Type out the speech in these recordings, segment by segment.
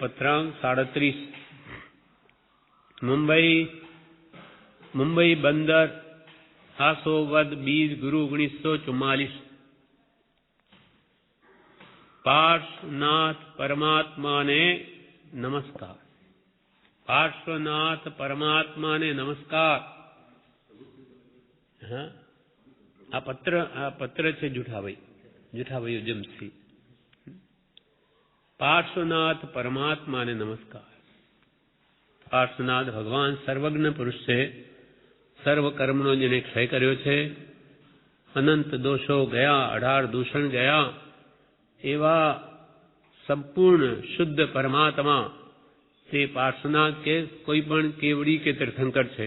પત્રાંક 37 મુંબઈ બંદર આસો વદ બીજ ગુરુ 1944 પાર્શ્વનાથ પરમાત્માને નમસ્કાર. પાર્શ્વનાથ પરમાત્માને નમસ્કાર. હા, આ પત્ર છે જુઠાભાઈ ઉજમસિંહ. પાર્શ્વનાથ પરમાત્માને નમસ્કાર. પાર્શ્વનાથ ભગવાન સર્વજ્ઞ પુરુષ છે. સર્વ કર્મનો જેને ક્ષય કર્યો છે, અનંત દોષો ગયા, 18 દૂષણ ગયા, એવા સંપૂર્ણ શુદ્ધ પરમાત્મા તે પાર્શ્વનાથ કે કોઈ પણ કેવડી કે તીર્થંકર છે,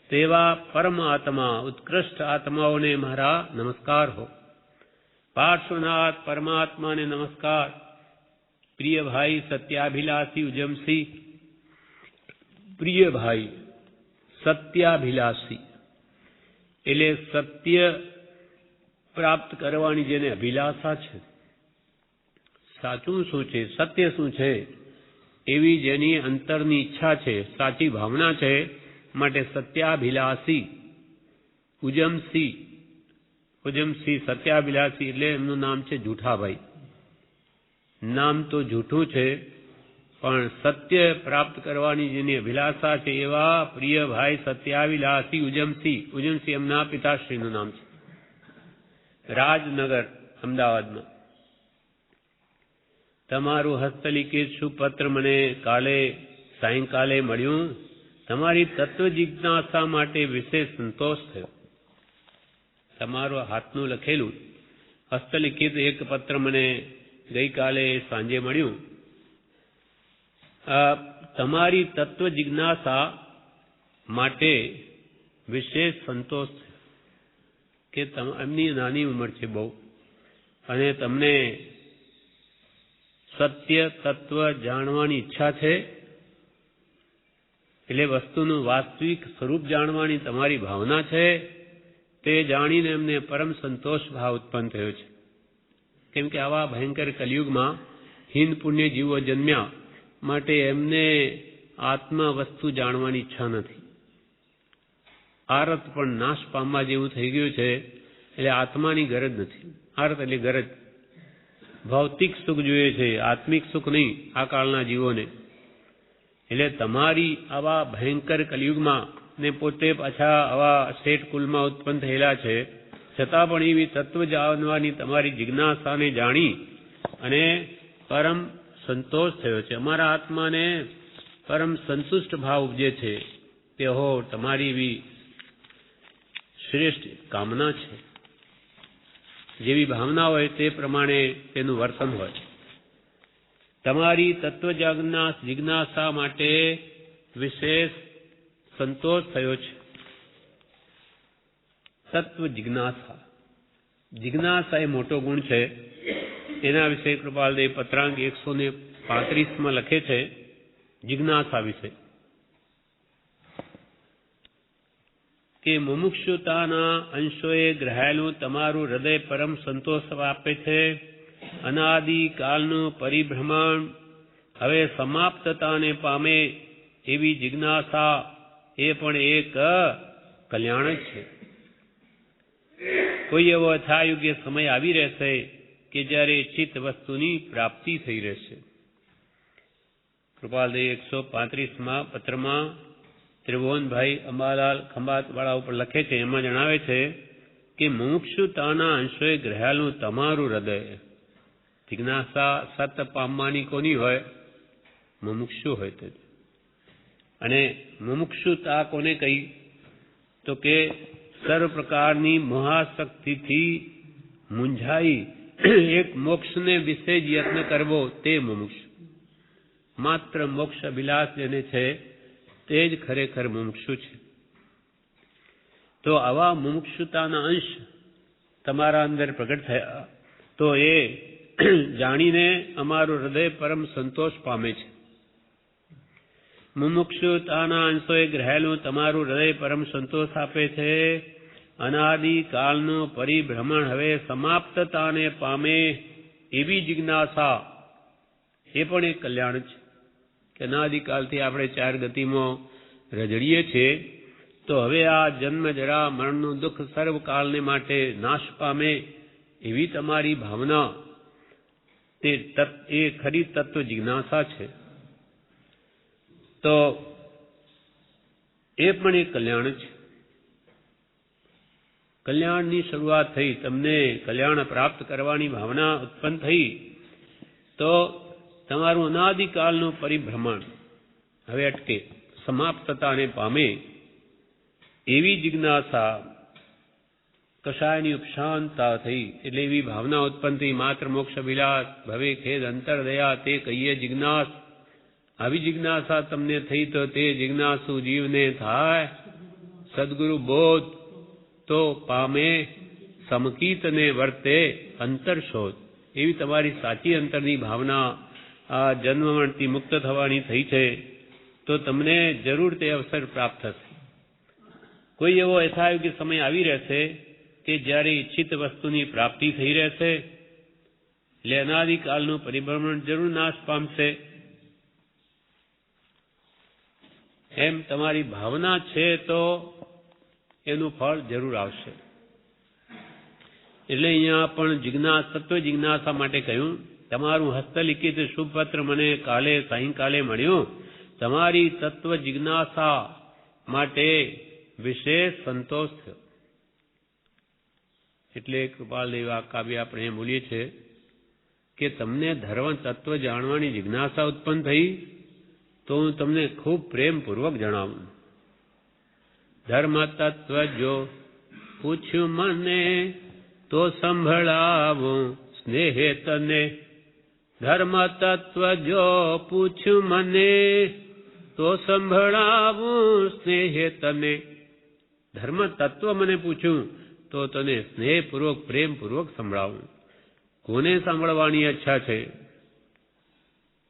તેવા પરમ આત્મા ઉત્કૃષ્ટ આત્માઓને મારા નમસ્કાર હો. પાર્શ્વનાથ પરમાત્માને નમસ્કાર. પ્રિય ભાઈ સત્યાભિલાષી ઉજમસિંહ, પ્રિય ભાઈ સત્યાભિલાષી એટલે સત્ય પ્રાપ્ત કરવાની જેને અભિલાષા છે, સાચું શું છે, સત્ય શું છે, એવી જેની અંતરની ઈચ્છા છે, સાચી ભાવના છે, માટે સત્યાભિલાષી ઉજમસિંહ સત્યાભિલાષી એટલે એમનું નામ છે જૂઠાભાઈ. નામ તો જૂઠું છે, પણ સત્ય પ્રાપ્ત કરવાની જેની અભિલાષા છે એવા પ્રિય ભાઈ સત્યાભિલાષી ઉજમસિંહ એમના પિતાશ્રીનું નામ છે. રાજનગર અમદાવાદમાં. તમારું હસ્તલિખિત સુપત્ર મને કાલે સાયંકાલે મળ્યું. તમારી તત્વ જિજ્ઞાસા માટે વિશેષ સંતોષ થયો. તમારું હાથનું લખેલું હસ્તલિખિત એક પત્ર મને ગઈકાલે સાંજે મળ્યું. તમારી તત્વ જિજ્ઞાસા માટે વિશેષ સંતોષ કે એમની નાની ઉંમર છે બહુ, અને તમને સત્ય તત્વ જાણવાની ઈચ્છા છે, એટલે વસ્તુનું વાસ્તવિક સ્વરૂપ જાણવાની તમારી ભાવના છે, તે જાણીને એમને પરમ સંતોષ ભાવ ઉત્પન્ન થયો છે. કેમ કે આવા ભયંકર કલિયુગમાં હિન્દ પુણ્ય જીવો જન્મ્યા, માટે એમને આત્મા વસ્તુ જાણવાની ઈચ્છા નથી. આરત પણ નાશ પામવા જેવું થઈ ગયું છે, એટલે આત્માની ગરજ નથી. આરત એટલે ગરજ, ભૌતિક સુખ જોઈએ છે, આત્મિક સુખ નહીં આ કાળના જીવોને. એટલે તમારી આવા ભયંકર કલિયુગમાં ને પોતે પાછા આવા શેઠ કુલમાં ઉત્પન્ન થયેલા છે, છતાં પણ એવી તત્વ જાણવાની તમારી જિજ્ઞાસાને જાણી અને પરમ સંતોષ થયો છે. અમારા આત્માને પરમ સંતુષ્ટ ભાવ ઉપજે છે કે હો તમારી એવી શ્રેષ્ઠ કામના છે. જેવી ભાવના હોય તે પ્રમાણે તેનું વર્તન હોય. તમારી તત્વ જિજ્ઞાસા માટે વિશેષ સંતોષ થયો છે. તત્વ જિજ્ઞાસા એ મોટો ગુણ છે. એના વિશે કૃપાલદેવ પત્રાંક 135 લખે છે જિજ્ઞાસા વિશે કે મુમુક્ષુતાના અંશોએ ગ્રહાયેલું તમારું હૃદય પરમ સંતોષ આપે છે. અનાદિ કાળનું પરિભ્રમણ હવે સમાપ્તતાને પામે એવી જિજ્ઞાસા એ પણ એક કલ્યાણ જ છે. કોઈ એવો અથાયોગ્ય સમય આવી રહેશે કે જ્યારે ઇચ્છિત વસ્તુની પ્રાપ્તિ થઈ રહેશે. કૃપાલદેવ 135 પત્રમાં ત્રિભુવનભાઈ અંબાલાલ ખંભાતવાળા ઉપર લખે છે, એમાં જણાવે છે કે મુમુક્ષુતાના અંશોએ ગ્રહાયેલું તમારું હૃદય. જિજ્ઞાસા સત પામવાની કોની હોય? મુમુક્ષુ હોય તે. અને મુમુક્ષુતા કોને કહી? તો કે સર્વ પ્રકારની મોહાશક્તિથી મૂંઝાઈ એક મોક્ષને વિશે જ યત્ન કરવો તે મુમુક્ષુ. માત્ર મોક્ષ અભિલાષ જેને છે તે જ ખરેખર મુમુક્ષુ છે. તો આવા મુમુક્ષુતાના અંશ તમારા અંદર પ્રગટ થયા તો એ જાણીને અમારું હૃદય પરમ સંતોષ પામે છે. મુમુક્ષુતાના અંશોએ ગ્રહાયેલું તમારું હૃદય પરમ સંતોષ આપે છે. અનાદિ કાળનું પરિભ્રમણ હવે સમાપ્તતાને પામે એવી જિજ્ઞાસા એ પણ એક કલ્યાણ છે કે અનાદિકાલથી આપણે ચાર ગતિમાં રજડીએ છીએ, તો હવે આ જન્મ જરા મરણનું દુઃખ સર્વકાળને માટે નાશ પામે એવી તમારી ભાવના, એ ખરી તત્વ જિજ્ઞાસા છે. તો એ પણ એક કલ્યાણ છે. કલ્યાણની શરૂઆત થઈ, તમને કલ્યાણ પ્રાપ્ત કરવાની ભાવના ઉત્પન્ન થઈ, તો તમારું અનાદિકાળનું પરિભ્રમણ હવે અટકે, સમાપ્તતાને પામે એવી જિજ્ઞાસા, કશાયની ઉપશાંતતા થઈ, એટલે એવી ભાવના ઉત્પન્ન થઈ. માત્ર મોક્ષ વિલાસ ભવે ખેદ અંતરદયા તે કહીએ જિજ્ઞાસ. આવી જિજ્ઞાસા તમને થઈ તો તે જિજ્ઞાસુ જીવને થાય સદગુરુ બોધ, તો પામે સમકીતને વર્તે અંતર શોધ. એવી તમારી સાચી અંતરની ભાવના આ જન્મમરણથી મુક્ત થવાની થઈ છે, તો તમને જરૂર તે અવસર પ્રાપ્ત થશે. કોઈ એવો યથાયોગ્ય સમય આવી રહેશે કે જ્યારે ઈચ્છિત વસ્તુની પ્રાપ્તિ થઈ રહેશે, એટલે અનાદિકાળનું પરિભ્રમણ જરૂર નાશ પામશે. એમ તમારી ભાવના છે તો એનું ફળ જરૂર આવશે. એટલે અહીંયા પણ તત્વ જિજ્ઞાસા માટે કહ્યું, તમારું હસ્તલિખિત શુભપત્ર મને કાલે સાયંકાલે મળ્યું. તમારી તત્વ જિજ્ઞાસા માટે વિશેષ સંતોષ થયો. એટલે કૃપાલદેવ આ કાવ્ય આપણે એમ બોલીએ છીએ કે તમને ધર્મ તત્વ જાણવાની જિજ્ઞાસા ઉત્પન્ન થઈ, તો હું તમને ખૂબ પ્રેમપૂર્વક જણાવું. ધર્મ તત્વ જો પૂછ્યું મને તો સંભળાવું સ્નેહે તને. ધર્મ તત્વ જો પૂછ્યું મને તો સંભળાવું સ્નેહે તને. ધર્મ તત્વ મને પૂછ્યું તો તને સ્નેહપૂર્વક પ્રેમપૂર્વક સંભળાવું. કોને સાંભળવાની ઈચ્છા છે?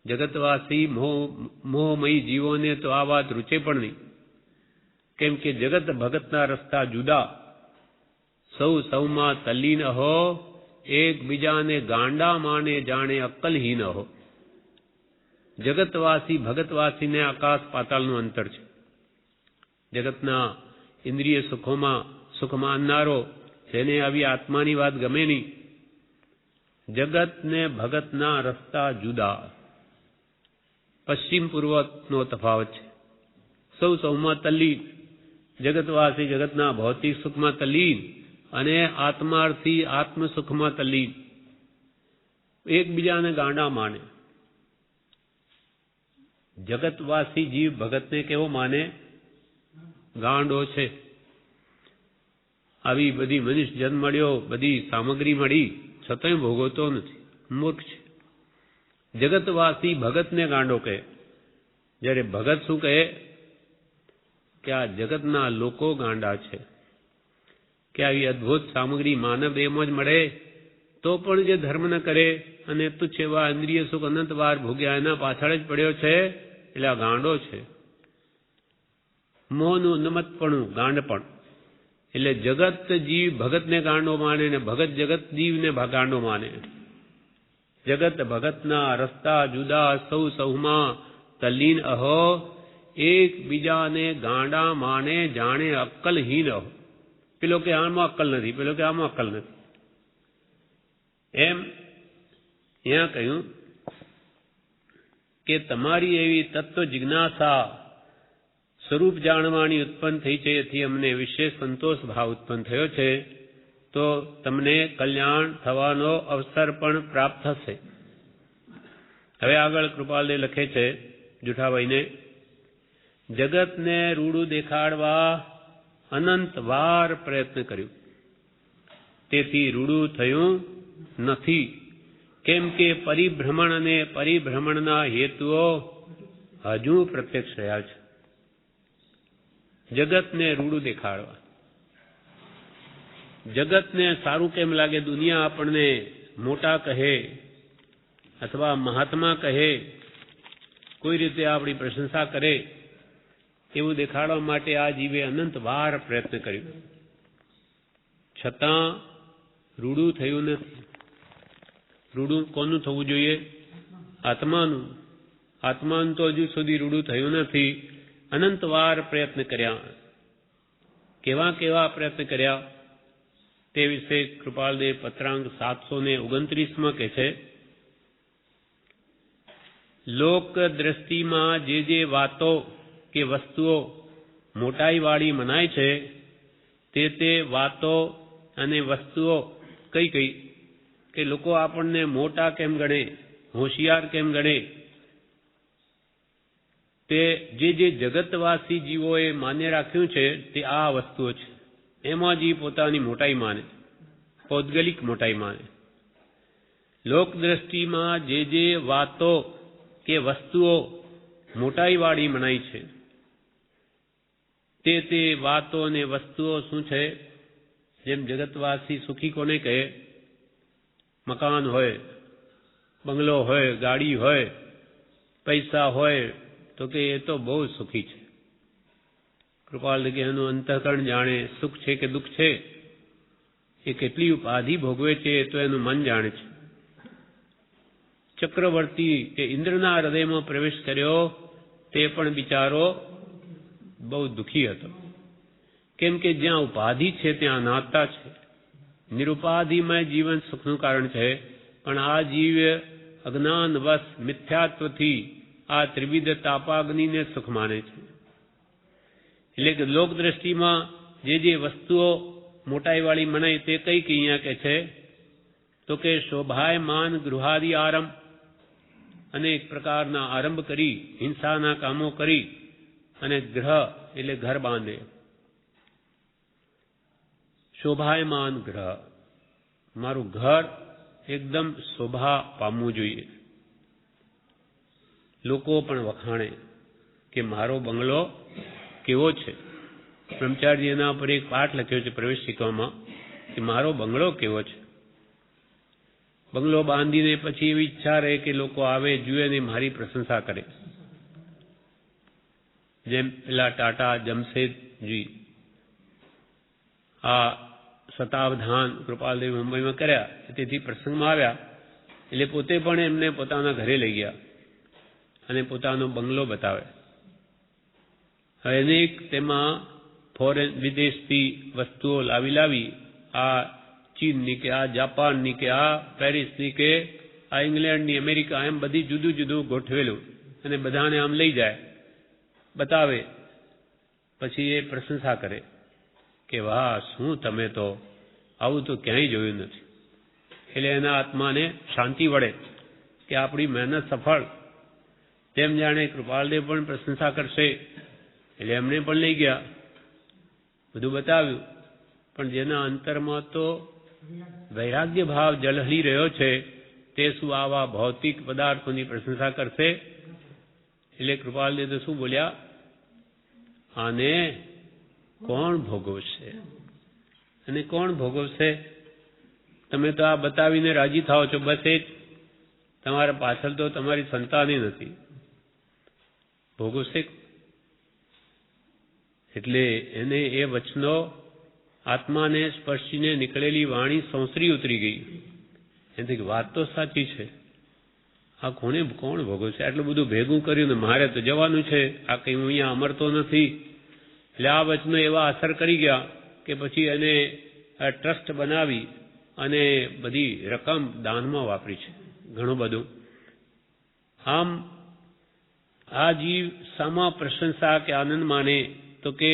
જગતવાસી મોહમયી જીવોને તો આ વાત રૂચે પણ નહીં. કેમ કે જગત ભગતના રસ્તા જુદા, સૌ સૌમાં તલ્લીન હો, એકબીજાને ગાંડા માને જાણે અક્કલહીન હો. જગતવાસી ભગતવાસીને આકાશ પાતાળનું અંતર છે. જગતના ઇન્દ્રિય સુખમાં માનનારો, જેને આવી આત્માની વાત ગમે નહીં. જગત ને ભગતના રસ્તા જુદા, પશ્ચિમ પૂર્વનો તફાવત છે. સૌ સૌમાં તલ્લીન, જગતવાસી જગતના ભૌતિક સુખમાં તલ્લીન અને આત્માર્થી આત્મ સુખમાં તલ્લીન, એકબીજાને ગાંડા માને. જગતવાસી જીવ ભગતને કેવો માને? ગાંડો છે. આવી બધી મનુષ્ય જન્મ મળ્યો, બધી સામગ્રી મળી, છતાંય ભોગવતો નથી, મૂર્ખ છે. જગતવાસી ભગતને ગાંડો કહે, જ્યારે ભગત શું કહે કે આ જગતના લોકો ગાંડા છે, કે આવી અદભુત સામગ્રી માનવ દેહમાં જ મળે તો પણ જે ધર્મ ન કરે અને તુચ્છ એવા ઇન્દ્રિય સુખ અનંત વાર ભોગ્યા એના પાછળ જ પડ્યો છે, એટલે આ ગાંડો છે. મોહનું નમતપણું, ગાંડપણ. એટલે જગત જીવ ભગતને ગાંડો માને ને ભગત જગત જીવને ગાંડો માને. જગત ભગતના રસ્તા જુદા, સૌ સૌમાં તલ્લીન અહો, એકબીજાને ગાંડા માને જાણે અક્કલહીન અહો. પેલો કે આમાં અક્કલ નથી, પેલો કે આમાં અક્કલ નથી. એમ અહીંયા કહ્યું કે તમારી એવી તત્વ જિજ્ઞાસા સ્વરૂપ જાણવાની ઉત્પન્ન થઈ છે, એથી અમને વિશેષ સંતોષ ભાવ ઉત્પન્ન થયો છે. તો તમને કલ્યાણ થવાનો અવસર પણ પ્રાપ્ત થશે. હવે આગળ કૃપાલદેવ લખે છે જુઠાભાઈને, જગતને રૂડું દેખાડવા અનંત વાર પ્રયત્ન કર્યું, તેથી રૂડું થયું નથી. કેમ કે પરિભ્રમણ અને પરિભ્રમણના હેતુઓ હજુ પ્રત્યક્ષ રહ્યા છે. જગતને રૂડું દેખાડવા, જગતને સારું કેમ લાગે, દુનિયા આપણને મોટા કહે અથવા મહાત્મા કહે, કોઈ રીતે આપણી પ્રશંસા કરે, એવું દેખાડવા માટે આ જીવે અનંત વાર પ્રયત્ન કર્યો, છતાં રૂડું થયું નથી. રૂડું કોનું થવું જોઈએ? આત્માનું તો હજુ સુધી રૂડું થયું નથી. અનંતવાર પ્રયત્ન કર્યા. કેવા પ્રયત્ન કર્યા તે વિશે કૃપાલદેવ પત્રાંક 729 કહે છે, લોક દ્રષ્ટિમાં જે વાતો કે વસ્તુઓ મોટાઈવાળી મનાય છે તે વાતો અને વસ્તુઓ કઈ કે લોકો આપણને મોટા કેમ ગણે, હોશિયાર કેમ ગણે, તે જે જગતવાસી જીવોએ માન્ય રાખ્યું છે તે આ વસ્તુઓ છે. એમાં જીવ પોતાની મોટાઈ માને, પૌદ્ગલિક મોટાઈ માને. લોક દ્રષ્ટિમાં જે વાતો કે વસ્તુઓ મોટાઈવાળી મનાય છે તે વાતો અને વસ્તુઓ શું છે? જેમ જગતવાસી સુખી કોને કહે? મકાન હોય, બંગલો હોય, ગાડી હોય, પૈસા હોય, તો કે એ તો બહુ સુખી છે. કૃપાલ કે એનું અંતઃકરણ જાણે, સુખ છે કે દુઃખ છે, એ કેટલી ઉપાધિ ભોગવે છે તો એનું મન જાણે છે. ચક્રવર્તી કે ઇન્દ્રના હૃદયમાં પ્રવેશ કર્યો તે પણ બિચારો બહુ દુઃખી હતો. કેમ કે જ્યાં ઉપાધિ છે ત્યાં અનાથતા છે. નિરુપાધિમય જીવન સુખનું કારણ છે, પણ આ જીવ અજ્ઞાનવશ મિથ્યાત્વથી આ ત્રિવિધ તાપાગ્નિને સુખ માને છે. એટલે કે લોક દ્રષ્ટિમાં જે વસ્તુઓ મોટાઈવાળી મનાય તે કઈ અહીંયા કે છે તો કે શોભાયમાન ગૃહાદિ આરંભ, અનેક પ્રકારના આરંભ કરી, હિંસાના કામો કરી અને ગ્રહ એટલે ઘર બાંધે. શોભાયમાન ગ્રહ, મારું ઘર એકદમ શોભા પામવું જોઈએ. લોકો પણ વખાણે કે મારો બંગલો કેવો છે. બ્રહ્મચારી એના પર એક પાઠ લખ્યો છે પ્રવેશિકામાં કે મારો બંગલો કેવો છે. બંગલો બાંધીને પછી એવી ઈચ્છા રહે કે લોકો આવે, જુએ ને મારી પ્રશંસા કરે. જેમ પેલા ટાટા જમશેદજી આ શતાવધાન કૃપાલદેવ મુંબઈમાં કર્યા, તેથી પ્રસંગમાં આવ્યા એટલે પોતે પણ એમને પોતાના ઘરે લઈ ગયા અને પોતાનો બંગલો બતાવે. અનેક તેમાં ફોરેન વિદેશથી વસ્તુઓ લાવી આ ચીનની કે આ જાપાનની કે આ પેરિસની કે આ ઇંગ્લેન્ડની, અમેરિકા, એમ બધી જુદું ગોઠવેલું અને બધાને આમ લઈ જાય, બતાવે. પછી એ પ્રશંસા કરે કે વાહ, શું તમે તો આવું તો ક્યાંય જોયું નથી. એટલે એના આત્માને શાંતિ વળે કે આપણી મહેનત સફળ. તેમ જાણે કૃપાલદેવ પણ પ્રશંસા કરશે એટલે એમને પણ લઈ ગયા, બધું બતાવ્યું. પણ જેના અંતરમાં તો વૈરાગ્ય ભાવ જળહળી રહ્યો છે તે શું આવા ભૌતિક પદાર્થોની પ્રશંસા કરશે? એટલે કૃપાલદેવ તો શું બોલ્યા, આને કોણ ભોગવશે? અને કોણ ભોગવશે? તમે તો આ બતાવીને રાજી થાઓ છો, બસ એ જ. તમારા પાછળ તો તમારી સંતાન નથી, ભોગવશે. એટલે એને એ વચનો આત્માને સ્પર્શીને નીકળેલી વાણી સંસરી ઉતરી ગઈ. એથી વાત તો સાચી છે, આ કોણ ભોગવશે? આટલું બધું ભેગું કર્યું ને મારે તો જવાનું છે, આ કંઈ હું અહીંયા અમરતો નથી. એટલે આ વચનો એવા અસર કરી ગયા કે પછી એને ટ્રસ્ટ બનાવી અને બધી રકમ દાનમાં વાપરી છે, ઘણું બધું. આમ આ જીવ સામા પ્રશંસા કે આનંદ માને તો કે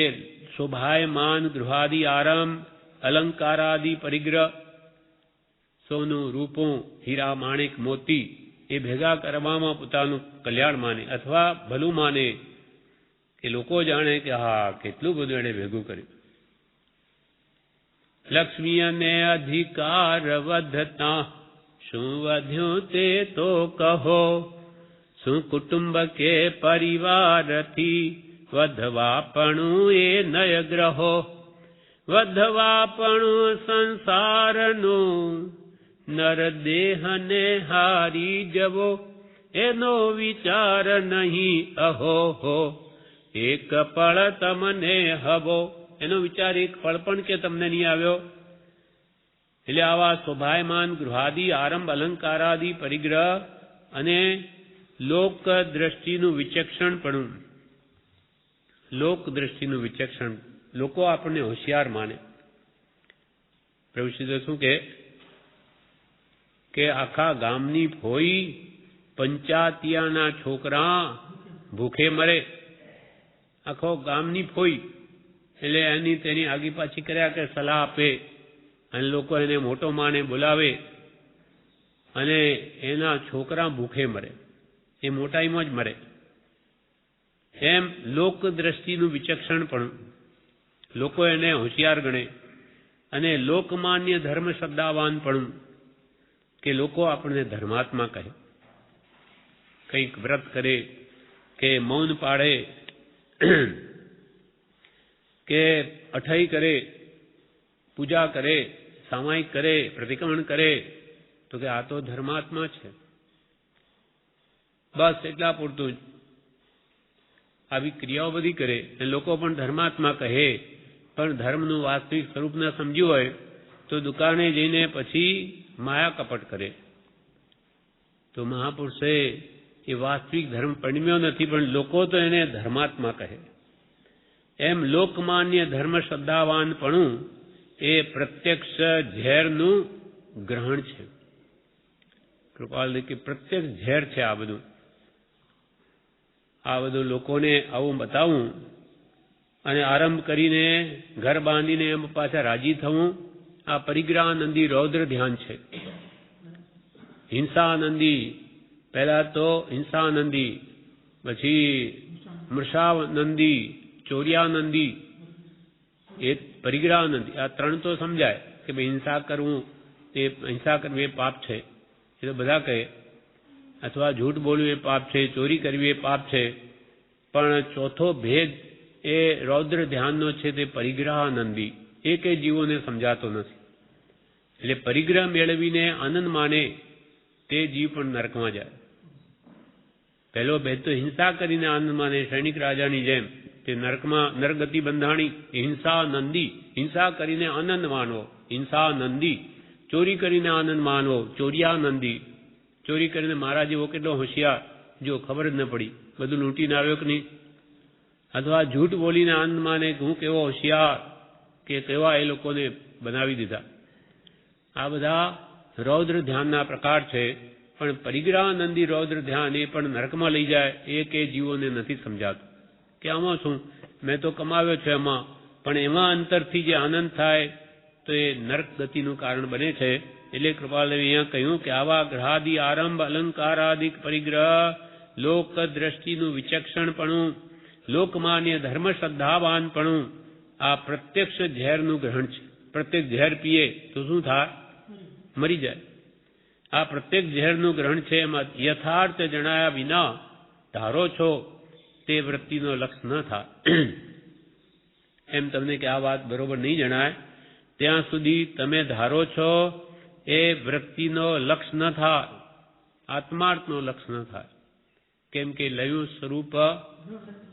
શોભાયમાન ગૃહાદિ આરંભ, અલંકારાદિ પરિગ્રહ, સોનું, રૂપું, હીરા, માણેક, મોતી એ ભેગા કરવામાં પોતાનું કલ્યાણ માને અથવા ભલું માને કે લોકો જાણે કે હા કેટલું બધું એને ભેગું કર્યું. લક્ષ્મી અને અધિકાર વધતા શું વધ્યું તે તો કહો, શું કુટુંબ કે પરિવારથી વધવાપણું એ નયગ્રહો, વધવાપણું સંસારનું નરદેહને હારી જવો, એનો વિચાર નહીં અહો હો, એક પળ તમને હવો. એનો વિચાર એક પળ પણ કે તમને નહીં આવ્યો? એટલે આવા શોભાયમાન ગૃહાદિ આરંભ, અલંકારાદિ પરિગ્રહ અને લોક દ્રષ્ટિનું વિચક્ષણપણું. લોક દ્રષ્ટિનું વિચક્ષણ, લોકો આપણને હોશિયાર માને. પ્રભુશ્રી શું કે આખા ગામની ભોઈ પંચાતિયાના છોકરા ભૂખે મરે. આખો ગામની ફોઈ એટલે એની તેની આગી પાછી કર્યા કે સલાહ આપે અને લોકો એને મોટો માને બોલાવે અને એના છોકરા ભૂખે મરે, એ મોટાઈમાં જ મરે. એમ લોક દ્રષ્ટિનું વિચક્ષણ પણ, લોકો એને હોશિયાર ગણે. અને લોકમાન્ય ધર્મ શબ્દાવાન પણ, કે લોકો આપણને ધર્માત્મા કહે. કંઈક વ્રત કરે કે મૌન પાડે કે અઠઈ કરે, પૂજા કરે, સામાયિક કરે, પ્રતિક્રમણ કરે, તો કે આ તો ધર્માત્મા છે. બસ એટલા પૂરતું જ આવી ક્રિયાઓ બધી કરે અને લોકો પણ ધર્માત્મા કહે. પણ ધર્મનું વાસ્તવિક સ્વરૂપ ન સમજ્યું હોય તો દુકાને જઈને પછી માયા કપટ કરે. તો મહાપુરુષે એ વાસ્તવિક ધર્મ પરણ્યો નથી, પણ લોકો તો એને ધર્માત્મા કહે. એમ લોકમાન્ય ધર્મ શ્રદ્ધાવાનપણું એ પ્રત્યક્ષ ઝેરનું ગ્રહણ છે. કૃપાલ કે પ્રત્યક્ષ ઝેર છે આ બધું. આ બધું લોકોને આવું બતાવું અને આરંભ કરીને ઘર બાંધીને એમ પાછા રાજી થવું, આ પરિગ્રહાનંદી રૌદ્ર ધ્યાન છે. હિંસાનંદી, પહેલા તો હિંસાનંદી, પછી મૃષાનંદી, ચોર્યાનંદી, એ પરિગ્રહાનંદી. આ ત્રણ તો સમજાય કે ભાઈ હિંસા કરવું એ પાપ છે, એ તો બધા કહે. અથવા જૂઠ બોલવું એ પાપ છે, ચોરી કરવી એ પાપ છે. પણ ચોથો ભેદ એ રૌદ્ર ધ્યાનનો છે, તે પરિગ્રહાનંદી. એ કઈ જીવોને સમજાતો નથી. એટલે પરિગ્રહ મેળવીને આનંદ માને તે જીવ પણ નરકમાં જાય. પહેલો ભેદ તો હિંસા કરીને આનંદ માને, સૈનિક રાજાની જેમ, તે નરકમાં નરગતિ બંધાણી. હિંસાનંદી, હિંસા કરીને આનંદ માનવો, હિંસાનંદી. ચોરી કરીને આનંદ માનવો, ચોર્યાનંદી. ચોરી કરીને મારા જેવો કેટલો હોશિયાર, જો ખબર જ ન પડી, બધું લૂંટીને આવ્યો કે નહીં. અથવા જૂઠ બોલીને આનંદ માને કે હું કેવો હોશિયાર, કે કેવા એ લોકોને બનાવી દીધા. આ બધા રૌદ્ર ધ્યાનના પ્રકાર છે. પણ પરિગ્રહાનંદી રૌદ્ર ધ્યાન એ પણ નરકમાં લઈ જાય, એ કે જીવોને નથી સમજાતું. કે આમાં શું, મેં તો કમાવ્યો છે એમાં, પણ એમાં અંતરથી જે આનંદ થાય તો એ નરક ગતિનું કારણ બને છે. એટલે કૃપાલદેવે અહીંયા કહ્યું કે આવા ગ્રહાદિ આરંભ, અલંકારાદિક પરિગ્રહ, લોક દ્રષ્ટિનું વિચક્ષણપણું, લોકમાન્ય ધર્મ શ્રદ્ધાવાનપણું આ પ્રત્યક્ષ ઝેરનું ગ્રહણ છે. પ્રત્યેક ઝેર પીએ તો શું થાય? મરી જાય. આ પ્રત્યેક ઝેરનું ગ્રહણ છે. એમાં યથાર્થ જણાયા વિના ધારો છો તે વૃત્તિનો લક્ષ ન થાય. એમ તમને કે આ વાત બરોબર નહીં જણાય ત્યાં સુધી તમે ધારો છો એ વૃત્તિનો લક્ષ ન થાય, આત્માર્થનો લક્ષ ન થાય. કેમ કે લયું સ્વરૂપ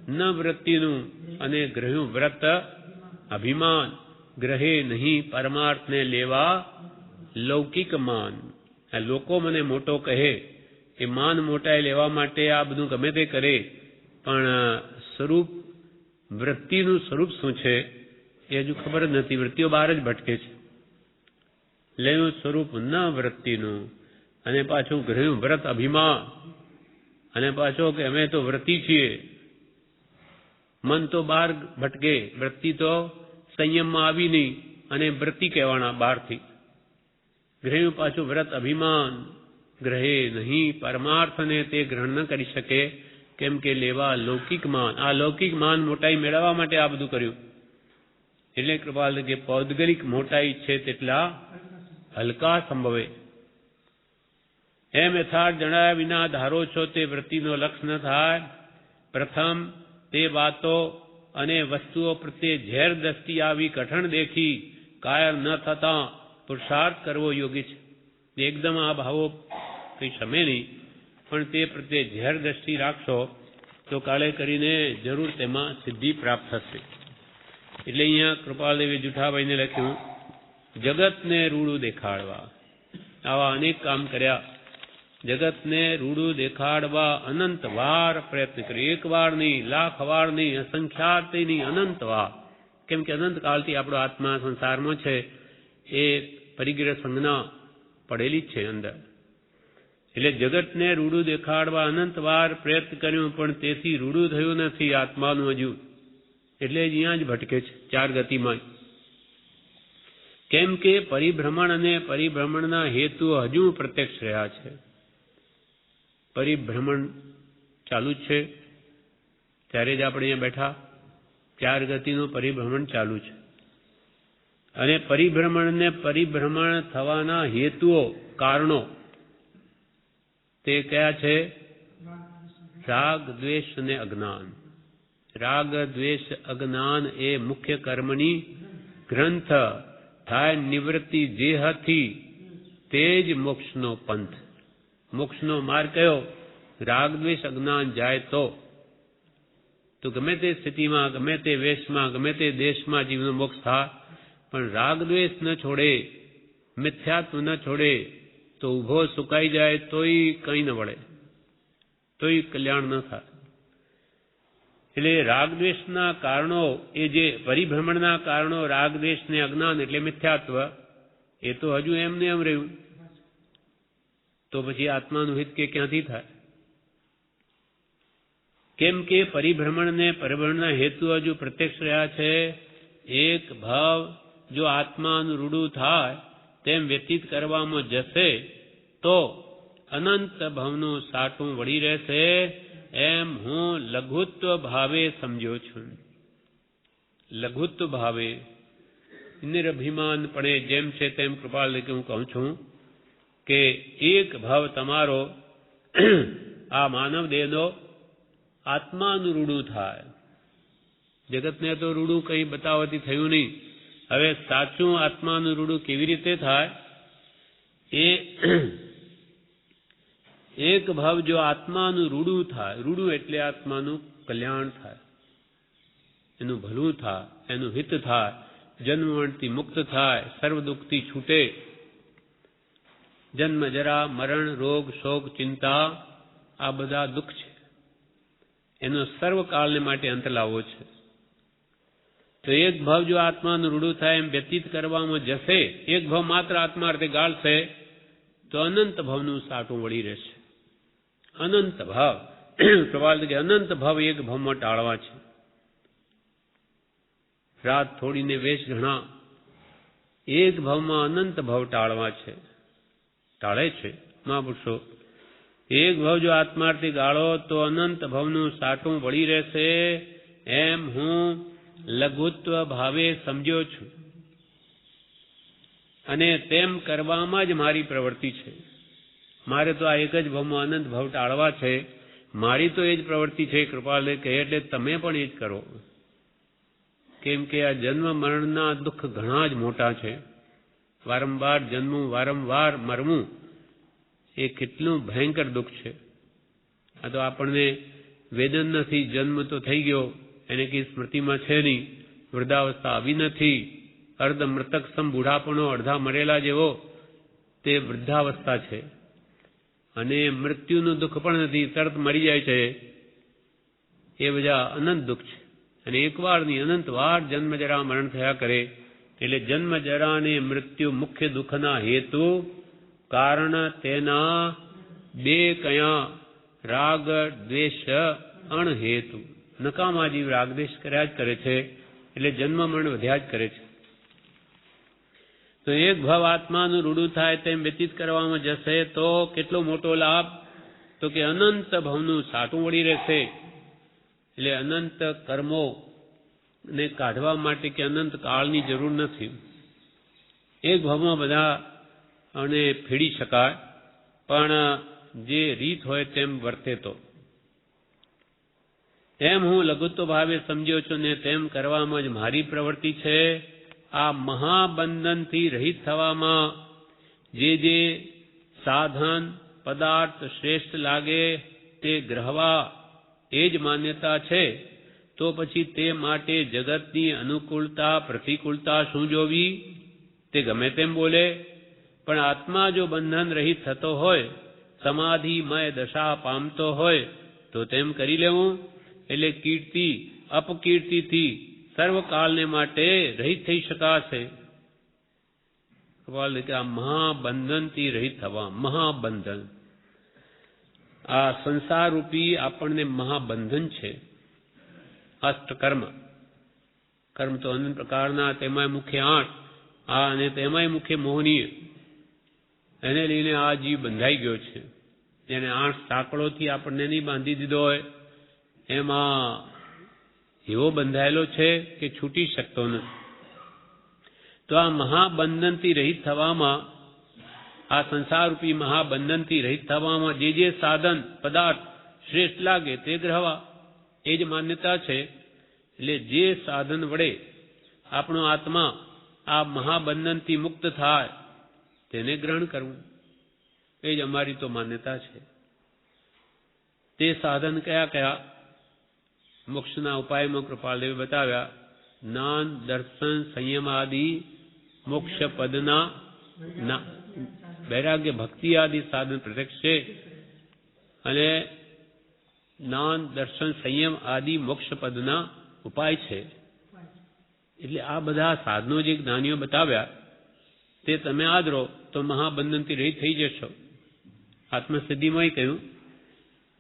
ન વૃત્તિનું અને ગ્રહ્યું વ્રત અભિમાન. ગ્રહે નહીં પરમાર્થને લેવા લૌકિક માન. આ લોકો મને મોટો કહે એ માન મોટાઈ લેવા માટે આ બધું ગમે તે કરે, પણ સ્વરૂપ વૃત્તિનું સ્વરૂપ શું છે એ હજુ ખબર જ નથી. વૃત્તિઓ બહાર જ ભટકે છે. લયું સ્વરૂપ ન વૃત્તિનું અને પાછું ગ્રહ્યું વ્રત અભિમાન, અને પાછો કે અમે તો વ્રતિ છીએ. મન તો બહાર ભટકે, વૃત્તિ તો સંયમમાં આવી નહીં અને વૃત્તિ કહેવાના બહારથી. ગ્રહ્યું પાછું વ્રત અભિમાન. ગ્રહે નહીં પરમાર્થને તે ગ્રહણ ન કરી શકે. કેમ કે લેવા લૌકિક માન. આ લૌકિક માન મોટાઈ મેળવવા માટે આ બધું કર્યું. એટલે કૃપાલ કે પૌદ્ગલિક મોટાઈ છે તેટલા હલકા સંભવે. એમ યથાર્થ જણાયા વિના ધારો છો તે વૃત્તિનો લક્ષ ન થાય. પ્રથમ તે વાતો અને વસ્તુઓ પ્રત્યે ઝેર દ્રષ્ટિ આવી કઠણ દેખી કાયર ન થતા પુરુષાર્થ કરવો યોગ્ય છે. એકદમ આ ભાવો કંઈ શમે નહીં, પણ તે પ્રત્યે ઝેર દ્રષ્ટિ રાખશો તો કાલે કરીને જરૂર તેમાં સિદ્ધિ પ્રાપ્ત થશે. એટલે અહીંયા કૃપાલદેવે જુઠાભાઈને લખ્યું, જગતને રૂડું દેખાડવા. આવા અનેક કામ કર્યા જગતને રૂડું દેખાડવા અનંત વાર પ્રયત્ન કર્યો. એક વાર નહીં, લાખ વાર નહીં, અસંખ્યાત નહીં, અનંત વાર. કેમ કે અનંત કાળથી આપણો આત્મા સંસારમાં છે એ પરિગ્રહ સંજ્ઞા પડેલી જ છે અંદર. એટલે જગતને રૂડું દેખાડવા અનંત વાર પ્રયત્ન કર્યો, પણ તેથી રૂડું થયું નથી આત્માનું હજુ. એટલે અહીંયા જ ભટકે છે ચાર ગતિમાં. કેમ કે પરિભ્રમણ અને પરિભ્રમણના હેતુ હજુ પ્રત્યક્ષ રહ્યા છે. પરિભ્રમણ ચાલુ જ છે ત્યારે જ આપણે અહીંયા બેઠા. ચાર ગતિનું પરિભ્રમણ ચાલુ છે. અને પરિભ્રમણને પરિભ્રમણ થવાના હેતુઓ, કારણો તે કયા છે? રાગ, દ્વેષ અને અજ્ઞાન. રાગ, દ્વેષ, અજ્ઞાન એ મુખ્ય કર્મની ગ્રંથ થાય નિવૃત્તિ જેહથી તે જ મોક્ષનો પંથ. મોક્ષનો માર્ગ કયો? રાગ, દ્વેષ, અજ્ઞાન જાય તો ગમે તે સ્થિતિમાં, ગમે તે વેશમાં, ગમે તે દેશમાં જીવનો મોક્ષ થાય. પણ રાગ દ્વેષ ન છોડે, મિથ્યાત્વ ન છોડે તો ઊભો સુકાઈ જાય તોય કંઈ ન વળે, તોય કલ્યાણ ન થાય. એટલે રાગદ્વેષના કારણો, એ જે પરિભ્રમણના કારણો રાગ, દ્વેષ ને અજ્ઞાન એટલે મિથ્યાત્વ, એ તો હજુ એમને એમ રહ્યું. તો પછી આત્માનું હિત કે ક્યાંથી થાય? કેમ કે પરિભ્રમણ ને પરિભ્રમણના હેતુ હજુ પ્રત્યક્ષ રહ્યા છે. એક ભાવ જો આત્માનું રૂડું થાય તેમ વ્યતીત કરવામાં જશે તો અનંત ભવનું સાટું વળી રહેશે, એમ હું લઘુત્વ ભાવે સમજ્યો છું. લઘુત્વ ભાવે, નિરભિમાનપણે જેમ છે તેમ કૃપાળ રીતે હું કહું છું કે એક ભાવ તમારો આ માનવ દેહનો આત્માનું રૂડું થાય. જગતને તો રૂડું કંઈ બતાવવાથી થયું નહીં. હવે સાચું આત્માનું રૂડું કેવી રીતે થાય? એ એક ભાવ જો આત્માનું રૂડું થાય, રૂડું એટલે આત્માનું કલ્યાણ થાય, એનું ભલું થાય, એનું હિત થાય, જન્મવણથી મુક્ત થાય, સર્વ દુઃખથી છૂટે. જન્મ, જરા, મરણ, રોગ, શોક, ચિંતા આ બધા દુઃખ છે, એનો સર્વકાળને માટે અંત લાવવો છે. તો એક ભાવ જો આત્માનું રૂડું થાય એમ વ્યતીત કરવામાં જશે, એક ભાવ માત્ર આત્મા અર્થે ગાળશે તો અનંત ભાવનું સાટું વળી રહેશે. અનંત ભાવ, પ્રવાલ કે અનંત ભાવ એક ભાવમાં ટાળવા છે. રાત થોડીને વેશ ઘણા, એક ભાવમાં અનંત ભાવ ટાળવા છે. ટાળે છે મહાપુરુષો. એક ભાવ જો આત્માર્થી ગાળો તો અનંત ભાવનું સાટું વળી રહેશે, એમ હું લઘુત્વ ભાવે સમજ્યો છું. અને તેમ કરવામાં જ મારી પ્રવૃત્તિ છે. મારે તો આ એક જ ભાવમાં અનંત ભાવ ટાળવા છે. મારી તો એ જ પ્રવૃત્તિ છે. કૃપાલે કહે એટલે તમે પણ એ જ કરો. કેમ કે આ જન્મ મરણના દુઃખ ઘણા જ મોટા છે. વારંવાર જન્મવું, વારંવાર મરવું એ કેટલું ભયંકર દુઃખ છે. આ તો આપણને વેદન નથી, જન્મ તો થઈ ગયો, એને કઈ સ્મૃતિમાં છે નહીં, વૃદ્ધાવસ્થા આવી નથી, અર્ધ મૃતક સમ બુઢાપણો, અડધા મરેલા જેવો તે વૃદ્ધાવસ્થા છે. અને મૃત્યુનું દુઃખ પણ નથી, તરત મરી જાય છે. એ બધા અનંત દુઃખ છે. અને એકવાર નહીં, અનંત વાર જન્મ જરા મરણ થયા કરે. એટલે જન્મ જરા અને મૃત્યુ મુખ્ય દુઃખના હેતુ, કારણ તેના બે કયા? રાગ દ્વેષ અણહેતુ. નકામા જીવ રાગદ્વેષ કર્યા જ કરે છે, એટલે જન્મ મરણ વધ્યા જ કરે છે. તો એક ભાવ આત્માનું રૂડું થાય તેમ વ્યતીત કરવામાં જશે તો કેટલો મોટો લાભ? તો કે અનંત ભાવનું સાટું વળી રહેશે. એટલે અનંત કર્મો ને કાઢવા માટે કે અનંત કાળની જરૂર નથી. એક ભાવમાં બધા અને ફેડી શકાય, પણ જે રીત હોય તેમ વર્તે તો. એમ હું લઘુત્વ ભાવે સમજ્યો છું ને તેમ કરવામાં જ મારી પ્રવૃત્તિ છે. આ મહાબંધનથી રહિત થવામાં જે જે સાધન પદાર્થ શ્રેષ્ઠ લાગે તે ગ્રહવા એ જ માન્યતા છે. તો પછી તે માટે જગતની અનુકૂળતા પ્રતિકૂળતા શું જોવી? તે ગમે તેમ બોલે, પણ આત્મા જો બંધન રહિત થતો હોય સમાધિમય દશા પામતો હોય તો તેમ કરી લેવું, એટલે કીર્તિ અપકીર્તિથી સર્વકાળને માટે રહિત થઈ શકાશે. કે આ મહાબંધનથી રહિત થવા, મહાબંધન, આ સંસાર રૂપી આપણને મહાબંધન છે. અષ્ટકર્મ, કર્મ તો અનંત પ્રકારના, તેમાંય મુખ્ય 8, આ અને તેમાંય મુખ્ય મોહનીય, એને લઈને આ જીવ બંધાઈ ગયો છે. એને 8 સાંકળોથી આપણને નહીં બાંધી દીધો હોય, એમાં એવો બંધાયેલો છે કે છૂટી શકતો નથી. તો આ મહાબંધનથી રહિત થવામાં, આ સંસારરૂપી મહાબંધનથી રહિત થવામાં જે સાધન પદાર્થ શ્રેષ્ઠ લાગે તે ગ્રહવા, એ જ માન્યતા છે. એટલે જે સાધન વડે આપણો આત્મા આ મહાબંધનથી મુક્ત થાય તેને ગ્રહણ કરવું, એ જ અમારી તો માન્યતા છે. તે સાધન કયા કયા? મોક્ષના ઉપાયમાં કૃપાલદેવે બતાવ્યા. જ્ઞાન, દર્શન, સંયમ આદિ મોક્ષ પદના વૈરાગ્ય, ભક્તિ આદિ સાધન પ્રત્યક્ષ છે. અને જ્ઞાન, દર્શન, સંયમ આદિ મોક્ષ પદના ઉપાય છે. એટલે આ બધા સાધનો જે જ્ઞાનીઓ બતાવ્યા તે તમે આદરો તો મહાબંધનથી રહિત થઈ જશો. આત્મસિદ્ધિમાં કહ્યું,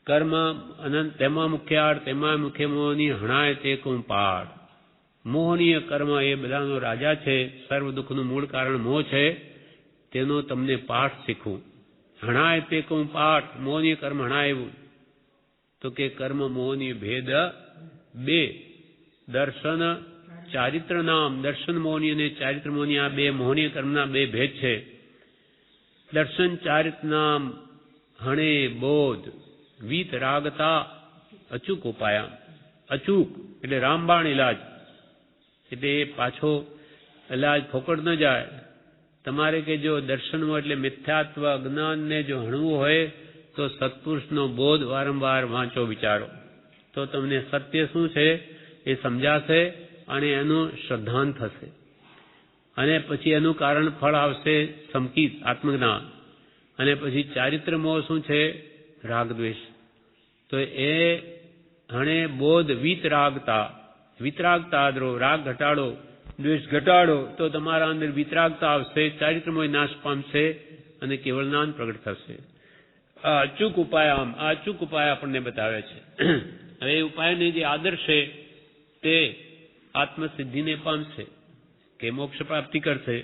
કર્મ અનંત તેમાં મુખ્ય આડ, તેમાં મુખ્ય મોહની હણાય તે કું પાડ. મોહનીય કર્મ એ બધાનો રાજા છે, સર્વ દુઃખનું મૂળ કારણ મોહ છે, તેનો તમને પાઠ શીખવું. હણાય તે કું પાઠ, મોહનીય કર્મ હણાય એવું. તો કે કર્મ મોહનીય ભેદ 2, દર્શન ચારિત્ર નામ. દર્શન મોહની અને ચારિત્ર મોહની આ 2 મોહનીય કર્મના 2 ભેદ છે. દર્શન ચારિત્ર નામ હણે બોધ વીત રાગતા અચૂક ઉપાયા. અચૂક એટલે રામબાણ ઇલાજ, એટલે પાછો ઇલાજ ફોકટ ન જાય. તમારે કે જો દર્શનમાં એટલે મિથ્યાત્વ અજ્ઞાનને જો હણવું હોય તો સત્પુરુષનો બોધ વારંવાર વાંચો, વિચારો, તો તમને સત્ય શું છે એ સમજાશે અને એનું શ્રદ્ધાન થશે. અને પછી એનું કારણ ફળ આવશે, સમકીત આત્મજ્ઞાન. અને પછી ચારિત્ર મોહ શું છે? રાગ દ્વેષ. તો એ હણે બોધ વિતરાગતા, વિતરાગતા આદરો, રાગ ઘટાડો, દ્વેષ ઘટાડો, તો તમારા અંદર વિતરાગતા આવશે, ચારિત્ર મોહ નાશ પામશે અને કેવળ જ્ઞાન પ્રગટ થશે. આ અચૂક ઉપાય, આમ આ અચૂક ઉપાય આપણને બતાવે છે. હવે એ ઉપાયને જે આદર્શ છે તે આત્મસિદ્ધિને પામશે કે મોક્ષ પ્રાપ્તિ કરશે,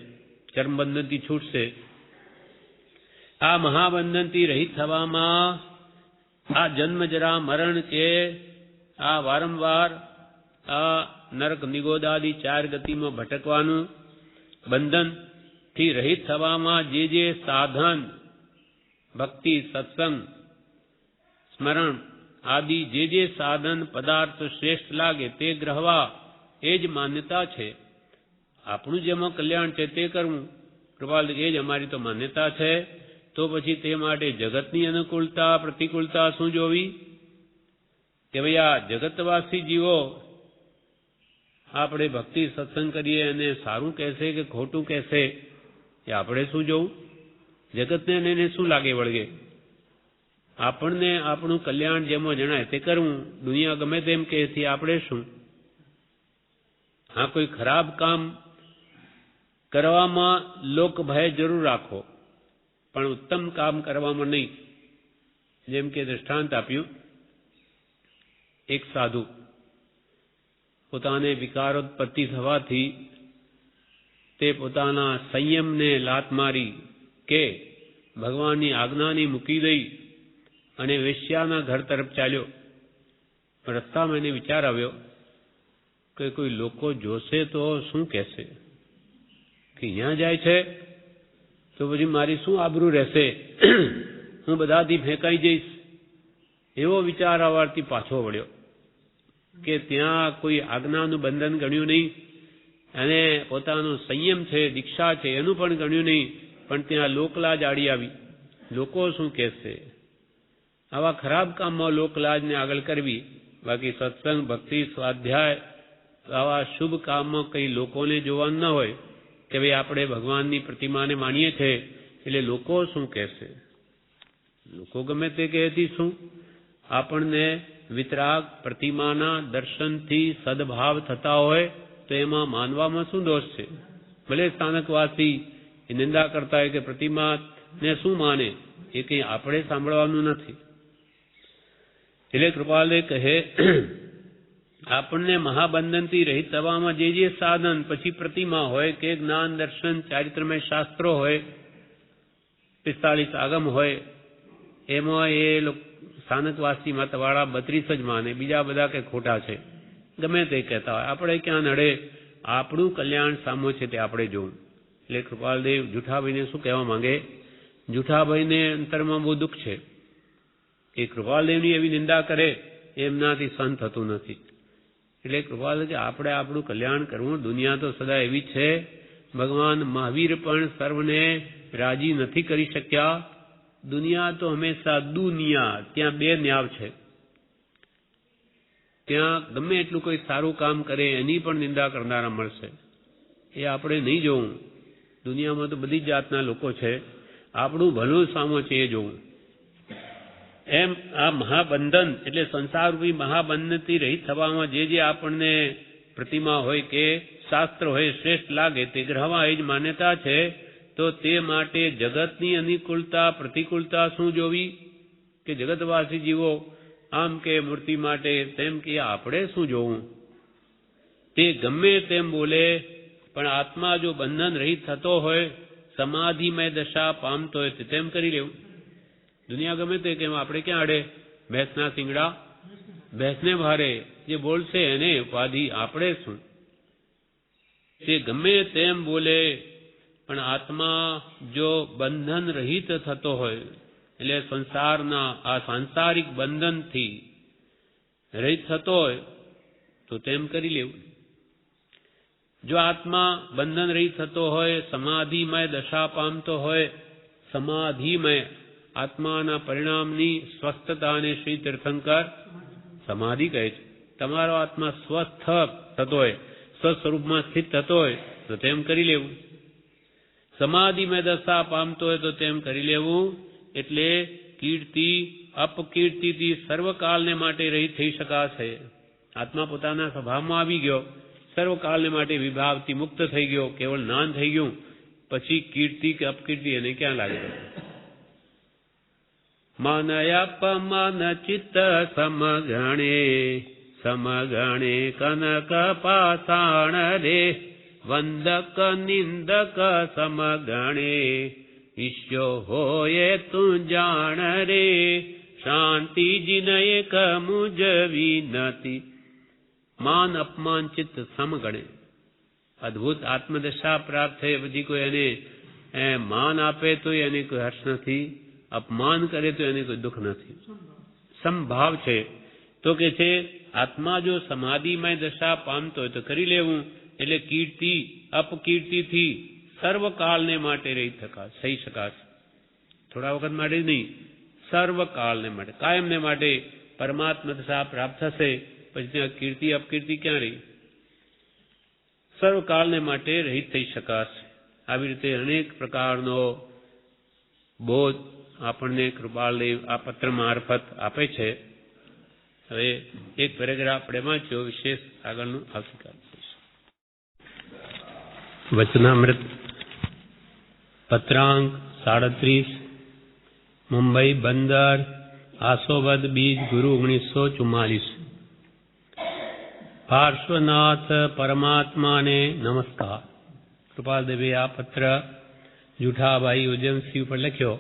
કર્મબંધનથી છૂટશે. આ મહાબંધનથી રહિત થવામાં આ જન્મ જરા મરણ કે આ વારંવાર આ નરક નિગોદાદી 4 ગતિમાં ભટકવાનું, બંધનથી રહિત થવામાં જે સાધન ભક્તિ, સત્સંગ, સ્મરણ આદિ જે સાધન પદાર્થ શ્રેષ્ઠ લાગે તે ગ્રહવા, એ જ માન્યતા છે. આપણું જેમાં કલ્યાણ છે તે કરવું, કૃપાલ, એ જ અમારી તો માન્યતા છે. તો પછી તે માટે જગતની અનુકૂળતા પ્રતિકૂળતા શું જોવી? કે ભાઈ આ જગતવાસી જીવો આપણે ભક્તિ સત્સંગ કરીએ અને સારું કહેશે કે ખોટું કહેશે એ આપણે શું જોવું? જગતને એને શું લાગે વળગે? આપણને આપણું કલ્યાણ જેમાં જણાય તે કરવું. દુનિયા ગમે તેમ કહેથી આપણે શું? હા, કોઈ ખરાબ કામ કરવામાં લોક ભય જરૂર રાખો, પણ ઉત્તમ કામ કરવામાં નહીં. જેમ કે દ્રષ્ટાંત આપ્યું, એક સાધુ પોતાને વિકારોત્પત્તિ થવાથી તે પોતાના સંયમને લાત મારી કે ભગવાનની આજ્ઞાની મૂકી દઈ અને વેશ્યાના ઘર તરફ ચાલ્યો. રસ્તામાં એને વિચાર આવ્યો કે કોઈ લોકો જોશે તો શું કહેશે, કે અહીંયા જાય છે તો પછી મારી શું આબરૂ રહેશે, હું બધાથી ફેંકાઈ જઈશ. એવો વિચાર આવવાથી પાછો વળ્યો કે ત્યાં કોઈ આજ્ઞાનું બંધન ગણ્યું નહીં અને પોતાનો સંયમ છે, દીક્ષા છે એનું પણ ગણ્યું નહીં, પણ ત્યાં લોકલાજ આડી આવી. લોકો શું કહેશે? આવા ખરાબ કામમાં લોકલાજને આગળ કરવી. બાકી સત્સંગ, ભક્તિ, સ્વાધ્યાય આવા શુભ કામમાં કંઈ લોકોને જોવાનું ન હોય કે ભાઈ આપણે ભગવાનની પ્રતિમાને માનીએ છીએ એટલે લોકો શું કહેશે. લોકો ગમે તે કહેતી શું, આપણને વિતરાગ પ્રતિમાના દર્શનથી સદભાવ થતા હોય તો એમાં માનવામાં શું દોષ છે? ભલે સ્થાનકવાસી એ નિંદા કરતા હોય કે પ્રતિમાને શું માને, એ કંઈ આપણે સાંભળવાનું નથી. એટલે કૃપાલદેવ કહે આપણને મહાબંધનથી રહિત થવામાં જે સાધન, પછી પ્રતિમા હોય કે જ્ઞાન દર્શન ચારિત્રમય શાસ્ત્રો હોય, 45 આગમ હોય, એમાં એ સ્થાનકવાસી મતવાળા 32 જ માને, બીજા બધા કે ખોટા છે, ગમે તે કહેતા હોય. આપણે ક્યાં નડે, આપણું કલ્યાણ સામો છે તે આપણે જોવું. એટલે કૃપાલદેવ જુઠાભાઈને શું કહેવા માંગે? જુઠાભાઈને અંતરમાં બહુ દુઃખ છે. એ કૃપાલદેવની એવી નિંદા કરે એમનાથી સહન થતું નથી. એટલે કૃપાલદેવ કે આપણે આપણું કલ્યાણ કરવું. દુનિયા તો સદા એવી જ છે. ભગવાન મહાવીર પણ સર્વને રાજી નથી કરી શક્યા. દુનિયા તો હંમેશા દુનિયા, ત્યાં બે ન્યાવ છે. ત્યાં ગમે એટલું કોઈ સારું કામ કરે એની પણ નિંદા કરનારા મળશે. એ આપણે નહીં જોવું. દુનિયામાં તો બધી જાતના લોકો છે. આપણું ભલું સામો છે એ જોવું. એમ આ મહાબંધન એટલે સંસારરૂપી મહાબંધનથી રહિત થવામાં જે આપણને પ્રતિમા હોય કે શાસ્ત્ર હોય શ્રેષ્ઠ લાગે તે ગ્રહમાં એ જ માન્યતા છે. તો તે માટે જગતની અનુકૂળતા પ્રતિકૂળતા શું જોવી? કે જગતવાસી જીવો આમ કે મૂર્તિ માટે તેમ કે આપણે શું જોવું? તે ગમે તેમ બોલે, પણ આત્મા જો બંધન રહિત થતો હોય, સમાધિમય દશા પામતો હોય તેમ કરી લેવું. દુનિયા ગમે તે કેમ, આપણે ક્યાં અડે? ભેંસના શિંગડા ભેંસને ભારે, જે બોલશે એને ઉપાધિ, આપણે શું? તે ગમે તેમ બોલે, પણ આત્મા જો બંધન રહિત થતો હોય, એટલે સંસારના આ સાંસારિક બંધનથી રહિત થતો હોય તો તેમ કરી લેવું. જો આત્મા બંધન રહિત થતો હોય, સમાધિમય દશા પામતો હોય, સમાધિમય આત્માના પરિણામની સ્વસ્થતાને શ્રી તીર્થંકર સમાધિ કહે છે. તમારો આત્મા સ્વસ્થ થતો હોય, સ્વસ્વરૂપમાં સ્થિત થતો હોય તો તેમ કરી લેવું. સમાધિમય દશા પામતો હોય તો તેમ કરી લેવું. એટલે કીર્તિ અપકીર્તિથી સર્વકાલને માટે રહિત થઈ શકાશે. આત્મા પોતાના સ્વભાવમાં આવી ગયો, સર્વકાલને માટે વિભાવથી મુક્ત થઈ ગયો, કેવળ જ્ઞાન થઈ ગયું, પછી કીર્તિ કે અપકીર્તિ એને ક્યાં લાગે? મનયપમન ચિત્ત સમગણે, સમગણે કનક પાષાણ રે, વંદક નિંદક સમગણે, ઈશ્યો હોય તું જાણ રે, શાંતિ જીન એક મુજ વિનતી. માન અપમાન ચિત્ત સમગણે. અદભુત આત્મદશા પ્રાપ્ત થઈ પછી કોઈ એને માન આપે તો એને કોઈ હર્ષ નથી, અપમાન કરે તો એને કોઈ દુઃખ નથી. સમભાવ છે. તો કે છે આત્મા જો સમાધિમય દશા પામતો હોય તો કરી લેવું. એટલે કીર્તિ અપકીર્તિથી સર્વકાલને માટે રહી થઈ શકાશે. થોડા વખત માટે જ નહીં, સર્વકાલને માટે, કાયમને માટે પરમાત્મા દશા પ્રાપ્ત થશે. પછી ત્યાં કીર્તિ અપકીર્તિ ક્યાં રહી? સર્વકાલને માટે રહિત થઈ શકાશે. આવી રીતે અનેક પ્રકારનો બોધ આપણને કૃપાલદેવ આ પત્ર મારફત આપે છે. હવે એક પેરેગ્રાફ આપણે વાંચ્યો, વિશેષ આગળનું આવતીકાલ. વચનામૃત પત્રાંક 37 મુંબઈ બંદર આસોબદ બીજ ગુરુ 1944. પાર્શ્વનાથ પરમાત્માને નમસ્કાર. કૃપાલદેવે આ પત્ર જુઠાભાઈ ઉજ્જૈનસિંહ ઉપર લખ્યો.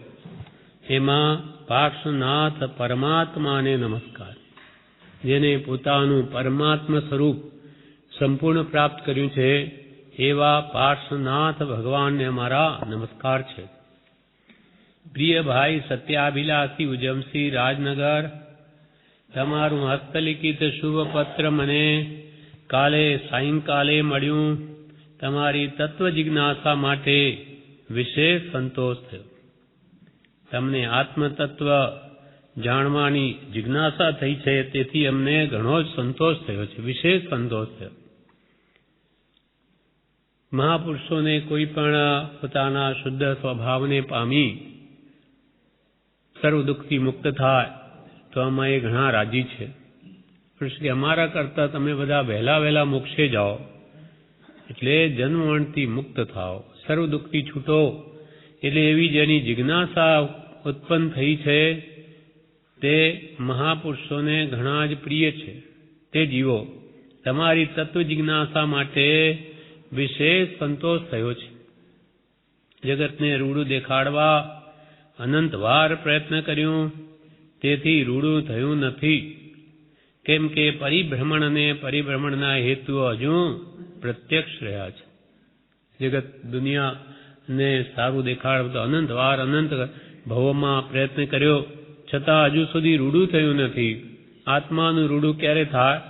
એમાં પાર્શ્વનાથ પરમાત્માને નમસ્કાર. જેને પોતાનું પરમાત્મા સ્વરૂપ સંપૂર્ણ પ્રાપ્ત કર્યું છે એવા પાર્શ્વનાથ ભગવાનને મારા નમસ્કાર છે. પ્રિય ભાઈ સત્યાભિલાષી ઉજ્જૈનસિંહ રાજનગર, તમારું હસ્તલિખિત શુભ પત્ર મને કાલે સાયંકાલે મળ્યું. તમારી તત્વ જિજ્ઞાસા માટે વિશેષ સંતોષ થયો. તમને આત્મતત્વ જાણવાની જિજ્ઞાસા થઈ છે, તેથી અમને ઘણો જ સંતોષ થયો છે, વિશેષ સંતોષ થયો. મહાપુરુષોને કોઈ પણ પોતાના શુદ્ધ સ્વભાવને પામી સર્વ દુઃખથી મુક્ત થાય તો આમાં એ ઘણા રાજી છે. કૃષ્ણ કે અમારા કરતાં તમે બધા વહેલા મોક્ષે જાઓ, એટલે જન્મ મરણથી મુક્ત થાઓ, સર્વ દુઃખથી છૂટો. એટલે એવી જેની જિજ્ઞાસા ઉત્પન્ન થઈ છે તે મહાપુરુષોને ઘણા જ પ્રિય છે. તે જીવો તમારી તત્વ જિજ્ઞાસા માટે વિશેષ સંતોષ થયો છે. જગતને રૂડું દેખાડવા અનંત વાર પ્રયત્ન કર્યું, તેથી રૂડું થયું નથી. કેમ કે પરિભ્રમણ અને પરિભ્રમણના હેતુઓ હજુ પ્રત્યક્ષ રહ્યા છે. જગત દુનિયાને સારું દેખાડવા તો અનંત વાર અનંત ભવોમાં પ્રયત્ન કર્યો, છતાં હજુ સુધી રૂડું થયું નથી. આત્માનું રૂડું ક્યારે થાય?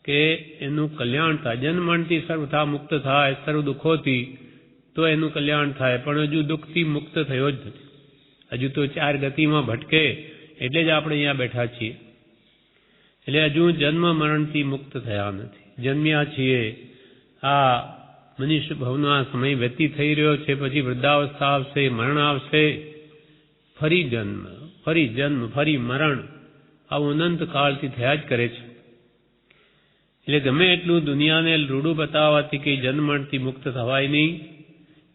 કે એનું કલ્યાણ થાય, જન્મથી સર્વથા મુક્ત થાય, સર્વ દુઃખોથી, તો એનું કલ્યાણ થાય. પણ હજુ દુઃખથી મુક્ત થયો જ નથી. હજુ તો ચાર ગતિમાં ભટકે, એટલે જ આપણે અહીંયા બેઠા છીએ. એટલે હજુ જન્મ મરણથી મુક્ત થયા નથી. જન્મ્યા છીએ, આ મનુષ્ય ભવનો આ સમય વ્યતીત થઈ રહ્યો છે, પછી વૃદ્ધાવસ્થા આવશે, મરણ આવશે, ફરી જન્મ ફરી મરણ, આવું અનંત કાળથી થયા જ કરે છે. એટલે ગમે એટલું દુનિયાને રૂડું બતાવવાથી કે જન્મથી મુક્ત થવાય નહીં.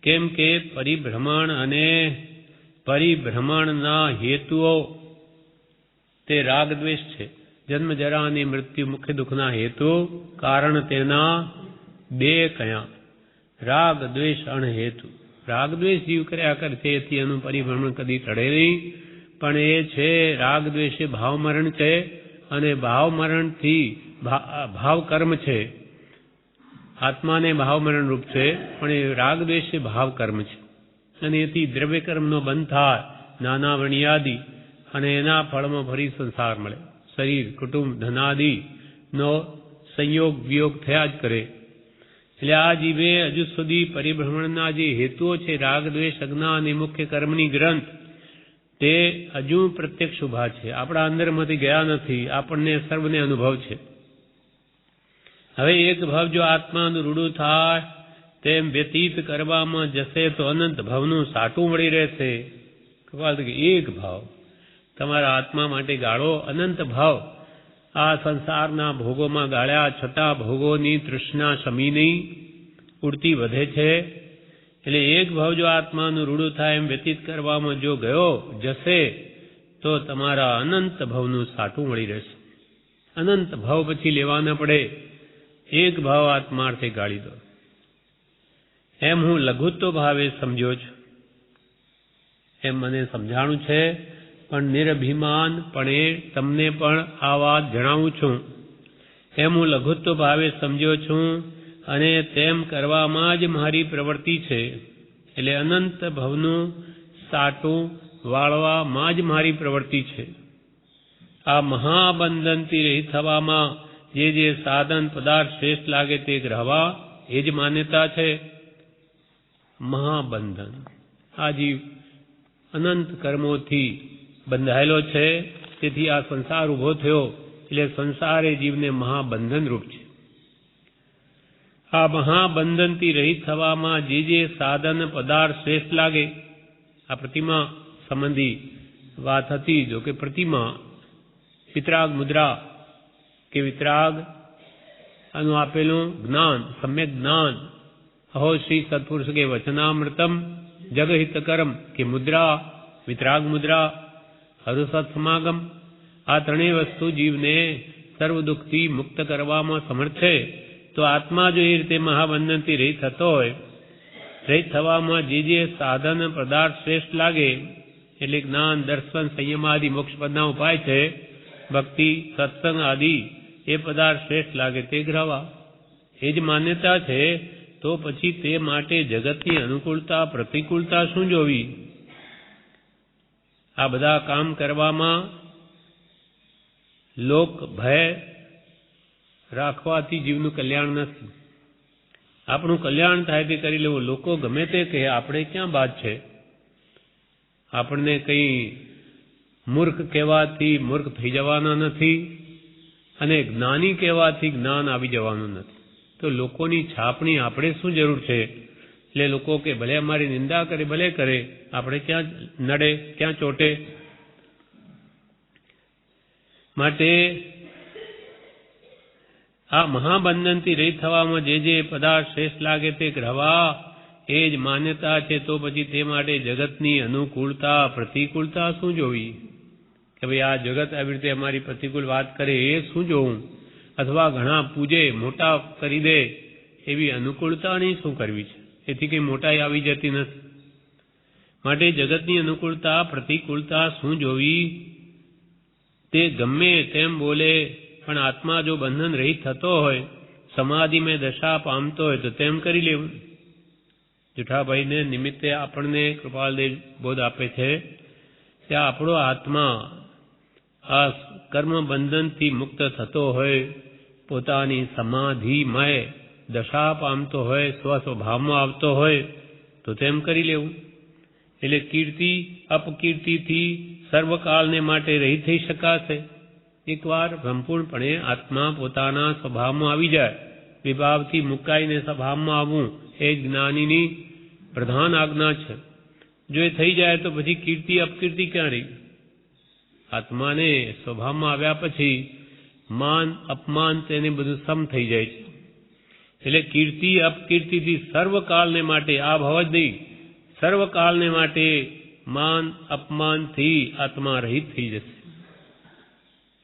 કેમ કે પરિભ્રમણ અને પરિભ્રમણના હેતુઓ તે રાગ દ્વેષ છે. જન્મ જરા અને મૃત્યુ મુખ્ય દુઃખના હેતુ કારણ તેના બે કયા? રાગ દ્વેષ અણહેતુ. રાગ દ્વેષ જીવ કર્યા કરે છે, એથી એનું પરિભ્રમણ કદી ટળે નહીં. પણ એ છે રાગ દ્વેષ એ ભાવ મરણ છે, અને ભાવ મરણથી ભાવ કર્મ છે. આત્માને ભાવ મરણ રૂપ છે, પણ એ રાગ દ્વેષ એ ભાવ કર્મ છે. અને એથી દ્રવ્ય કર્મનો બંધ થાય, નાના વણિયાદી, અને એના ફળમાં ફરી સંસાર મળે. શરીર, કુટુંબ, ધનાદિનો સંયોગ વિયોગ થયા જ કરે. એટલે આ જીવે હજુ સુધી પરિભ્રમણના જે હેતુઓ છે, રાગ દ્વેષ અજ્ઞાન એ મુખ્ય કર્મની ગ્રંથ, તે હજુ પ્રત્યક્ષ ઉભા છે, આપણા અંદરમાંથી ગયા નથી. આપણને સર્વને અનુભવ છે. હવે એક ભાવ જો આત્માનું રૂડું થાય તેમ વ્યતીત કરવામાં જશે તો અનંત ભાવનું સાટું મળી રહેશે. એક ભાવ તમારા આત્મા માટે ગાળો, અનંત ભાવ. આ સંસારના ભોગોમાં ગાળ્યા છતાં ભોગોની તૃષ્ણા શમી નહીં, ઉડતી વધે છે. એટલે એક ભાવ જો આત્માનું રૂડું થાય એમ વ્યતીત કરવામાં જો જશે તો તમારા અનંત ભાવનું સાટું મળી રહેશે. અનંત ભાવ પછી લેવા ન પડે, એક ભાવ આત્માર્થે ગાળી દો. એમ હું લઘુત્વ ભાવે સમજ્યો છું, એમ મને સમજાણું છે. પણ નિરભિમાનપણે તમને પણ આ વાત જણાવું છું. એમ હું લઘુત્વ ભાવે સમજ્યો છું, અને તેમ કરવામાં જ મારી પ્રવૃત્તિ છે. એટલે અનંત ભવનું સાટું વાળવામાં જ મારી પ્રવૃત્તિ છે. આ મહાબંધનથી રહિત થવામાં જે સાધન પદાર્થ શ્રેષ્ઠ લાગે તે ગ્રહવા, એ જ માન્યતા છે. મહાબંધન, આ જીવ અનંત કર્મોથી બંધાયેલો છે, તેથી આ સંસાર ઉભો થયો. એટલે સંસાર એ જીવને મહાબંધન રૂપ છે. આ મહાબંધનથી રહિત થવામાં જે સાધન પદાર્થ શ્રેષ્ઠ લાગે, આ પ્રતિમા સંબંધી વાત હતી. જો કે પ્રતિમા વિતરાગ મુદ્રા કે વિતરાગ આનું આપેલું જ્ઞાન, સમ્યક જ્ઞાન, અહો શ્રી સત્પુરુષ કે વચનામૃતમ જગહિત કર્મ કે મુદ્રા, વિતરાગ મુદ્રા, હરુસત સમાગમ, આ ત્રણેય વસ્તુ જીવને સર્વ દુઃખથી મુક્ત કરવામાં સમર્થ છે. તો આત્મા જો એ રીતે મહાબંધનથી રહિત થતો હોય, રહિત થવામાં જે સાધન પદાર્થ શ્રેષ્ઠ લાગે, એટલે જ્ઞાન, દર્શન, સંયમ આદિ મોક્ષ પદના ઉપાય છે, ભક્તિ, સત્સંગ આદિ એ પદાર્થ શ્રેષ્ઠ લાગે તે ગ્રહવા, એ જ માન્યતા છે. તો પછી તે માટે જગતની અનુકૂળતા પ્રતિકૂળતા શું જોવી? આ બધા કામ કરવામાં લોક ભય રાખવાથી જીવનું કલ્યાણ નથી. આપણું કલ્યાણ થાય તે કરી લેવું. લોકો ગમે તે કહે, આપણે ક્યાં બાદ છે? આપણને કંઈ મૂર્ખ કહેવાથી મૂર્ખ થઈ જવાના નથી, અને જ્ઞાની કહેવાથી જ્ઞાન આવી જવાનું નથી. તો લોકોની છાપણી આપણે શું જરૂર છે? એટલે લોકો કે ભલે અમારી નિંદા કરે, ભલે કરે, આપણે ક્યાં નડે, ક્યાં ચોટે? માટે આ મહાબંધનથી રહિત થવામાં જે પદાર્થ શ્રેષ્ઠ લાગે તે ગ્રહવા એ જ માન્યતા છે. તો પછી તે માટે જગતની અનુકૂળતા પ્રતિકૂળતા શું જોવી? કે ભાઈ આ જગત આવી રીતે અમારી પ્રતિકૂળ વાત કરે એ શું જોવું? અથવા ઘણા પૂજે મોટા કરી દે એવી અનુકૂળતાની શું કરવી છે? એથી કંઈ મોટાઈ આવી જતી નથી. માટે જગતની અનુકૂળતા પ્રતિકૂળતા શું જોવી? તે ગમે તેમ બોલે પણ આત્મા જો બંધન રહિત થતો હોય, સમાધિમય દશા પામતો હોય તો તેમ કરી લેવું. જુઠાભાઈને નિમિત્તે આપણને કૃપાલદેવ બોધ આપે છે કે આપણો આત્મા આ કર્મ બંધનથી મુક્ત થતો હોય, પોતાની સમાધિમય દશા પામતો હોય, સ્વસ્વભાવમાં આવતો હોય તો તેમ કરી લેવું. એટલે કીર્તિ અપકીર્તિથી સર્વકાળને માટે રહિત થઈ શકાશે. એકવાર સંપૂર્ણપણે આત્મા પોતાના સ્વભાવમાં આવી જાય, વિભાવથી મુકાઈને સ્વભાવમાં આવવું એ જ્ઞાનીની પ્રધાન આજ્ઞા છે. જો એ થઈ જાય તો પછી કીર્તિ અપકીર્તિ ક્યાં રહી? આત્માને સ્વભાવમાં આવ્યા પછી માન અપમાન તેને બધું સમ થઈ જાય છે. એટલે કીર્તિ અપકીર્તિથી સર્વકાળને માટે આ ભાવ જ નહીં, સર્વકાળને માટે માન અપમાનથી આત્મા રહિત થઈ જશે.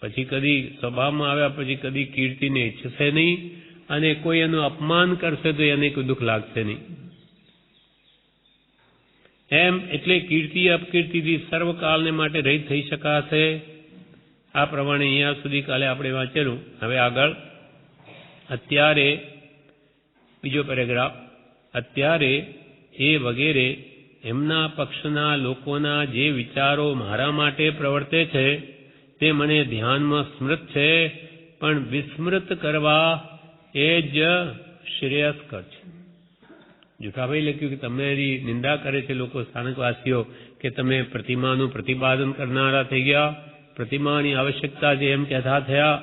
પછી કદી સ્વભાવમાં આવ્યા પછી કદી કીર્તિને ઈચ્છશે નહીં, અને કોઈ એનું અપમાન કરશે તો એને કોઈ દુઃખ લાગશે નહીં. એમ એટલે કીર્તિ અપકીર્તિથી સર્વકાળને માટે રહિત થઈ શકાશે. આ પ્રમાણે અહીંયા સુધી કાલે આપણે વાંચેલું. હવે આગળ અત્યારે બીજો પેરેગ્રાફ. અત્યારે એ વગેરે એમના પક્ષના લોકોના જે વિચારો મારા માટે પ્રવર્તે છે તે મને ધ્યાનમાં સ્મૃત છે, પણ વિસ્મૃત કરવા એ જ શ્રેયસ્કર છે. જુઠાભાઈ લખ્યું કે તમારી નિંદા કરે છે લોકો, સ્થાનકવાસીઓ, કે તમે પ્રતિમાનું પ્રતિપાદન કરનારા થઈ ગયા, પ્રતિમાની આવશ્યકતા છે એમ કહેતા થયા.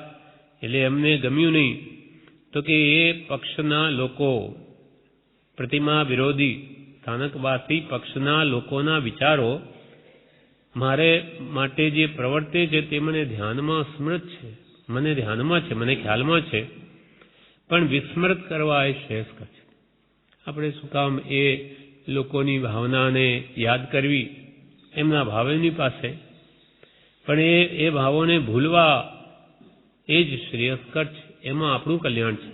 એટલે એમને ગમ્યું નહીં. તો કે એ પક્ષના લોકો, પ્રતિમા વિરોધી સ્થાનકવાસી પક્ષના લોકોના વિચારો મારે માટે જે પ્રવર્તે છે તે મને ધ્યાનમાં સ્મૃત છે, મને ધ્યાનમાં છે, મને ખ્યાલમાં છે, પણ વિસ્મૃત કરવા એ શ્રેયસ્કર છે. આપણે શું કામ એ લોકોની ભાવનાને યાદ કરવી, એમના ભાવ એમની પાસે, પણ એ ભાવોને ભૂલવા એ જ શ્રેયસ્કર છે. એમાં આપણું કલ્યાણ છે.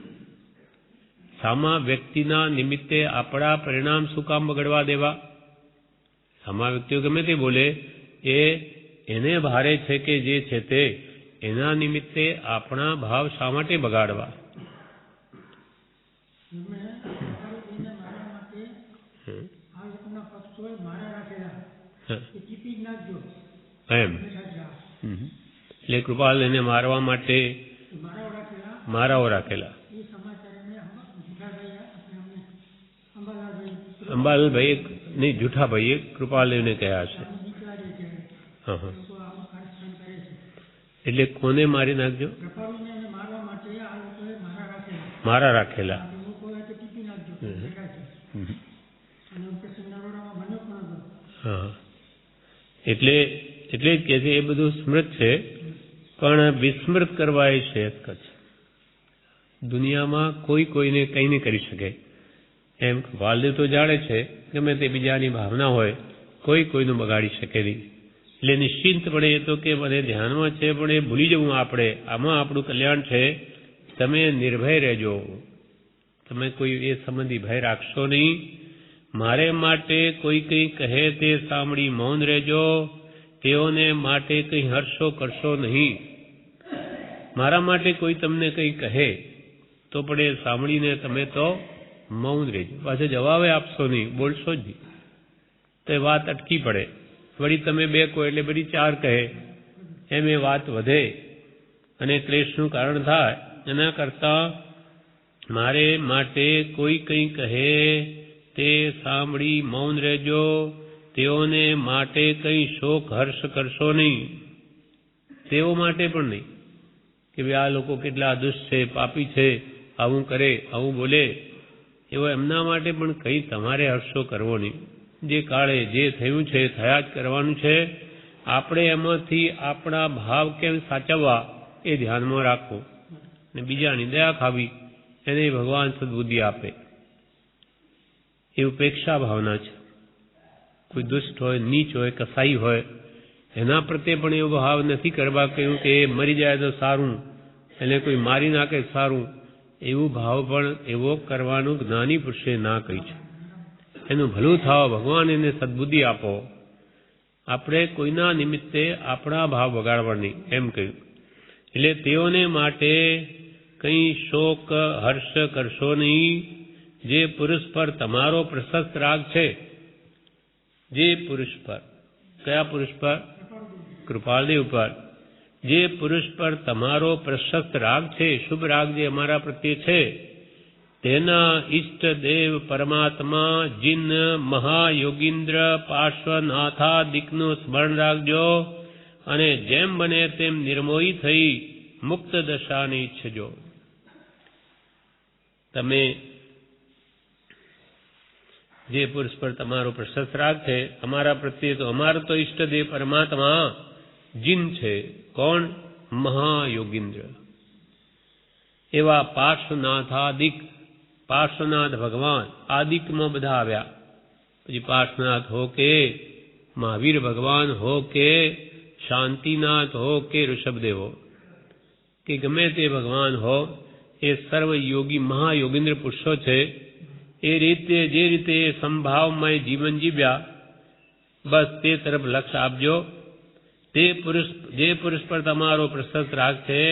સામા વ્યક્તિના નિમિત્તે આપણા પરિણામ શું કામ બગડવા દેવા? સામા વ્યક્તિઓ ગમે તે બોલે, એને ભારે છે કે જે છે તે, એના નિમિત્તે આપણા ભાવ શા માટે બગાડવા? એમ એટલે કૃપાલ એને મારવા માટે મારાઓ રાખેલા. અંબાલાલભાઈ નહીં, જુઠાભાઈએ કૃપાલદેવને કહ્યા છે. હા, એટલે કોને મારી નાખજો? મારા રાખેલા. હા, એટલે જ કે છે એ બધું સ્મૃત છે, પણ વિસ્મૃત કરવા એ શ્રેયસ્કર છે. દુનિયામાં કોઈ કોઈને કંઈ નહીં કરી શકે એમ કૃપાલદેવ તો જાણે છે. ગમે તે બીજાની ભાવના હોય, કોઈ કોઈનું બગાડી શકે નહીં. એટલે નિશ્ચિંતપણે એ તો કે મને ધ્યાનમાં છે, પણ એ ભૂલી જવું આપણે, આમાં આપણું કલ્યાણ છે. તમે નિર્ભય રહેજો, તમે કોઈ એ સંબંધી ભય રાખશો નહીં. મારે માટે કોઈ કંઈ કહે તે સાંભળી મૌન રહેજો, તેઓને માટે કંઈ હર્ષો કરશો નહીં. મારા માટે કોઈ તમને કંઈ કહે તો પણ એ સાંભળીને તમે તો મૌન રહેજો, પાછો જવાબ આપશો નહીં, બોલશો જ નહીં. તો એ વાત અટકી પડે. વળી તમે બે કહો એટલે બધી ચાર કહે, એમ એ વાત વધે અને ક્લેશનું કારણ થાય. એના કરતાં મારે માટે કોઈ કંઈ કહે તે સાંભળી મૌન રહેજો, તેઓને માટે કંઈ શોક હર્ષ કરશો નહીં. તેઓ માટે પણ નહીં કે ભાઈ આ લોકો કેટલા દુષ્ટ છે, પાપી છે, આવું કરે, આવું બોલે, એવો એમના માટે પણ કંઈ તમારે હર્ષો કરવો નહીં. જે કાળે જે થયું છે થયા જ કરવાનું છે. આપણે એમાંથી આપણા ભાવ કેમ સાચવવા એ ધ્યાનમાં રાખવું ને બીજાની દયા ખાવી એને ભગવાન સદબુદ્ધિ આપે. એ ઉપેક્ષા ભાવના છે. કોઈ દુષ્ટ હોય, નીચ હોય, કસાઈ હોય એના પ્રત્યે પણ એવો ભાવ નથી કરવા કહ્યું કે એ મરી જાય તો સારું, એને કોઈ મારી નાખે સારું, એવું ભાવ પણ એવો કરવાનું જ્ઞાની પુરુષે ના કહી છે. એનું ભલું થાવ, ભગવાન એને સદબુદ્ધિ આપો. આપણે કોઈના નિમિત્તે આપણા ભાવ બગાડવા નહીં એમ કહ્યું. એટલે તેઓને માટે કંઈ શોક હર્ષ કરશો નહીં. જે પુરુષ પર તમારો પ્રશસ્ત રાગ છે, જે પુરુષ પર, કયા પુરુષ પર? કૃપાળદેવ પર. જે પુરુષ પર તમારો પ્રશસ્ત રાગ છે, શુભ રાગ જે અમારા પ્રત્યે છે, તેના ઈષ્ટદેવ પરમાત્મા જીન મહાયોગીન્દ્ર પાર્શ્વનાથાદિકનું સ્મરણ રાખજો અને જેમ બને તેમ નિર્મોહી થઈ મુક્ત દશાને ઈચ્છજો. તમે જે પુરુષ પર તમારો પ્રશસ્ત રાગ છે, અમારા પ્રત્યે તો અમારો તો ઈષ્ટદેવ પરમાત્મા જીન છે. કોણ? મહાયોગીન્દ્ર. એવા પાર્શ્વનાથાદિક, પાર્શ્વનાથ ભગવાન આદિકમાં બધા આવ્યા. પછી પાર્શ્વનાથ હો કે મહાવીર ભગવાન હો કે શાંતિનાથ હો કે ઋષભદેવ હો કે ગમે તે ભગવાન હો, એ સર્વ યોગી મહાયોગીન્દ્ર પુરુષો છે. એ રીતે જે રીતે સંભાવમય જીવન જીવ્યા, બસ તે તરફ લક્ષ્ય આપજો. તે પુરુષ, જે પુરુષ પર તમારો પ્રશસ્ત રાગ છે,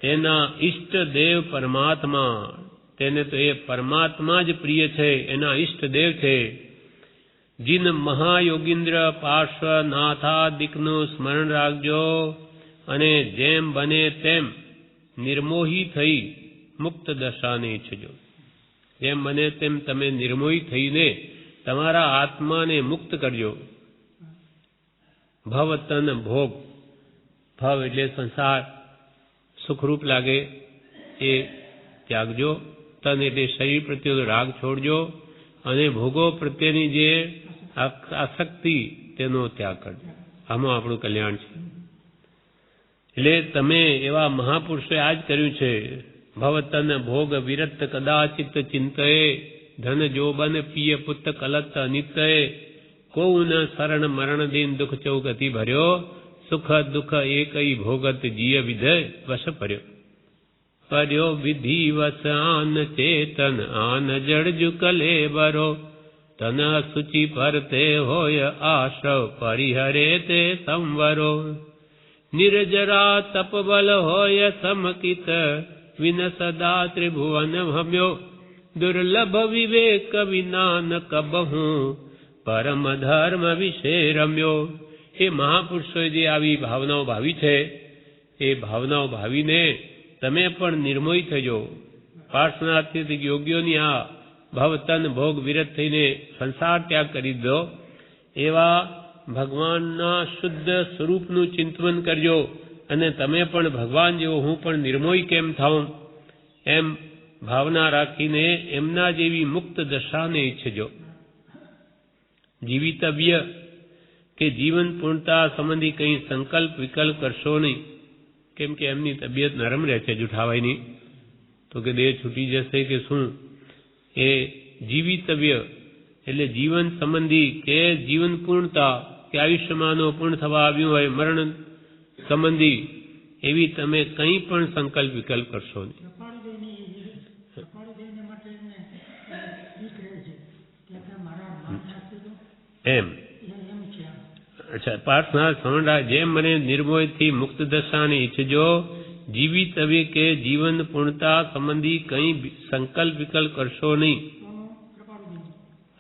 તેના ઈષ્ટદેવ પરમાત્મા, તેને તો એ પરમાત્મા જ પ્રિય છે, એના ઈષ્ટદેવ છે. જીન મહાયોગીન્દ્ર પાર્શ્વનાથાદિકનું સ્મરણ રાખજો અને જેમ બને તેમ નિર્મોહી થઈ મુક્ત દશાને ઈચ્છજો. જેમ બને તેમ તમે નિર્મોહી થઈને તમારા આત્માને મુક્ત કરજો. ભવ તન ભોગ, ભવ એટલે સંસાર સુખરૂપ લાગે એ ત્યાગજો. તન એટલે શરીર પ્રત્યે રાગ છોડજો અને ભોગો પ્રત્યેની જે આસક્તિ તેનો ત્યાગ કરજો. આમાં આપણું કલ્યાણ છે. એટલે તમે એવા મહાપુરુષોએ આ જ કર્યું છે. ભવતન ભોગ વિરત કદાચિત ચિંતયે ધન જોબન પિય પુત કલત અનિતયે કોઉ ન શરણ મરણ દિન દુઃખ ચૌગતિ ભર્યો સુખ દુઃખ એકઈ ભોગત જીય વિધય વશ ભર્યો. पर्यो विधिवस आन चेतन आन जड़जु कले बरो तन सुचि परते होय आश्रव परिहरे ते संवरो निर्जरा तपबल होय समकित विन सदा त्रिभुवन भम्यो दुर्लभ विवेक विनान कबहू परम धर्म विषे रम्यो. એ મહાપુરુષોએ જે આવી ભાવનાઓ ભાવી છે, એ ભાવનાઓ ભાવીને તમે પણ નિર્મોહી થજો. પાર્શ્વનાથથી યોગીઓની આ ભવતન ભોગ વિરત થઈને સંસાર ત્યાગ કરી દો. એવા ભગવાનના શુદ્ધ સ્વરૂપનું ચિંતન કરજો અને તમે પણ ભગવાન જેવો હું પણ નિર્મોહી કેમ થાઉં એમ ભાવના રાખીને એમના જેવી મુક્ત દશાને ઈચ્છજો. જીવિતવ્ય કે જીવન પૂર્ણતા સંબંધી કંઈ સંકલ્પ વિકલ્પ કરશો નહીં. કેમ કે એમની તબિયત નરમ રહે છે, જૂઠાવાયની, તો કે દેહ છૂટી જશે કે શું. એ જીવિતવ્ય એટલે જીવન સંબંધી કે જીવન પૂર્ણતા કે આયુષ્યમાનો પૂર્ણ થવા આવ્યું હોય મરણ સંબંધી એવી તમે કંઈ પણ સંકલ્પ વિકલ્પ કરશો નહીં. એમ અચ્છા, પ્રાર્થના સમણા જેમ મને નિર્મોહથી મુક્ત દશાને ઈચ્છજો. જીવિત હવે કે જીવન પૂર્ણતા સંબંધી કંઈ સંકલ્પ વિકલ્પ કરશો નહીં.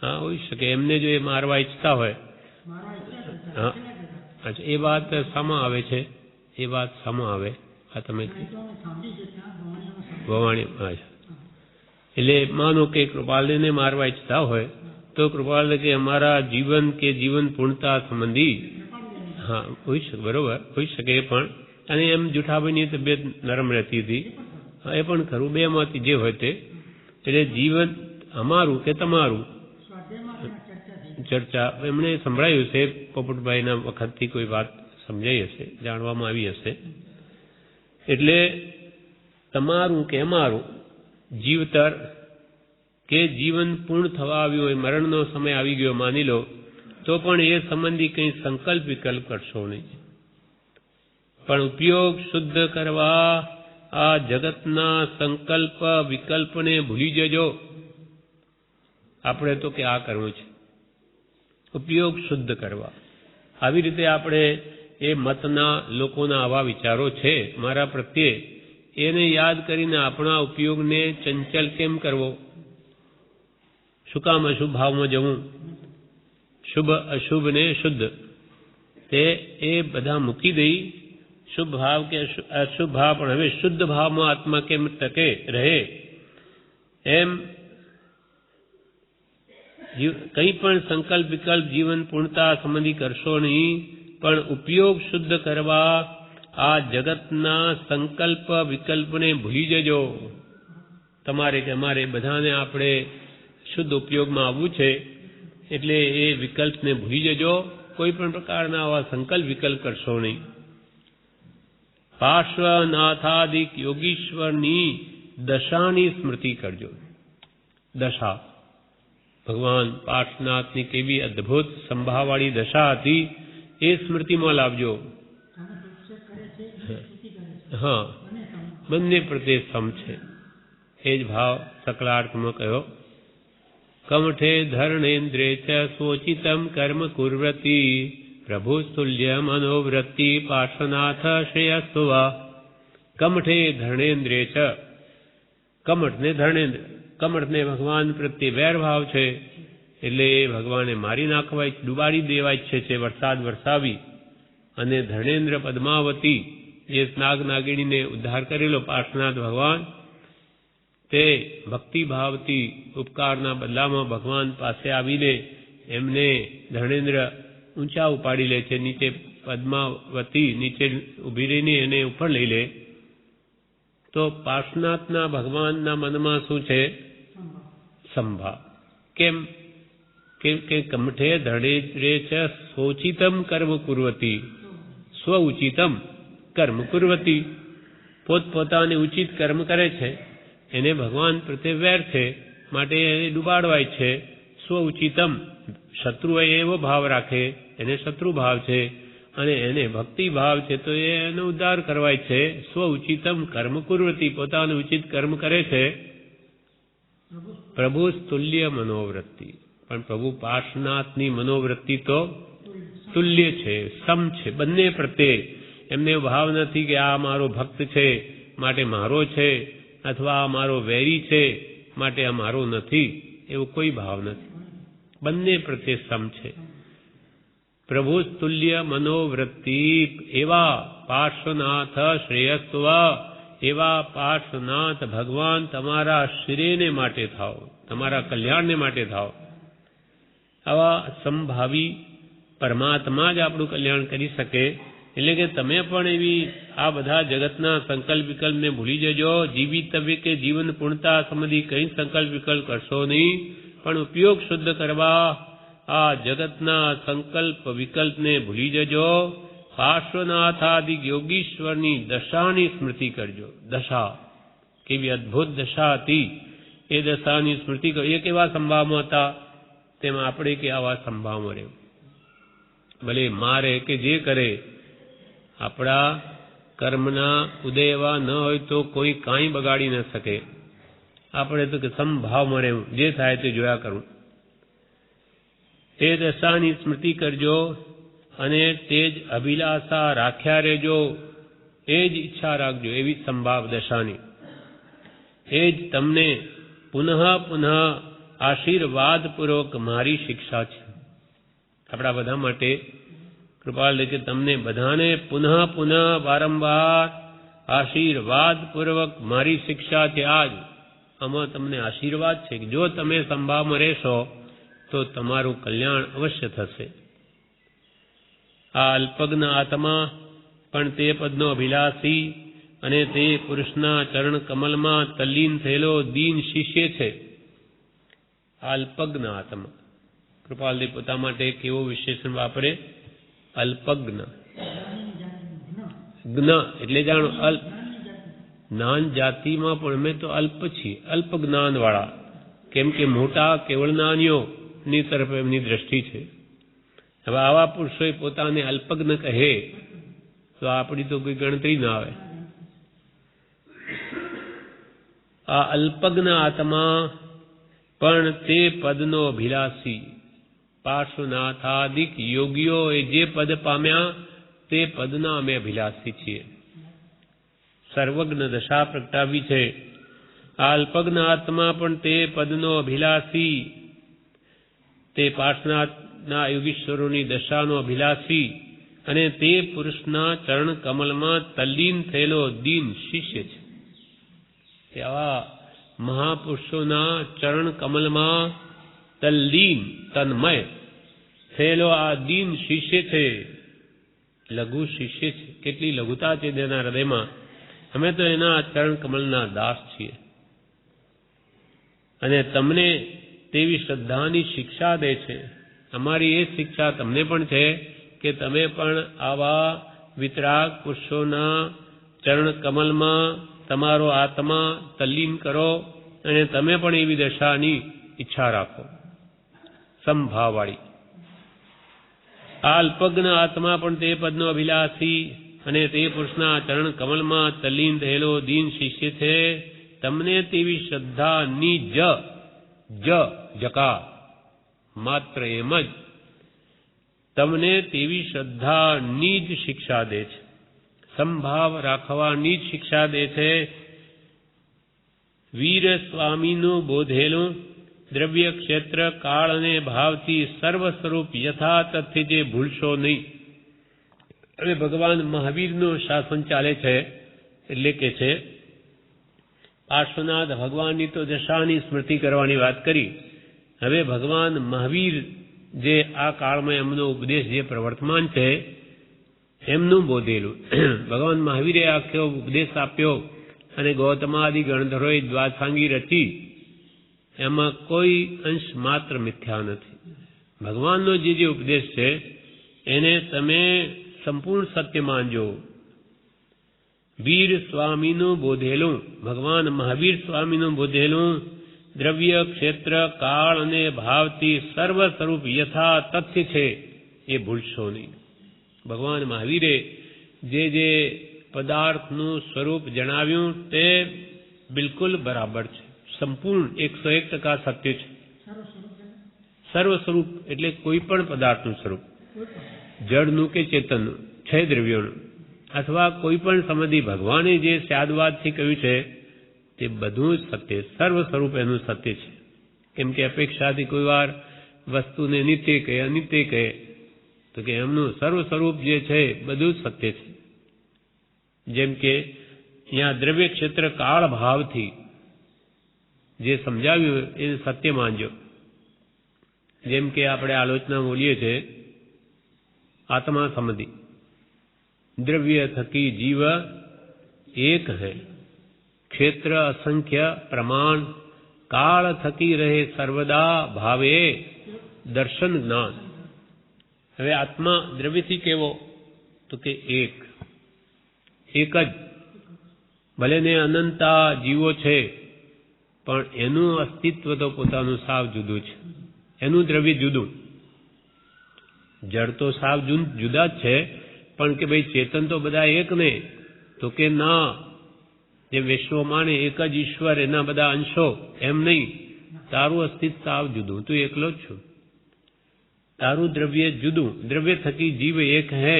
હા, હોઈ શકે એમને જો એ મારવા ઈચ્છતા હોય. હા, અચ્છા, એ વાત શામાં આવે છે? એ વાત શામાં આવે? આ તમે ભવાણી. અચ્છા, એટલે માનો કે કૃપાલને મારવા ઈચ્છતા હોય તો કૃપાલ કે અમારા જીવન કે જીવન પૂર્ણતા સંબંધી, હા હોઈ શકે, બરોબર હોઈ શકે એ પણ. અને એમ જૂઠાભાઈની તબિયત નરમ રહેતી હતી, એ પણ ખરું, બે માંથી જે હોય તે. એટલે જીવન અમારું કે તમારું ચર્ચા એમણે સંભળાયું હશે, પોપટભાઈના વખતથી કોઈ વાત સમજાઈ હશે, જાણવામાં આવી હશે. એટલે તમારું કે અમારું જીવતર કે જીવન પૂર્ણ થવા આવ્યું હોય, મરણનો સમય આવી ગયો માની લો, તો પણ એ સંબંધી કંઈ સંકલ્પ વિકલ્પ કરશો નહીં. પણ ઉપયોગ શુદ્ધ કરવા આ જગતના સંકલ્પ વિકલ્પને ભૂલી જજો. આપણે તો કે આ કરવું છે, ઉપયોગ શુદ્ધ કરવા. આવી રીતે આપણે એ મતના લોકોના આવા વિચારો છે મારા પ્રત્યે, એને યાદ કરીને આપણા ઉપયોગને ચંચલ કેમ કરવો? શું કામ અશુભ ભાવમાં જવું? શુભ અશુભ ને શુદ્ધ તે એ બધા મૂકી દઈ શુભ ભાવ કે અશુભ ભાવ, પણ હવે શુદ્ધ ભાવમાં આત્મા કેમ ટકે રહે, એમ કંઈ પણ સંકલ્પ વિકલ્પ જીવન પૂર્ણતા સંબંધી કરશો નહીં, પણ ઉપયોગ શુદ્ધ કરવા આ જગતના સંકલ્પ વિકલ્પને ભૂલી જજો. તમારે કે અમારે બધાને આપણે શુદ્ધ ઉપયોગમાં આવવું છે, એટલે એ વિકલ્પને ભૂલી જજો. કોઈ પણ પ્રકારના આવા સંકલ્પ વિકલ્પ કરશો નહીં. પાર્શ્વનાથાદિક યોગીશ્વરની દશાની સ્મૃતિ કરજો. દશા ભગવાન પાર્શ્વનાથની કેવી અદ્ભુત સંભાવવાળી દશા હતી એ સ્મૃતિમાં લાવજો. હા, બંને પ્રત્યે સમ છે. એ જ ભાવ સકલાર્થમાં કહ્યો, કમઠે ધર્ણેન્દ્રે ચ સોચિતમ કર્મ કુર્વતી પ્રભુસ્તુલ્ય મનોવૃત્તિ પાર્શ્વનાથ શ્રેયસ્તુવા. કમઠે ધર્ણેન્દ્રે ચ, કમઠ ને ધર્ણેન્દ્ર, કમઠને ભગવાન પ્રત્યે વેરભાવ છે, એટલે એ ભગવાને મારી નાખવા, ડુબાડી દેવા ઈચ્છે છે વરસાદ વરસાવી. અને ધર્ણેન્દ્ર પદ્માવતી જે નાગ નાગિણીને ઉદ્ધાર કરેલો પાર્શ્વનાથ ભગવાન, તે ભક્તિભાવથી ઉપકારના બદલામાં ભગવાન પાસે આવીને એમને ધર્ણેન્દ્ર ઊંચા ઉપાડી લે છે. નીચે પદ્માવતી નીચે ઊભી રહીને એને ઉપર લઈ લે. તો પાર્શ્વનાથના ભગવાનના મનમાં શું છે? સંભાવ. કેમ કે કમઠે ધર્ણેન્દ્રે ચ સોચિતમ કર્મ કુર્વતી, સ્વ ઉચિતમ કર્મ કુર્વતી, પોતપોતાને ઉચિત કર્મ કરે છે, એને ભગવાન પ્રત્યે વેર છે, માટે એને ડૂબાડવાય છે. સ્વ ઉચિતમ, શત્રુ એવો ભાવ રાખે, એને શત્રુ ભાવ છે, અને એને ભક્તિ ભાવ છે, તો એનો ઉદ્ધાર કરવાય છે. સ્વ ઉચિતમ કર્મ કુર્વતી, પોતાનું ઉચિત કર્મ કરે છે. પ્રભુ તુલ્ય મનોવૃત્તિ, પણ પ્રભુ પાર્શ્વનાથની મનોવૃત્તિ તો તુલ્ય છે, સમ છે. બંને પ્રત્યે એમને ભાવ નથી કે આ મારો ભક્ત છે માટે મારો છે, અથવા આ મારો વેરી છે માટે આ મારો નથી, એવો કોઈ ભાવ નથી. બંને પ્રત્યે સમ છે. પ્રભુ તુલ્ય મનોવૃત્તિ, એવા પાર્શ્વનાથ શ્રેયસ્વ, એવા પાર્શ્વનાથ ભગવાન તમારા શ્રેયને માટે થાવ, તમારા કલ્યાણને માટે થાવ. આવા સંભાવી પરમાત્મા જ આપણું કલ્યાણ કરી શકે. એટલે કે તમે પણ એવી આ બધા જગતના સંકલ્પ વિકલ્પને ભૂલી જજો. જીવિતવ્ય કે જીવન પૂર્ણતા સંબંધી કંઈ સંકલ્પ વિકલ્પ કરશો નહીં, પણ ઉપયોગ શુદ્ધ કરવા આ જગતના સંકલ્પ વિકલ્પને ભૂલી જજો. પાર્શ્વનાથાદિક યોગીશ્વરની દશાની સ્મૃતિ કરજો. દશા કેવી અદ્ભુત દશા હતી, એ દશાની સ્મૃતિ કરો. એ કેવા સંભાવમાં હતા, તેમાં આપણે કે આવા સંભાવમાં રહેવું. ભલે મારે કે જે કરે, આપણા કર્મના ઉદય એવા ન હોય તો કોઈ કાંઈ બગાડી ન શકે. આપણે તો કે સમભાવમાં રહેવું, જે થાય તે જોયા કરવું. તે દશાની સ્મૃતિ કરજો, અને તે જ અભિલાષા રાખ્યા રહેજો. એ જ ઈચ્છા રાખજો, એવી સંભાવ દશાની. એ જ તમને પુનઃ પુનઃ આશીર્વાદપૂર્વક મારી શિક્ષા છે. આપણા બધા માટે કૃપાળ કે તમને બધાને પુનઃ પુનઃ વારંવાર આશીર્વાદપૂર્વક મારી શિક્ષા છે. આજ આમાં તમને આશીર્વાદ છે કે જો તમે સંભાવમાં રહેશો તો તમારું કલ્યાણ અવશ્ય થશે. આ અલ્પજ્ઞ આત્મા પણ તે પદનો અભિલાષી અને તે પુરુષના ચરણ કમલમાં તલ્લીન થયેલો દીન શિષ્ય છે. આ અલ્પજ્ઞ આત્મા કૃપાલદેવ પોતા માટે કેવો વિશેષણ વાપરે? અલ્પજ્ઞ. જ્ઞ એટલે જાણો, અલ્પ જ્ઞાન જાતિમાં પણ અમે તો અલ્પ છીએ, અલ્પ જ્ઞાન વાળા. કેમ કે મોટા કેવળ જ્ઞાનીઓની તરફ એમની દ્રષ્ટિ છે. હવે આવા પુરુષોએ પોતાને અલ્પજ્ઞ કહે તો આપણી તો કોઈ ગણતરી ના આવે. આ અલ્પજ્ઞ આત્મા પણ તે પદનો અભિલાષી. પાર્શ્વનાથાદિક યોગીઓએ જે પદ પામ્યા તે પદના અમે અભિલાષી છીએ. સર્વજ્ઞ દશા પ્રગટાવી છે. આ અલ્પજ્ઞ આત્મા પણ તે પદનો અભિલાષી, તે પાર્શ્વનાથના યોગીશ્વરોની દશાનો અભિલાષી અને તે પુરુષના ચરણ કમલમાં તલ્લીન થયેલો દીન શિષ્ય છે. તે આવા મહાપુરુષોના ચરણ કમલમાં તલ્લીન તન્મય થયેલો આ દીન શિષ્ય છે, લઘુ શિષ્ય છે. કેટલી લઘુતા છે તેના હૃદયમાં. અમે તો એના ચરણ કમલના દાસ છીએ. અને તમને તેવી શ્રદ્ધાની શિક્ષા દે છે. અમારી એ શિક્ષા તમને પણ છે કે તમે પણ આવા વિતરાગ પુરુષોના ચરણ કમલમાં તમારો આત્મા તલ્લીન કરો અને તમે પણ એવી દશાની ઈચ્છા રાખો, સમભાવવાળી. આ અલ્પજ્ઞ આત્મા પણ તે પદનો અભિલાષી અને તે પુરુષના ચરણ કમલમાં તલ્લીન થયેલો દીન શિષ્ય છે. તમને તેવી શ્રદ્ધાની જકાર માત્ર એમ જ તમને તેવી શ્રદ્ધાની જ શિક્ષા દે છે, સંભાવ રાખવાની જ શિક્ષા દે છે. વીર સ્વામીનું બોધેલું દ્રવ્ય ક્ષેત્ર કાળ અને ભાવથી સર્વ સ્વરૂપ યથાતથ્ય જે ભૂલશો નહીં. હવે ભગવાન મહાવીરનું શાસન ચાલે છે એટલે કે છે પાર્શ્વનાથ ભગવાનની તો દશાની સ્મૃતિ કરવાની વાત કરી. હવે ભગવાન મહાવીર જે આ કાળમાં એમનો ઉપદેશ જે પ્રવર્તમાન છે એમનું બોધેલું ભગવાન મહાવીરે આખો ઉપદેશ આપ્યો અને ગૌતમાદિ ગણધરોએ દ્વાસાંગી રચી. એમાં કોઈ અંશ માત્ર મિથ્યા નથી. ભગવાનનો જે ઉપદેશ છે એને તમે સંપૂર્ણ સત્ય માનજો. વીર સ્વામીનું બોધેલું, ભગવાન મહાવીર સ્વામીનું બોધેલું દ્રવ્ય ક્ષેત્ર કાળ અને ભાવથી સર્વ સ્વરૂપ યથા તથ્ય છે એ ભૂલશો નહીં. ભગવાન મહાવીરે જે પદાર્થનું સ્વરૂપ જણાવ્યું તે બિલકુલ બરાબર છે, સંપૂર્ણ 101% સત્ય છે. સર્વ સ્વરૂપ એટલે કોઈ પણ પદાર્થનું સ્વરૂપ, જળનું કે ચેતનનું, છે દ્રવ્યોનું અથવા કોઈ પણ સંબંધી ભગવાને જે સ્યાદવાદથી કહ્યું છે તે બધું જ સત્ય, સર્વ સ્વરૂપ એનું સત્ય છે. કેમ કે અપેક્ષાથી કોઈ વાર વસ્તુને નિત્ય કહે, અનિત્ય કહે, તો કે એમનું સર્વ સ્વરૂપ જે છે બધું જ સત્ય છે. જેમ કે અહીંયા દ્રવ્ય ક્ષેત્ર કાળ ભાવથી જે સમજાવ્યું એ સત્ય માનજો. જેમ કે આપણે આલોચના બોલીએ છીએ આત્મા સંબંધી, દ્રવ્ય થકી જીવ એક है, क्षेत्र असंख्य प्रमाण, काल थकी रहे सर्वदा भावे दर्शन ज्ञान. હવે આત્મા દ્રવ્યથી કેવો તો કે એક જ. ભલે ને અનંતા જીવો છે પણ એનું અસ્તિત્વ તો પોતાનું સાવ જુદું છે, એનું દ્રવ્ય જુદું. જળ તો સાવ જુદા જ છે પણ કે ભાઈ ચેતન તો બધા એક ને, તો કે ના, જે વિશ્વ માને એક જ ઈશ્વર, એના બધા અંશો, એમ નહીં. તારું અસ્તિત્વ સાવ જુદું, તું એકલો જ છું. તારું દ્રવ્ય જુદું, દ્રવ્ય થકી જીવ એક હે,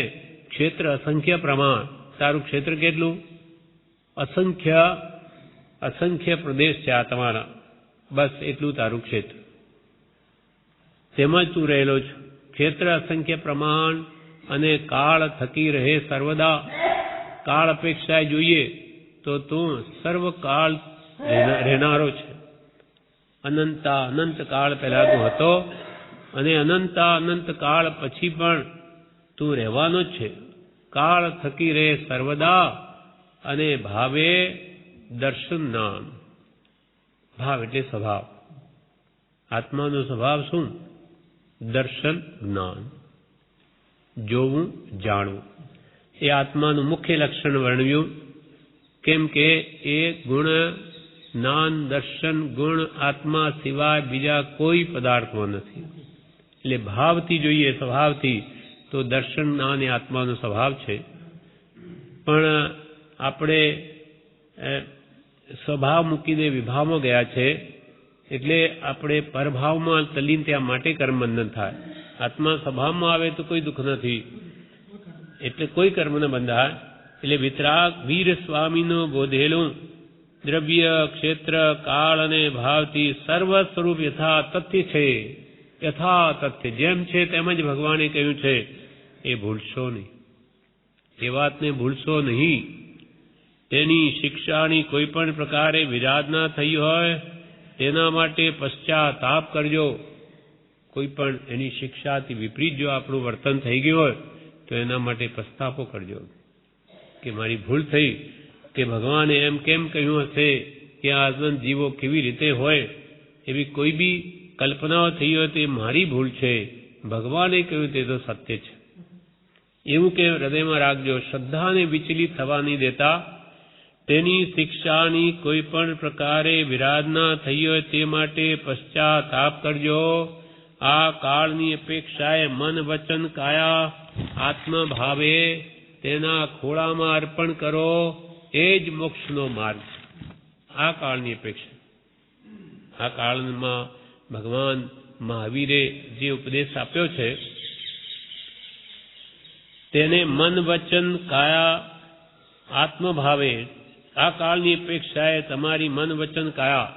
ક્ષેત્ર અસંખ્ય પ્રમાણ. તારું ક્ષેત્ર કેટલું? અસંખ્ય પ્રદેશ છે આ તમારા, બસ એટલું તારું ક્ષેત્ર, તેમાં જ તું રહેલો છું. ક્ષેત્ર અસંખ્ય પ્રમાણ અને કાળ થકી રહે સર્વદા. કાળ અપેક્ષા જોઈએ તો તું સર્વકાળ રહેનારો છે. અનંત કાળ પહેલા તું હતો અને અનંત કાળ પછી પણ તું રહેવાનો જ છે. કાળ થકી રહે સર્વદા અને ભાવે દર્શન નામ. ભાવ એટલે સ્વભાવ. આત્માનો સ્વભાવ શું? દર્શન, જ્ઞાન, જોવું, જાણવું એ આત્માનું મુખ્ય લક્ષણ વર્ણવ્યું. કેમ કે એ ગુણ, જ્ઞાન, દર્શન, ગુણ આત્મા સિવાય બીજા કોઈ પદાર્થો નથી. એટલે ભાવથી જોઈએ, સ્વભાવથી તો દર્શન, જ્ઞાન એ આત્માનો સ્વભાવ છે. પણ આપણે સ્વભાવ મૂકીને વિભાવમાં ગયા છે, એટલે આપણે પરભાવમાં તલ્લીન ત્યાં માટે કર્મબંધન થાય. આત્મા સ્વભાવમાં આવે તો કોઈ દુઃખ નથી, એટલે કોઈ કર્મ ન બંધાય. એટલે વિતરાગ વીર સ્વામીનું બોધેલું દ્રવ્ય, ક્ષેત્ર, કાળ અને ભાવથી સર્વ સ્વરૂપ યથા તથ્ય છે. યથા તથ્ય જેમ છે તેમ જ ભગવાને કહ્યું છે, એ ભૂલશો નહીં. એ વાતને ભૂલશો નહીં. તેની શિક્ષાની કોઈ પણ પ્રકારે વિરાધના થઈ હોય તેના માટે પશ્ચાતાપ કરજો. કોઈ પણ એની શિક્ષાથી વિપરીત જો આપણું વર્તન થઈ ગયું હોય તો એના માટે પસ્તાપો કરજો કે મારી ભૂલ થઈ, કે ભગવાને એમ કેમ કહ્યું હશે કે આ આનંદ જીવો કેવી રીતે હોય, એવી કોઈ બી કલ્પનાઓ થઈ હોય તે મારી ભૂલ છે. ભગવાને કહ્યું તે તો સત્ય છે. એવું કે હૃદયમાં રાખજો. શ્રદ્ધાને વિચલિત થવા નહીં દેતા. તેની શિક્ષાની કોઈ પણ પ્રકારે વિરાધના થઈ હોય તે માટે પશ્ચાતાપ કરજો. આ કાળની અપેક્ષાએ મન, વચન, કાયા આત્મભાવે તેના ખોળામાં અર્પણ કરો. એ જ મોક્ષનો માર્ગ છે. આ કાળની અપેક્ષા, આ કાળમાં ભગવાન મહાવીરે જે ઉપદેશ આપ્યો છે તેને મન, વચન, કાયા આત્મભાવે, આ કાળની અપેક્ષાએ તમારી મન, વચન, કાયા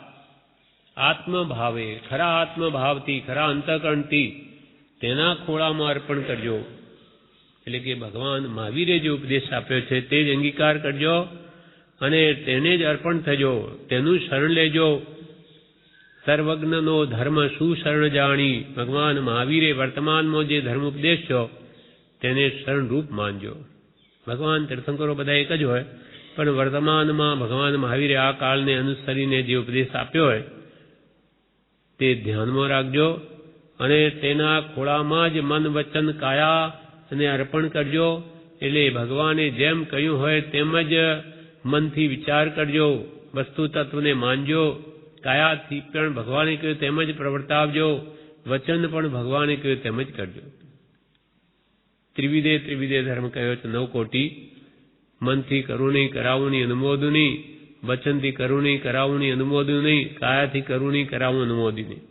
આત્મભાવે, ખરા આત્મભાવથી, ખરા અંતઃકરણથી તેના ખોળામાં અર્પણ કરજો. એટલે કે ભગવાન મહાવીરે જે ઉપદેશ આપ્યો છે તે જ અંગીકાર કરજો અને તેને જ અર્પણ થજો. તેનું શરણ લેજો. સર્વજ્ઞનો ધર્મ શું શરણ જાણી, ભગવાન મહાવીરે વર્તમાનમાં જે ધર્મ ઉપદેશ્યો તેને શરણરૂપ માનજો. ભગવાન તીર્થંકરો બધા એક જ હોય, પણ વર્તમાનમાં ભગવાન મહાવીરે આ કાળને અનુસરીને જે ઉપદેશ આપ્યો હોય તે ધ્યાનમાં રાખજો અને તેના ખોળામાં જ મન, વચન, કાયા અને અર્પણ કરજો. એટલે ભગવાને જેમ કહ્યું હોય તેમ જ મનથી વિચાર કરજો, વસ્તુ તત્વને માનજો. કાયાથી પણ ભગવાને કહ્યું તેમ જ પ્રવર્તાવજો. વચન પણ ભગવાને કહ્યું તેમ જ કરજો. ત્રિવિધે ધર્મ કહ્યો છે 9 કોટી. મનથી કરવું નહીં, કરાવવું નહીં, અનુમોદવું નહીં. વચનથી કરવું નહીં, કરાવવું નહીં, અનુમોદવું નહીં. કાયાથી કરવું નહીં, કરાવવું, અનુમોદવું નહીં.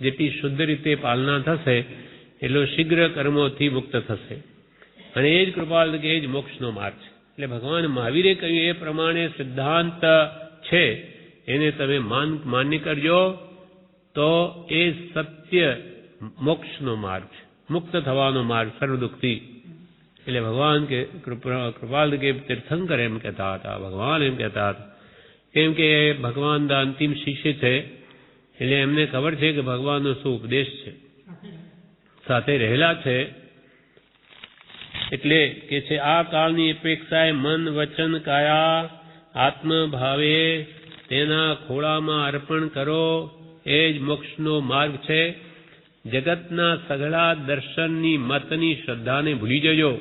જેટલી શુદ્ધ રીતે પાલના થશે એટલો શીઘ્ર કર્મોથી મુક્ત થશે. અને એ જ કૃપાલ કે એ જ મોક્ષનો માર્ગ છે. એટલે ભગવાન મહાવીરે કહ્યું એ પ્રમાણે સિદ્ધાંત છે એને તમે માન્ય કરજો તો એ સત્ય મોક્ષનો માર્ગ છે, મુક્ત થવાનો માર્ગ સર્વ દુઃખથી. એટલે ભગવાન કે કૃપાલ કે તીર્થંકર એમ કહેતા હતા, ભગવાન એમ કહેતા હતા. કેમ કે ભગવાનના અંતિમ શિષ્ય છે એટલે એમને ખબર છે કે ભગવાનનો શું ઉપદેશ છે, સાથે રહેલા છે. એટલે કે છે આ કાળની અપેક્ષાએ મન, વચન, કાયા આત્મભાવે તેના ખોળામાં અર્પણ કરો. એ જ મોક્ષનો માર્ગ છે. જગતના સઘળા દર્શનની, મતની, શ્રદ્ધાને ભૂલી જજો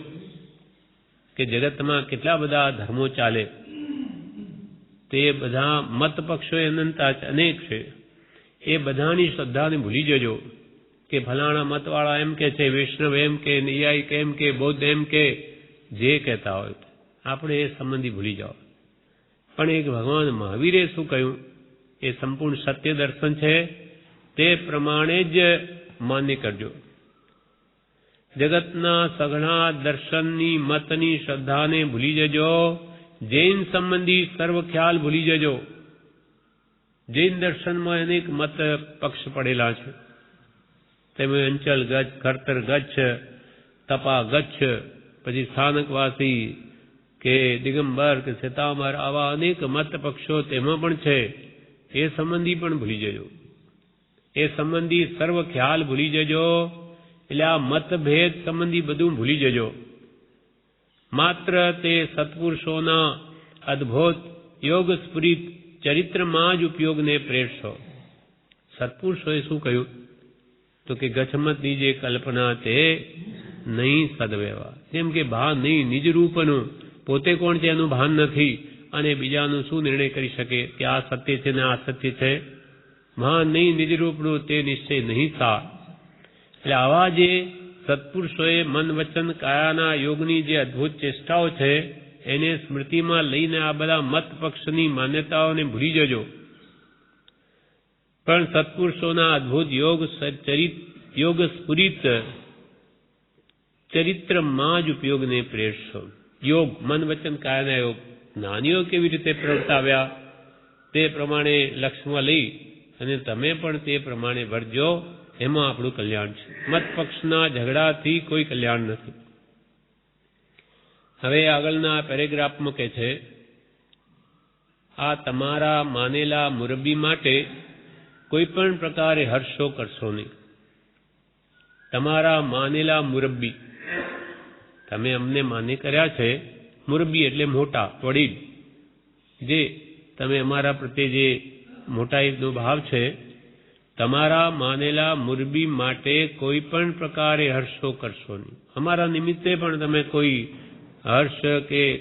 કે જગતમાં કેટલા બધા ધર્મો ચાલે, તે બધા મત પક્ષો અનેક છે. એ બધાની શ્રદ્ધાને ભૂલી જજો કે ફલાણા મતવાળા એમ કે છે, વૈષ્ણવ એમ કે, ન્યાયિક એમ કે, બૌદ્ધ એમ કે, જે કહેતા હોય આપણે એ સંબંધી ભૂલી જાઓ. પણ એક ભગવાન મહાવીરે શું કહ્યું એ સંપૂર્ણ સત્ય દર્શન છે, તે પ્રમાણે જ માન્ય કરજો. જગતના સઘળા દર્શનની, મતની, શ્રદ્ધાને ભૂલી જજો. જૈન સંબંધી સર્વ ખ્યાલ ભૂલી જજો. જૈન દર્શનમાં અનેક મત પક્ષ પડેલા છે. તેમાં અંચલ ગચ્છ, ખરતર ગચ્છ, તપા ગચ્છ, પછી સ્થાનકવાસી કે દિગંબર કે શ્વેતાંબર, આવા અનેક મત પક્ષો તેમાં પણ છે. એ સંબંધી પણ ભૂલી જજો. એ સંબંધી સર્વ ખ્યાલ ભૂલી જજો. એટલે આ મતભેદ સંબંધી બધું ભૂલી જજો. માત્ર તે સત્પુરુષોના અદ્ભુત યોગ સ્ફુરિત ચરિત્રમાં જ ઉપયોગને પ્રેરશો. સત્પુરુષોએ શું કહ્યું? તો કે ગચ્છમત દીજે કલ્પના તે નહીં સદવ્યવહાર. જેમ કે ભાન નહીં નિજ રૂપનું, પોતે કોણ છે એનું ભાન નથી, અને બીજાનું શું નિર્ણય કરી શકે કે આ સત્ય છે ને આ સત્ય છે? ભાન નહીં નિજ રૂપનું તે નિશ્ચય નહીં સા. એટલે આવા જે સત્પુરુષોએ મન વચન કાયાના યોગની જે અદ્ભુત ચેષ્ટાઓ છે એને સ્મૃતિમાં લઈને આ બધા મત પક્ષની માન્યતાઓને ભૂલી જજો. પણ સત્પુરુષોના અદ્ભુત યોગ સ્ફુરિત ચરિત્રમાં જ ઉપયોગને પ્રેરશો. યોગ મન વચન કાયાના યોગ જ્ઞાનીઓ કેવી રીતે પ્રવર્તાવ્યા તે પ્રમાણે લક્ષ્યમાં લઈ અને તમે પણ તે પ્રમાણે વર્જો. એમાં આપણું કલ્યાણ છે. મત પક્ષના ઝઘડાથી કોઈ કલ્યાણ નથી. હવે આગળના પેરેગ્રાફમાં કહે છે, આ તમારા માનેલા મુરબ્બી માટે કોઈ પણ પ્રકારે હર્ષો કરશો નહીં. તમારા માનેલા મુરબ્બી, તમે અમને માન્ય કર્યા છે. મુરબ્બી એટલે મોટા વડીલ, જે તમે અમારા પ્રત્યે જે મોટાઈનો ભાવ છે, તમારા માનેલા મુરબ્બી માટે કોઈ પણ પ્રકારે હર્ષો કરશો નહીં. અમારા નિમિત્તે પણ તમે કોઈ હર્ષ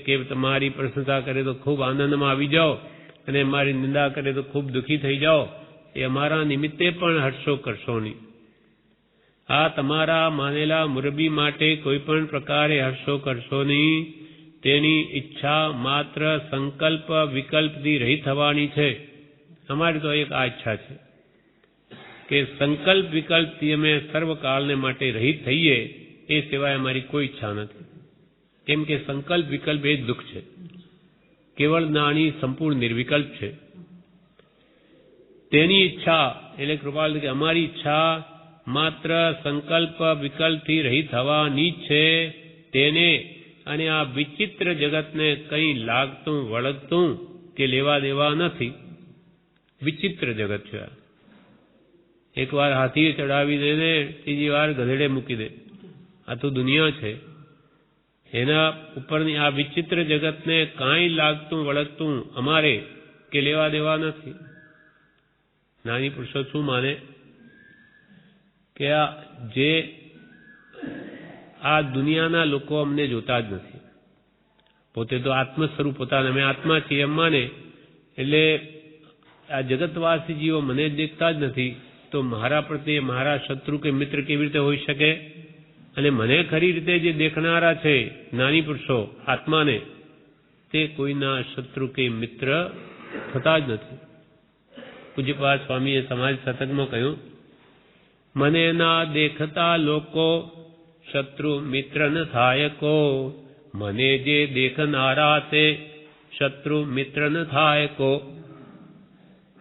કે તમારી પ્રશંસા કરે તો ખૂબ આનંદમાં આવી જાઓ અને મારી નિંદા કરે તો ખૂબ દુઃખી થઈ જાઓ, એ અમારા નિમિત્તે પણ હર્ષો કરશો નહીં. આ તમારા માનેલા મુરબ્બી માટે કોઈ પણ પ્રકારે હર્ષો કરશો નહીં. તેની ઈચ્છા માત્ર સંકલ્પ વિકલ્પથી રહિત થવાની છે. અમારી તો એક આ ઈચ્છા છે કે સંકલ્પ વિકલ્પથી અમે સર્વકાળને માટે રહિત થઈએ, એ સિવાય અમારી કોઈ ઈચ્છા નથી. કેમ કે સંકલ્પ વિકલ્પ એ જ દુઃખ છે. કેવળ જ્ઞાની સંપૂર્ણ નિર્વિકલ્પ છે. તેની ઈચ્છા એટલે કૃપાલ કે અમારી ઈચ્છા માત્ર સંકલ્પ વિકલ્પથી રહિત થવાની છે. તેને અને આ વિચિત્ર જગતને કંઈ લાગતું વળગતું કે લેવા દેવા નથી. વિચિત્ર જગત છે. એકવાર હાથીએ ચડાવી દે ને ત્રીજી વાર ગધેડે મૂકી દે. આ તો દુનિયા છે. એના ઉપરની આ વિચિત્ર જગતને કાંઈ લાગતું વળગતું અમારે કે લેવા દેવા નથી. નાની પુરુષો શું માને કે આ દુનિયાના લોકો અમને જોતા જ નથી. પોતે તો આત્મ સ્વરૂપ પોતાને અમે આત્મા છીએ એમ માને. એટલે આ જગતવાસી જીવો મને દેખતા જ નથી, તો મારા પ્રત્યે મારા શત્રુ કે મિત્ર કેવી રીતે હોઈ શકે? અને મને ખરી રીતે જે દેખનારા છે જ્ઞાની પુરુષો આત્માને, તે કોઈના શત્રુ કે મિત્ર થતા જ નથી. પૂજ્યપાદ સ્વામીએ સમાજ સત્સંગમાં કહ્યું, મને ના દેખતા લોકો શત્રુ મિત્ર ન થાય કો. મને જે દેખનારા તે શત્રુ મિત્ર ન થાય કો.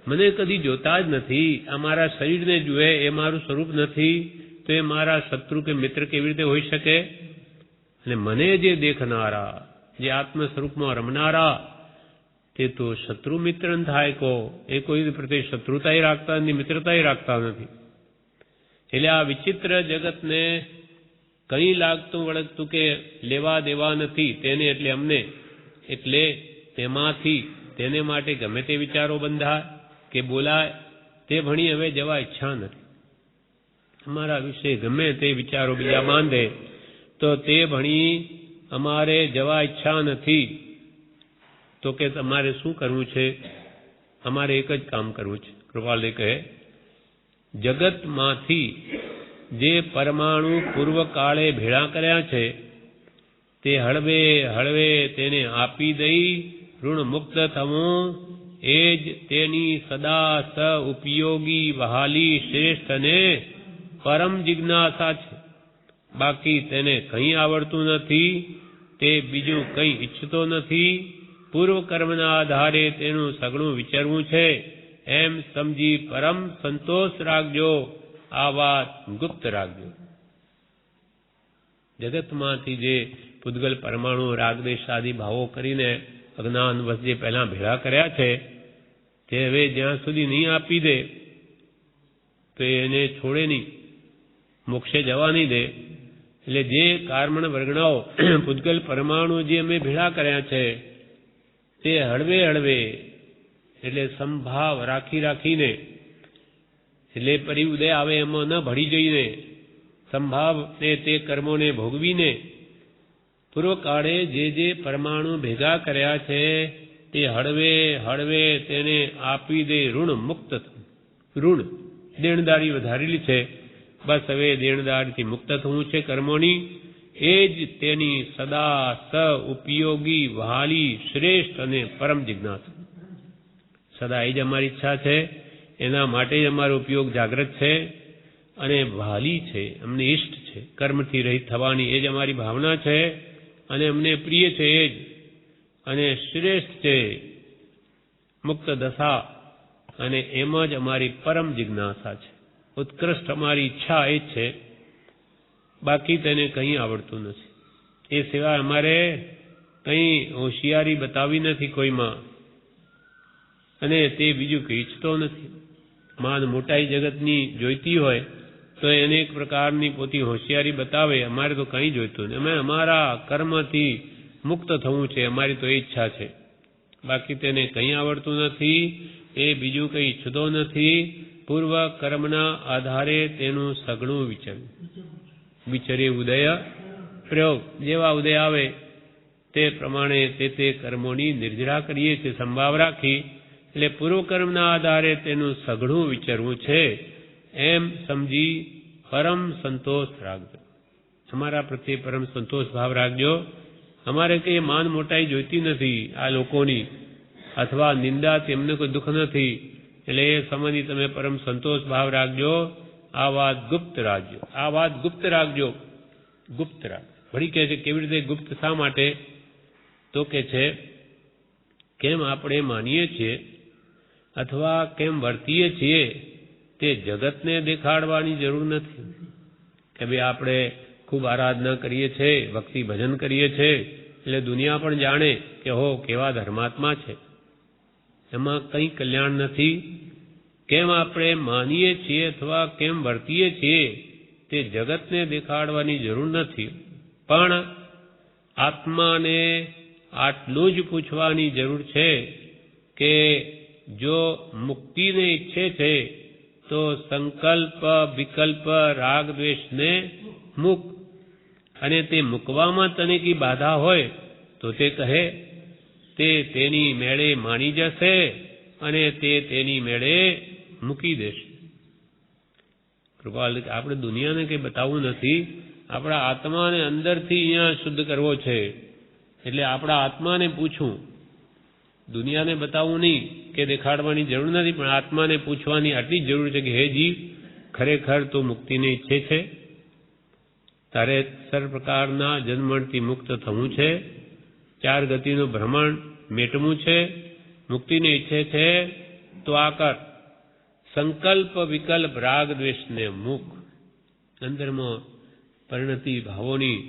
મને કદી જોતા જ નથી, આ મારા શરીરને જુએ એ મારું સ્વરૂપ નથી, તો એ મારા શત્રુ કે મિત્ર કેવી રીતે હોઈ શકે? અને મને જે દેખનારા, જે આત્મ સ્વરૂપમાં રમનારા, તે તો શત્રુ મિત્ર ન થાય કો. એ કોઈ પ્રત્યે શત્રુતાય રાખતા નથી, મિત્રતાય રાખતા નથી. એટલે આ વિચિત્ર જગતને કંઈ લાગતું વળગતું કે લેવા દેવા નથી તેને, એટલે અમને, એટલે તેમાંથી તેને માટે ગમે તે વિચારો બંધાય કે બોલાય તે ભણી હવે જવા ઈચ્છા નથી. અમારા વિશે ગમે તે વિચારો બીજા બાંધે તો તે ભણી અમારે જવા ઈચ્છા નથી. તો કે તમારે શું કરવું છે? અમારે એક જ કામ કરવું છે. કૃપાલદેવ કહે, જગતમાંથી જે પરમાણુ પૂર્વ કાળે ભેળા કર્યા છે તે હળવે હળવે તેને આપી દઈ ઋણ મુક્ત થવું એ જ તેની સદા સ ઉપયોગી વહાલી શ્રેષ્ઠ અને પરમ જિજ્ઞાસા છે. બાકી તેને કંઈ આવડતું નથી, તે બીજું કંઈ ઈચ્છતો નથી. પૂર્વ કર્મના આધારે તેનું સઘળું વિચારવું છે એમ સમજી પરમ સંતોષ રાખજો. આ વાત ગુપ્ત રાખજો. જગતમાંથી જે પૂતગલ પરમાણુ રાગદેશ આદિ ભાવો કરીને અજ્ઞાન વશ જે પહેલા ભેળા કર્યા છે તે હવે જ્યાં સુધી નહીં આપી દે તો એને છોડે નહીં, મોક્ષે જવા નહીં દે. એટલે જે કાર્મણ વર્ગણાઓ પૂતગલ પરમાણુ જે અમે ભેળા કર્યા છે તે હળવે હળવે એટલે સંભાવ રાખીને એટલે પરી ઉદય આવે એમાં ન ભળી જઈને સંભાવ ને તે કર્મોને ભોગવીને પૂર્વકાળે જે પરમાણુ ભેગા કર્યા છે તે હળવે હળવે તેને આપી દે ઋણ મુક્ત. ઋણ દેણદારી વધારેલી છે, બસ હવે દેણદારીથી મુક્ત થવું છે કર્મોની. એ જ તેની સદા સ ઉપયોગી વહાલી શ્રેષ્ઠ અને પરમ જિજ્ઞાસા. સદા એ જ અમારી ઈચ્છા છે, એના માટે જ અમારો ઉપયોગ જાગ્રત છે અને વહાલી છે, અમને ઇષ્ટ છે. કર્મથી રહિત થવાની એ જ અમારી ભાવના છે અને અમને પ્રિય છે એ જ, અને શ્રેષ્ઠ છે મુક્ત દશા, અને એમ જ અમારી પરમ જિજ્ઞાસા છે. ઉત્કૃષ્ટ અમારી ઈચ્છા એ જ છે, બાકી તેને કંઈ આવડતું નથી. એ સિવાય અમારે કંઈ હોશિયારી બતાવી નથી કોઈમાં, અને તે બીજું કંઈ ઈચ્છતો નથી. માન મોટાઈ જગતની જોઈતી હોય તો એને એક પ્રકારની પોતી હોશિયારી બતાવે. અમારે તો કંઈ જોઈતું નહીં. અમે અમારા કર્મથી મુક્ત થવું છે, અમારી તો એ ઈચ્છા છે. બાકી તેને કંઈ આવડતું નથી, એ બીજું કંઈ ઈચ્છતો નથી. પૂર્વ કર્મના આધારે તેનું સઘળું વિચરે ઉદય પ્રયોગ. જેવા ઉદય આવે તે પ્રમાણે તે કર્મોની નિર્જરા કરીએ છીએ સંભાવ રાખી. એટલે પૂર્વકર્મના આધારે તેનું સઘળું વિચરવું છે એમ સમજી પરમ સંતોષ રાખજો. અમારા પ્રત્યે પરમ સંતોષ ભાવ રાખજો. અમારે કંઈ માન મોટાઈ જોઈતી નથી આ લોકોની, અથવા નિંદા, તેમને કોઈ દુઃખ નથી. એટલે એ સંબંધી તમે પરમ સંતોષ ભાવ રાખજો. આ વાત ગુપ્ત રાખજો, આ વાત ગુપ્ત રાખજો. ગુપ્ત રાખ. વળી કહે છે કેવી રીતે ગુપ્ત? શા માટે? તો કે છે કેમ આપણે માનીએ છીએ અથવા કેમ વર્તીએ છીએ તે જગતને દેખાડવાની જરૂર નથી. કે ભાઈ આપણે ખૂબ આરાધના કરીએ છીએ, ભક્તિ ભજન કરીએ છીએ, એટલે દુનિયા પણ જાણે કે હો કેવા ધર્માત્મા છે. એમાં કંઈ કલ્યાણ નથી. કેમ આપણે માનીએ છીએ અથવા કેમ વર્તીએ છીએ તે જગતને દેખાડવાની જરૂર નથી. પણ આત્માને આટલું જ પૂછવાની જરૂર છે કે જો મુક્તિને ઈચ્છે છે તો સંકલ્પ વિકલ્પ રાગ દ્વેષને મૂક. અને તે મૂકવામાં તને કી બાધા હોય તો તે કહે. તે તેની મેળે માની જશે અને તે તેની મેળે મૂકી દેશે. કૃપાલ, આપણે દુનિયાને કંઈ બતાવવું નથી, આપણા આત્માને અંદરથી અહીંયા શુદ્ધ કરવો છે. એટલે આપણા આત્માને પૂછવું, દુનિયાને બતાવવું નહીં કે દેખાડવાની જરૂર નથી, પણ આત્માને પૂછવાની આટલી જ જરૂર છે કે હે જીવ, ખરેખર તું મુક્તિને ઈચ્છે છે? તારે સર્વ પ્રકારના જન્મણથી મુક્ત થવું છે, ચાર ગતિનું ભ્રમણ મેટવું છે, મુક્તિને ઈચ્છે છે તો આ કર. સંકલ્પ વિકલ્પ રાગ દ્વેષને મૂક. અંદરમાં પરિણતિ ભાવોની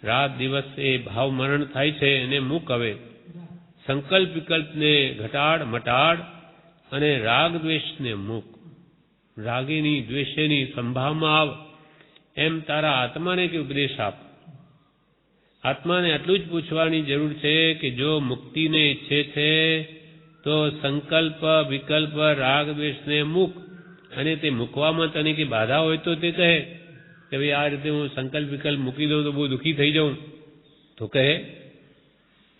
રાત દિવસ એ ભાવ મરણ થાય છે એને મૂક. હવે સંકલ્પ વિકલ્પને ઘટાડ મટાડ અને રાગ દ્વેષને મૂક. રાગીની દ્વેષેની સંભાવમાં આવ એમ તારા આત્માને કે ઉપદેશ આપ. આત્માને આટલું જ પૂછવાની જરૂર છે કે જો મુક્તિને ઈચ્છે છે તો સંકલ્પ વિકલ્પ રાગ દ્વેષને મૂક. અને તે મૂકવામાં તને કે બાધા હોય તો તે કહે કે ભાઈ આ રીતે હું સંકલ્પ વિકલ્પ મૂકી દઉં તો બહુ દુઃખી થઈ જાઉં, તો કહે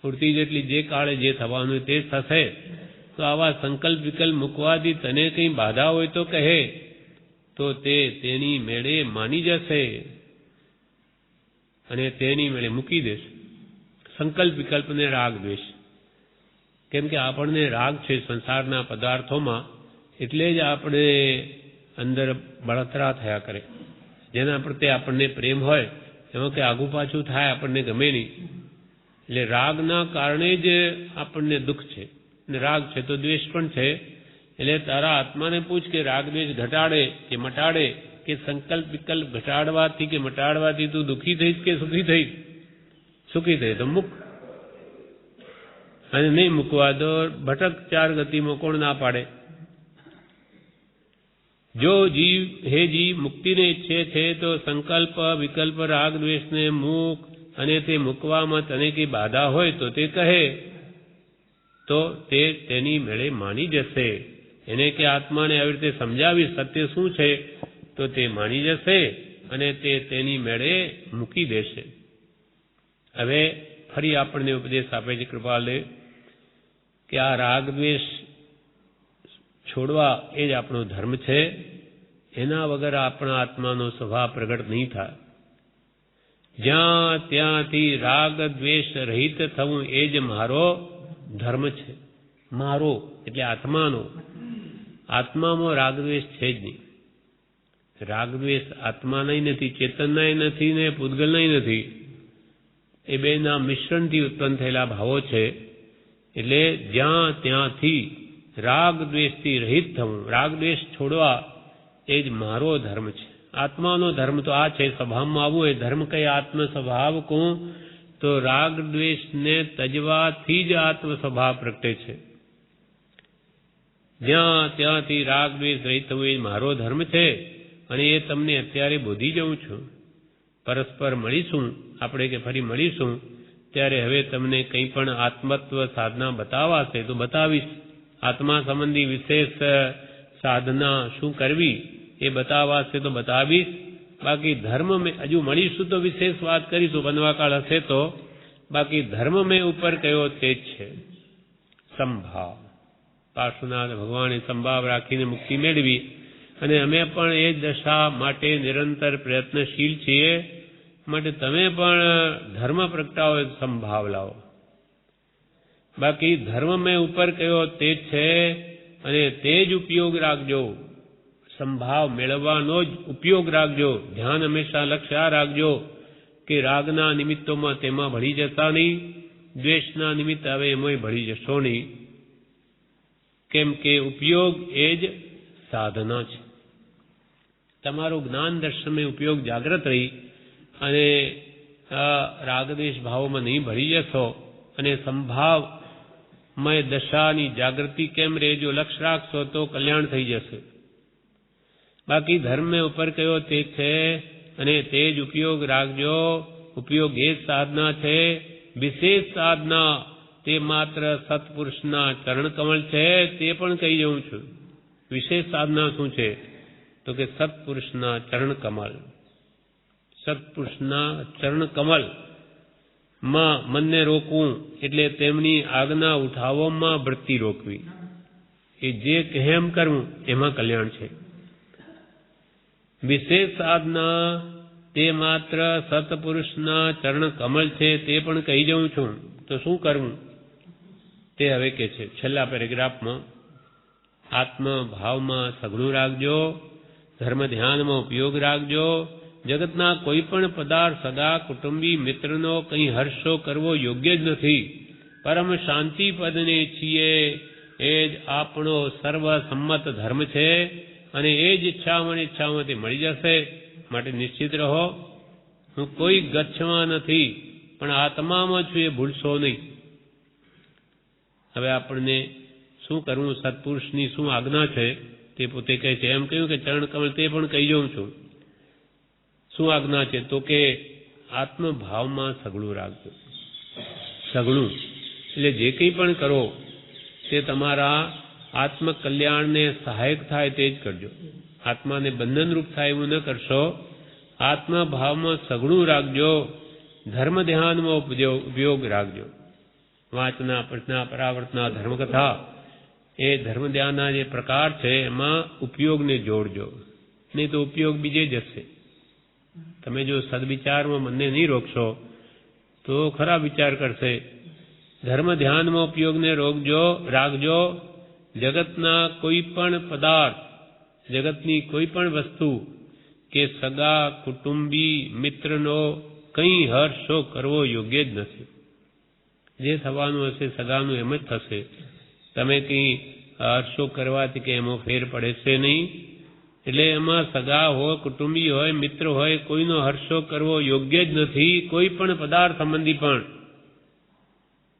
પૂરતી જેટલી જે કાળે જે થવાનું તે થશે. તો આવા સંકલ્પ વિકલ્પ મૂકવાથી તને કંઈ બાધા હોય તો કહે, તો તે તેની મેળે માની જશે અને તેની મેળે મૂકી દેશે. સંકલ્પ વિકલ્પને રાગ દ્વેષ. કેમ કે આપણને રાગ છે સંસારના પદાર્થોમાં, એટલે જ આપણે અંદર બળતરા થયા કરે. જેના પ્રત્યે આપણને પ્રેમ હોય એમાં કે આગુ પાછું થાય આપણને ગમે નહીં. એટલે રાગના કારણે જ આપણને દુઃખ છે, અને રાગ છે તો દ્વેષ પણ છે. એટલે તારા આત્માને પૂછ કે રાગ દ્વેષ ઘટાડે કે મટાડે, કે સંકલ્પ વિકલ્પ ઘટાડવાથી કે મટાડવાથી તું દુઃખી થઈશ કે સુખી થઈશ? સુખી થઈ તો મૂક, અને નહીં મૂકવા તો ભટક ચાર ગતિમાં કોણ ના પાડે? જો જીવ હે જીવ મુક્તિને ઈચ્છે છે તો સંકલ્પ વિકલ્પ રાગ દ્વેષને મૂક. અને તે મૂકવામાં તને કઈ બાધા હોય તો તે કહે, તો તે તેની મેળે માની જશે. એને કે આત્માને આવી રીતે સમજાવી સત્ય શું છે તો તે માની જશે અને તે તેની મેળે મૂકી દેશે. હવે ફરી આપણને ઉપદેશ આપે છે કૃપાલે કે આ રાગ દ્વેષ છોડવા એ જ આપણો ધર્મ છે. એના વગર આપણા આત્માનો સ્વભાવ પ્રગટ નહીં થાય. જ્યાં ત્યાંથી રાગ દ્વેષ રહિત થવું એ જ મારો ધર્મ છે. મારો એટલે આત્માનો. આત્મામાં રાગ દ્વેષ છે જ નહીં. રાગ દ્વેષ આત્માના નથી, ચેતનના નથી ને પૂતગલના નથી. એ બેના મિશ્રણથી ઉત્પન્ન થયેલા ભાવો છે. એટલે જ્યાં ત્યાંથી રાગ દ્વેષથી રહિત થવું, રાગ દ્વેષ છોડવા એ જ મારો ધર્મ છે. આત્માનો ધર્મ તો આ છે. સ્વભાવમાં આવવું એ ધર્મ કઈ આત્મ સ્વભાવ કહું તો રાગ દ્વેષને તજવાથી જ આત્મ સ્વભાવ પ્રગટે છે. જ્યાં ત્યાંથી રાગ દ્વેષ રહિત થવું એ મારો ધર્મ છે અને એ તમને અત્યારે બોધી જઉં છું. પરસ્પર મળીશું આપણે કે ફરી મળીશું ત્યારે હવે તમને કંઈ પણ આત્મત્વ સાધના બતાવાશે તો બતાવીશ. આત્મા સંબંધી વિશેષ સાધના શું કરવી એ બતાવાશે તો બતાવીશ. બાકી ધર્મ મેં હજુ મળીશું તો વિશેષ વાત કરીશું, બનવાકાળ હશે તો. બાકી ધર્મ મેં ઉપર કયો તે જ છે સંભાવ. પાર્શ્વનાથ ભગવાને સંભાવ રાખીને મુક્તિ મેળવી અને અમે પણ એ દશા માટે નિરંતર પ્રયત્નશીલ છીએ. માટે તમે પણ ધર્મ પ્રગટાવો, સંભાવ લાવો. બાકી ધર્મ મેં ઉપર કયો તે જ છે અને તે જ ઉપયોગ રાખજો. સંભાવ મેળવવાનો જ ઉપયોગ રાખજો. ધ્યાન હંમેશા લક્ષ્ય આ રાખજો કે રાગના નિમિત્તોમાં તેમાં ભળી જતા નહીં, દ્વેષના નિમિત્ત હવે એમાંય ભળી જશો નહીં. કેમ કે ઉપયોગ એ જ સાધના છે. તમારું જ્ઞાન દર્શનમાં ઉપયોગ જાગ્રત રહી અને રાગદ્વેષ ભાવોમાં નહીં ભળી જશો અને સંભાવમય દશાની જાગૃતિ કેમ રહે જો લક્ષ્ય રાખશો તો કલ્યાણ થઈ જશે. બાકી ધર્મ ઉપર કયો તે છે અને તે જ ઉપયોગ રાખજો. ઉપયોગ એ જ સાધના છે. વિશેષ સાધના તે માત્ર સત્પુરુષના ચરણ કમળ છે તે પણ કહી જઉં છું. વિશેષ સાધના શું છે તો કે સત્પુરુષના ચરણ કમળ. સત્પુરુષના ચરણ કમળ માં મનને રોકવું એટલે તેમની આજ્ઞા ઉઠાવવામાં વૃત્તિ રોકવી. એ જે કહે એમ કરવું એમાં કલ્યાણ છે. વિશેષ સાધના તે માત્ર સત્પુરુષના ચરણ કમળ છે તે પણ કહી જઉં છું. તો શું કરવું તે હવે કે છે છેલ્લા પેરેગ્રાફમાં. આત્મભાવમાં સઘળું રાખજો. ધર્મ ધ્યાનમાં ઉપયોગ રાખજો. જગતના કોઈ પણ પદાર્થ સગા કુટુંબી મિત્રનો કંઈ હર્ષો કરવો યોગ્ય જ નથી. પરમ શાંતિ પદને છીએ એ જ આપણો સર્વસંમત ધર્મ છે અને એ જ ઈચ્છામાં તે મળી જશે. માટે નિશ્ચિત રહો. હું કોઈ ગચ્છમાં નથી પણ આત્મામાં છું એ ભૂલશો નહીં. હવે આપણને શું કરવું, સત્પુરુષની શું આજ્ઞા છે તે પોતે કહે છે. એમ કહ્યું કે ચરણ કમળ તે પણ કહી જાઉં છું. શું આજ્ઞા છે તો કે આત્મભાવમાં સઘળું રાખજો. સઘળું એટલે જે કંઈ પણ કરો તે તમારા આત્મકલ્યાણને સહાયક થાય તે જ કરજો. આત્માને બંધનરૂપ થાય એવું ન કરશો. આત્મભાવમાં સઘળું રાખજો. ધર્મ ધ્યાનમાં ઉપયોગ રાખજો. વાંચના, પ્રશ્ના, પરાવર્તના, ધર્મકથા એ ધર્મ ધ્યાનના જે પ્રકાર છે એમાં ઉપયોગને જોડજો. નહીં તો ઉપયોગ બીજે જશે. તમે જો સદવિચારમાં મનને નહીં રોકશો તો ખરાબ વિચાર કરશે. ધર્મ ધ્યાનમાં ઉપયોગને રાખજો. જગતના કોઈ પણ પદાર્થ, જગતની કોઈ પણ વસ્તુ કે સગા કુટુંબી મિત્રનો કંઈ હર્ષો કરવો યોગ્ય જ નથી. જે થવાનું હશે સગાનું એમ જ થશે. તમે કંઈ હર્ષો કરવાથી કે એમાં ફેર પડે છે નહીં. એટલે એમાં સગા હોય, કુટુંબી હોય, મિત્ર હોય, કોઈનો હર્ષો કરવો યોગ્ય જ નથી. કોઈ પણ પદાર્થ સંબંધી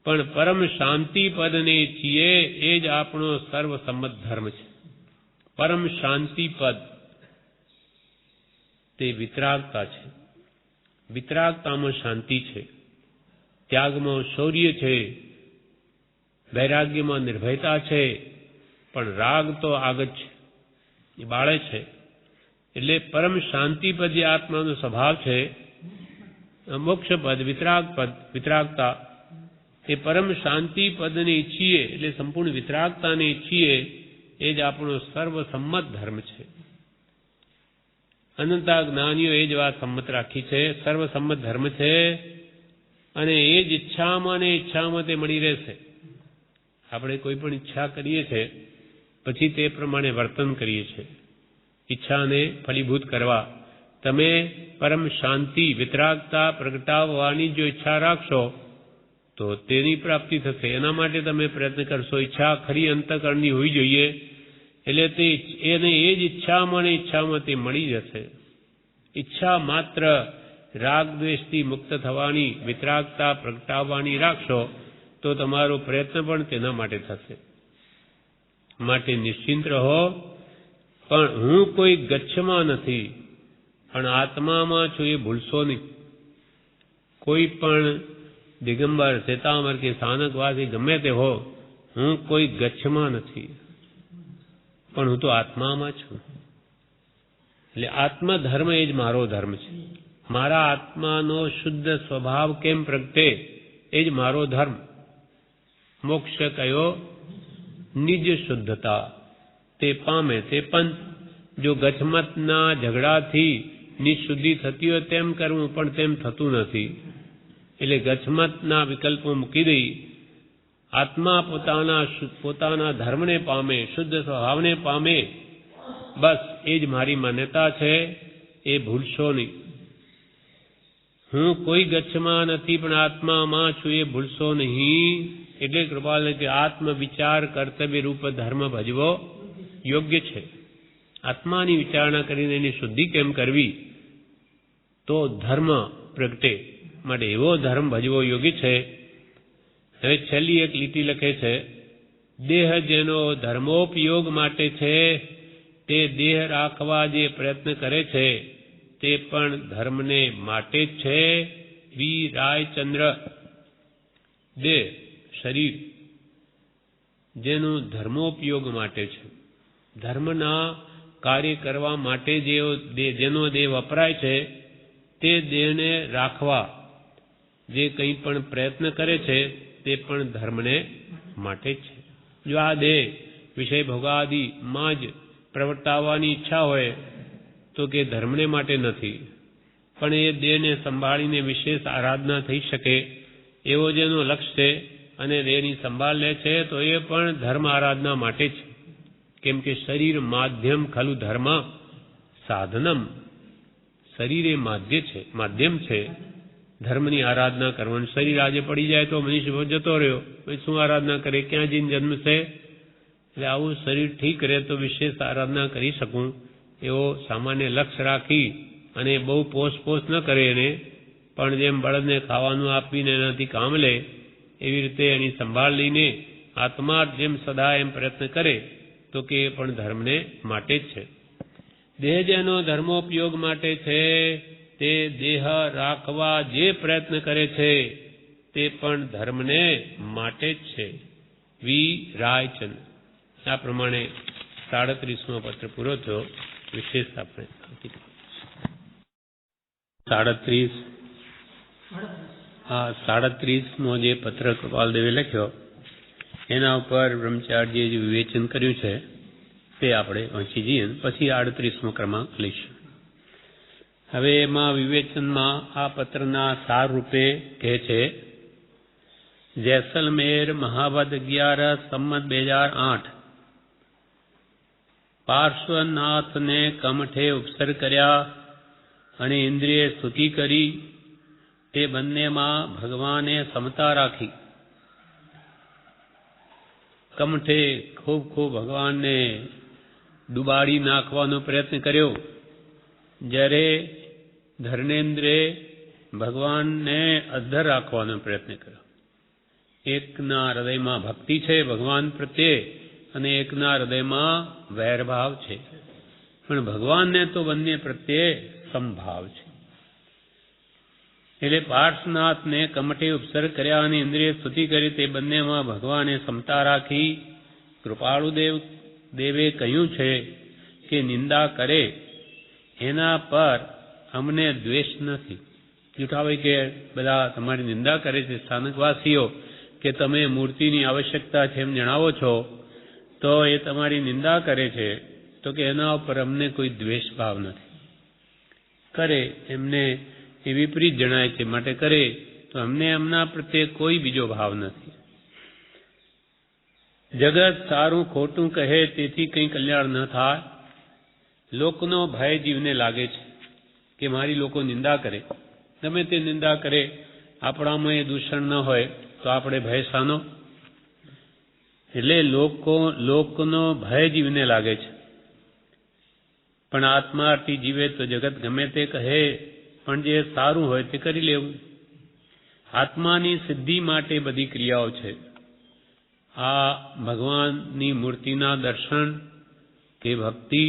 પણ પરમ શાંતિ પદને છીએ એ જ આપણો સર્વસંમત ધર્મ છે. પરમ શાંતિ પદ તે વિતરાગતા છે. વિતરાગતામાં શાંતિ છે. ત્યાગમાં શૌર્ય છે. વૈરાગ્યમાં નિર્ભયતા છે. પણ રાગ તો આગળ છે, એ બાળે છે. એટલે પરમ શાંતિપદ જે આત્માનો સ્વભાવ છે, મોક્ષપદ, વિતરાગતા, એ પરમ શાંતિપદને ઈચ્છીએ એટલે સંપૂર્ણ વિતરાગતાને ઈચ્છીએ એ જ આપણો સર્વસંમત ધર્મ છે. અનંતા જ્ઞાનીઓ એ જ વાત સંમત રાખી છે, સર્વસંમત ધર્મ છે. અને એ જ ઈચ્છામાં ને ઈચ્છામાં તે મળી રહેશે. આપણે કોઈ પણ ઈચ્છા કરીએ છીએ, પછી તે પ્રમાણે વર્તન કરીએ છીએ. ઈચ્છાને ફલીભૂત કરવા તમે પરમ શાંતિ વિતરાગતા પ્રગટાવવાની જો ઈચ્છા રાખશો તો તેની પ્રાપ્તિ થશે. એના માટે તમે પ્રયત્ન કરશો. ઈચ્છા ખરી અંતઃકરણની હોવી જોઈએ. એટલે તે એને એ જ ઈચ્છામાં ને ઈચ્છામાં તે મળી જશે. ઈચ્છા માત્ર રાગ દ્વેષથી મુક્ત થવાની, વિતરાગતા પ્રગટાવવાની રાખશો તો તમારો પ્રયત્ન પણ તેના માટે થશે. માટે નિશ્ચિંત રહો. પણ હું કોઈ ગચ્છમાં નથી, પણ આત્મામાં છું એ ભૂલશો નહીં. કોઈ પણ દિગંબર, શ્વેતાંબર કે સ્થાનકવાસી ગમે તે હો, હું કોઈ ગચ્છમાં નથી, પણ હું તો આત્મામાં છું. એટલે આત્મધર્મ એ જ મારો ધર્મ છે. મારા આત્માનો શુદ્ધ સ્વભાવ કેમ પ્રગટે એ જ મારો ધર્મ. મોક્ષ કયો? નિજ શુદ્ધતા તે પામે તે પંથ. જો ગચ્છમતના ઝઘડાથી નિશુદ્ધિ થતી હોય તેમ કરવું, પણ તેમ થતું નથી. એટલે ગચ્છમતના વિકલ્પો મૂકી દઈ આત્મા પોતાના ધર્મને પામે, શુદ્ધ સ્વભાવને પામે. બસ એ જ મારી માન્યતા છે, એ ભૂલશો નહીં. હું કોઈ ગચ્છમાં નથી, પણ આત્મામાં છું એ ભૂલશો નહીં. એટલે કૃપાલ કે આત્મવિચાર કર્તવ્ય રૂપ ધર્મ ભજવો યોગ્ય છે. આત્માની વિચારણા કરીને એની શુદ્ધિ કેમ કરવી તો ધર્મ પ્રગટે. માટે એવો ધર્મ ભજવો યોગ્ય છે. હવે છેલ્લી એક લીટી લખે છે, દેહ જેનો ધર્મોપયોગ માટે છે તે દેહ રાખવા જે પ્રયત્ન કરે છે તે પણ ધર્મને માટે જ છે. વી રાયચંદ્ર. દેહ શરીર જેનું ધર્મોપયોગ માટે છે, ધર્મના કાર્ય કરવા માટે જેનો દેહ વપરાય છે, તે દેહને રાખવા જે કંઈ પણ પ્રયત્ન કરે છે તે પણ ધર્મને માટે જ છે. જો આ દેહ વિષય ભોગાદિમાં જ પ્રવર્તાવવાની ઈચ્છા હોય તો કે ધર્મને માટે નથી, પણ એ દેહને સંભાળીને વિશેષ આરાધના થઈ શકે એવો જેનો લક્ષ્ય છે અને દેહની સંભાળ લે છે તો એ પણ ધર્મ આરાધના માટે છે. કેમ કે શરીર માધ્યમ ખલુ ધર્મ સાધનમ. શરીર એ માધ્યમ છે ધર્મની આરાધના કરવાનું. શરીર આજે પડી જાય તો મનુષ્ય જતો રહ્યો, પછી શું આરાધના કરે, ક્યાં જઈને જન્મશે? એટલે આવું શરીર ઠીક રહે તો વિશેષ આરાધના કરી શકું એવો સામાન્ય લક્ષ્ય રાખી અને બહુ પોષ ન કરે એને, પણ જેમ બળદને ખાવાનું આપીને એનાથી કામ લે એવી રીતે એની સંભાળ લઈને આત્મા જેમ સદા એમ પ્રયત્ન કરે તો કે એ પણ ધર્મને માટે જ છે. દેહ જેનો ધર્મોપયોગ માટે છે તે દેહ રાખવા જે પ્રયત્ન કરે છે તે પણ ધર્મને માટે જ છે. વી રાયચંદ. આ પ્રમાણે 37મો પત્ર પૂરો થયો. વિશેષ આપણે 37મો જે પત્ર કૃપાલદેવે લખ્યો એના ઉપર બ્રહ્મચારીજીએ જે વિવેચન કર્યું છે તે આપણે વાંચી જઈએ, પછી 38મો ક્રમાંક લઈશું. હવે એમાં વિવેચનમાં આ પત્રના સાર રૂપે કહે છે, જેસલમેર મહાવદ 11 સંમત 2008 પાર્શ્વનાથને કમઠે ઉપસર કર્યા અને ઇન્દ્રિય સ્તુતિ કરી. તે બંનેમાં ભગવાને સમતા રાખી. કમઠે ખૂબ ભગવાનને ડુબાડી નાખવાનો પ્રયત્ન કર્યો, જ્યારે ધર્મેન્દ્રે ભગવાનને અધ્ધર રાખવાનો પ્રયત્ન કર્યો. એકના હૃદયમાં ભક્તિ છે ભગવાન પ્રત્યે અને એકના હૃદયમાં વૈરભાવ છે, પણ ભગવાનને તો બંને પ્રત્યે સમભાવ છે. એટલે પાર્શ્વનાથને કમઠે ઉપસર્ગ કર્યા અને ઇન્દ્રિય સ્તુતિ કરી. તે બંનેમાં ભગવાને સમતા રાખી. કૃપાળુદેવ દેવે કહ્યું છે કે નિંદા કરે એના પર અમને દ્વેષ નથી. જૂઠાભાઈ કે બધા તમારી નિંદા કરે છે સ્થાનકવાસીઓ કે તમે મૂર્તિની આવશ્યકતા છે એમ જણાવો છો, તો એ તમારી નિંદા કરે છે, તો કે એના ઉપર અમને કોઈ દ્વેષ ભાવ નથી. કરે એમને એ વિપરીત જણાય છે માટે કરે, તો અમને એમના પ્રત્યે કોઈ બીજો ભાવ નથી. જગત સારું ખોટું કહે તેથી કંઈ કલ્યાણ ન થાય. લોકનો ભય જીવને લાગે છે કે મારી લોકો નિંદા કરે, ગમે તે નિંદા કરે, આપણામાં એ દૂષણ ન હોય તો આપણે ભય શાનો? એટલે લોકનો ભય જીવને લાગે છે. પણ આત્માર્થી જીવે તો જગત ગમે તે કહે, પણ જે સારું હોય તે કરી લેવું. આત્માની સિદ્ધિ માટે બધી ક્રિયાઓ છે. આ ભગવાનની મૂર્તિના દર્શન કે ભક્તિ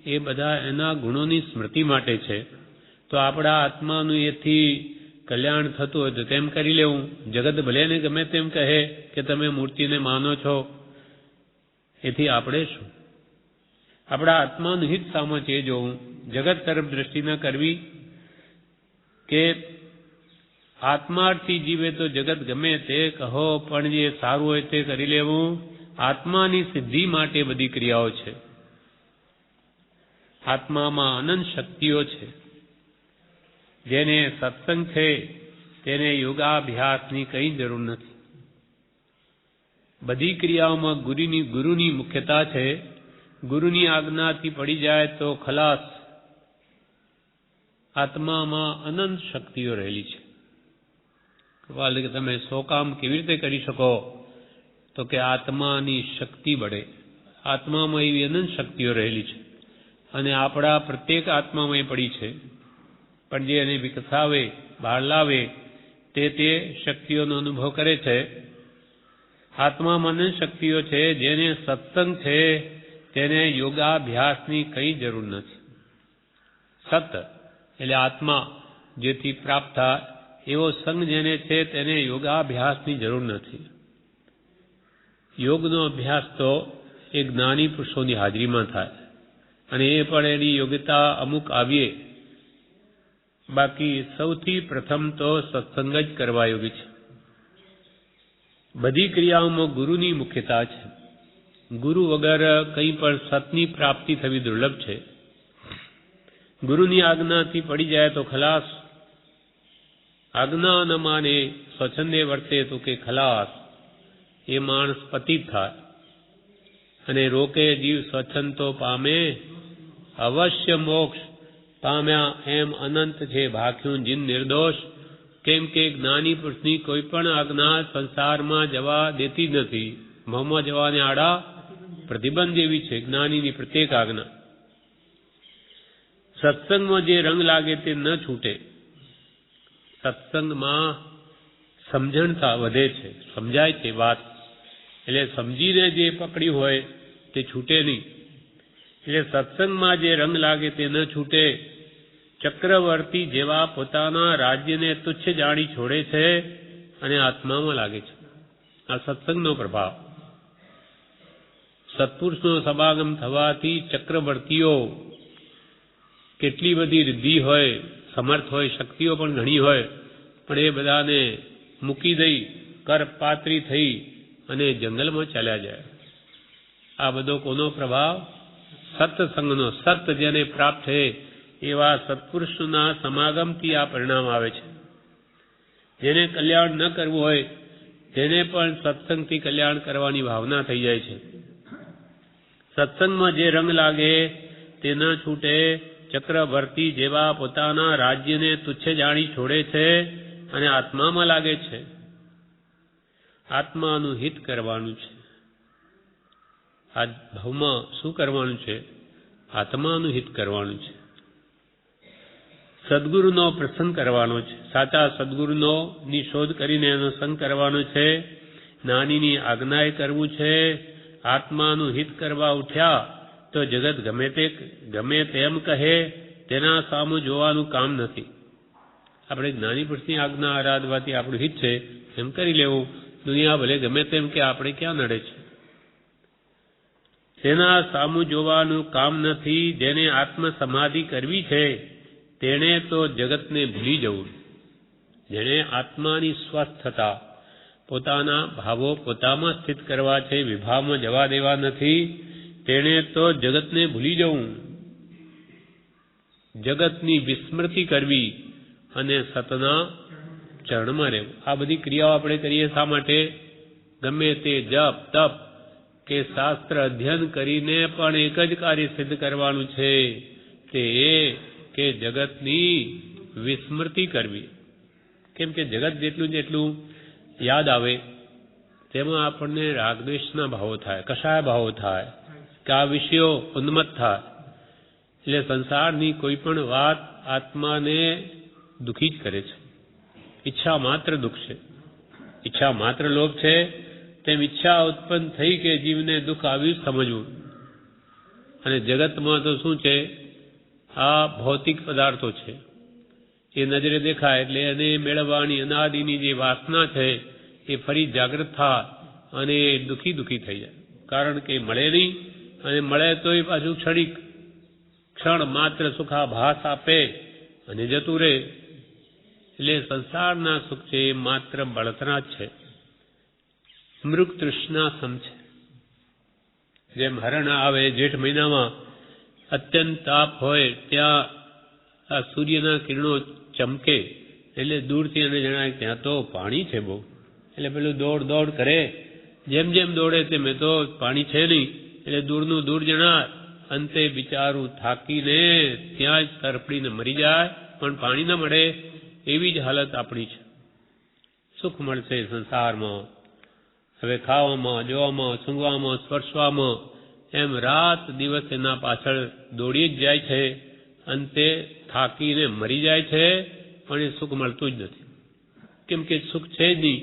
એ બધા એના ગુણોની સ્મૃતિ માટે છે. તો આપણા આત્માનું એથી કલ્યાણ થતું હોય તો તેમ કરી લેવું. જગત ભલે ને ગમે તેમ કહે કે તમે મૂર્તિને માનો છો, એથી આપણે શું? આપણા આત્માનું હિત સામા છે જોવું, જગત તરફ દ્રષ્ટિ ન કરવી. કે આત્માર્થી જીવે તો જગત ગમે તે કહો, પણ જે સારું હોય તે કરી લેવું. આત્માની સિદ્ધિ માટે બધી ક્રિયાઓ છે. આત્મામાં અનંત શક્તિઓ છે. જેને સત્સંગ છે તેને યોગાભ્યાસની કંઈ જરૂર નથી. બધી ક્રિયાઓમાં ગુરુની મુખ્યતા છે. ગુરુની આજ્ઞાથી પડી જાય તો ખલાસ. આત્મામાં અનંત શક્તિઓ રહેલી છે. કે તમે 100 કામ કેવી રીતે કરી શકો? તો કે આત્માની શક્તિ બળે. આત્મામાં એવી અનંત શક્તિઓ રહેલી છે અને આપણા પ્રત્યેક આત્મામાં પડી છે. પણ જે એને વિકસાવે, બહાર લાવે, તે શક્તિઓનો અનુભવ કરે છે. આત્મામાં અનંત શક્તિઓ છે. જેને સત્સંગ છે તેને યોગાભ્યાસની કંઈ જરૂર નથી. સત એટલે આત્મા જેથી પ્રાપ્ત થાય એવો સંગ જેને છે તેને યોગાભ્યાસની જરૂર નથી. યોગનો અભ્યાસ તો એ જ્ઞાની પુરુષોની હાજરીમાં થાય અને એ પણ એની યોગ્યતા અમુક આવીએ. બાકી સૌથી પ્રથમ તો સત્સંગ જ કરવા યોગી છે. બધી ક્રિયાઓમાં ગુરુની મુખ્યતા છે. ગુરુ વગર કંઈ પણ સતની પ્રાપ્તિ થવી દુર્લભ છે. ગુરુની આજ્ઞાથી પડી જાય તો ખલાસ. આજ્ઞા ન માને, સ્વચ્છંદે વર્તે તો કે ખલાસ. એ માણસ પતિત થાય અને રોકે જીવ સ્વચ્છંદ તો પામે. અવશ્ય મોક્ષ પામ્યા એમ અનંત છે ભાખ્યું જીન નિર્દોષ. કેમ કે જ્ઞાની પુરુષની કોઈ પણ આજ્ઞા સંસારમાં જવા દેતી જ નથી. મોહમાં જવાને આડા પ્રતિબંધ જેવી છે જ્ઞાનીની પ્રત્યેક આજ્ઞા. સત્સંગમાં જે રંગ લાગે તે ન છૂટે. સત્સંગમાં સમજણતા વધે છે, સમજાય છે વાત. એટલે સમજીને જે પકડ્યું હોય તે છૂટે નહીં. એટલે સત્સંગમાં જે રંગ લાગે તે ન છૂટે. ચક્રવર્તી જેવા પોતાના રાજ્યને તુચ્છ જાણી છોડે છે અને આત્મામાં લાગે છે. આ સત્સંગનો પ્રભાવ. સત્પુરુષનો સમાગમ થવાથી ચક્રવર્તીઓ કેટલી બધી રિદ્ધિ હોય, સમર્થ હોય, શક્તિઓ પણ ઘણી હોય, પણ એ બધાને મૂકી દઈ કરપાત્રી થઈ અને જંગલમાં ચાલ્યા જાય. આ બધો કોનો પ્રભાવ? સત્સંગનો. સત જેને પ્રાપ્ત છે એવા સત્પુરુષના સમાગમથી આ પરિણામ આવે છે. જેને કલ્યાણ ન કરવું હોય તેને પણ સત્સંગથી કલ્યાણ કરવાની ભાવના થઈ જાય છે. સત્સંગમાં જે રંગ લાગે તે ન છૂટે. ચક્રવર્તી જેવા પોતાના રાજ્યને તુચ્છ જાણી છોડે છે અને આત્મામાં લાગે છે. આત્માનું હિત કરવાનું છે. આ ભાવમાં શું કરવાનું છે? આત્માનું હિત કરવાનું છે. સદગુરુનો પ્રસંગ કરવાનો છે. સાચા સદગુરુનો ની શોધ કરીને એનો સંગ કરવાનો છે. જ્ઞાનીની આજ્ઞાએ કરવું છે. આત્માનું હિત કરવા ઉઠ્યા તો જગત ગમે તેમ કહે તેના સામું જોવાનું કામ નથી. આપણે જ્ઞાની પુરુષની આજ્ઞા આરાધવાથી આપણું હિત છે એમ કરી લેવું. દુનિયા ભલે ગમે તેમ કે આપણે ક્યાં નડે છે? તેના સામું જોવાનું કામ નથી. જેને આત્મ સમાધિ કરવી છે તેણે તો જગતને ભૂલી જવું. જેણે આત્માની સ્વસ્થતા, પોતાના ભાવો પોતામાં સ્થિત કરવા છે, વિભાવમાં જવા દેવા નથી, તેણે તો જગતને ભૂલી જવું, જગતની વિસ્મૃતિ કરવી અને સતના ચરણમાં રહેવું. આ બધી ક્રિયાઓ આપણે કરીએ શા માટે? ગમે તે જપ તપ કે શાસ્ત્ર અધ્યયન કરીને પણ એક જ કાર્ય સિદ્ધ કરવાનું છે, તે એ કે જગતની વિસ્મૃતિ કરવી. કેમ કે જગત જેટલું યાદ આવે તેમાં આપણને રાગદ્વેષના ભાવો થાય, કશાય ભાવો થાય, કે આ વિષયો ઉન્મત્ત થાય. એટલે સંસારની કોઈ પણ વાત આત્માને દુઃખી જ કરે છે. ઈચ્છા માત્ર દુઃખ છે, ઈચ્છા માત્ર લોભ છે. તેમ ઈચ્છા ઉત્પન્ન થઈ કે જીવને દુઃખ આવ્યું સમજવું. અને જગતમાં તો શું છે? આ ભૌતિક પદાર્થો છે, એ નજરે દેખાય એટલે એને મેળવવાની અનાદિની જે વાસના છે એ ફરી જાગૃત થાય અને દુઃખી થઈ જાય. કારણ કે મળે નહીં, અને મળે તોય પાછું ક્ષણ માત્ર સુખાભાસ આપે અને જતું રહે. એટલે સંસારના સુખ છે એ માત્ર બળતરા જ છે, મૃગ તૃષ્ણા સમ છે. જેમ હરણ આવે જેઠ મહિનામાં, અત્યંત તાપ હોય, ત્યાં આ સૂર્યના કિરણો ચમકે એટલે દૂરથી એને જણાય ત્યાં તો પાણી છે બહુ. એટલે પેલું દોડ કરે, જેમ દોડે તેમ તો પાણી છે નહીં, એટલે દૂરનું દૂર જણાય. અંતે બિચારું થાકીને ત્યાં જ તરફડીને મરી જાય, પણ પાણી ન મળે. એવી જ હાલત આપણી છે. સુખ મળશે સંસારમાં હવે ખાવામાં, જોવામાં, સૂંઘવામાં, સ્પર્શવામાં, એમ રાત દિવસ એના પાછળ દોડી જ જાય છે. અંતે થાકીને મરી જાય છે, પણ એ સુખ મળતું જ નથી. કેમ કે સુખ છે જ નહીં.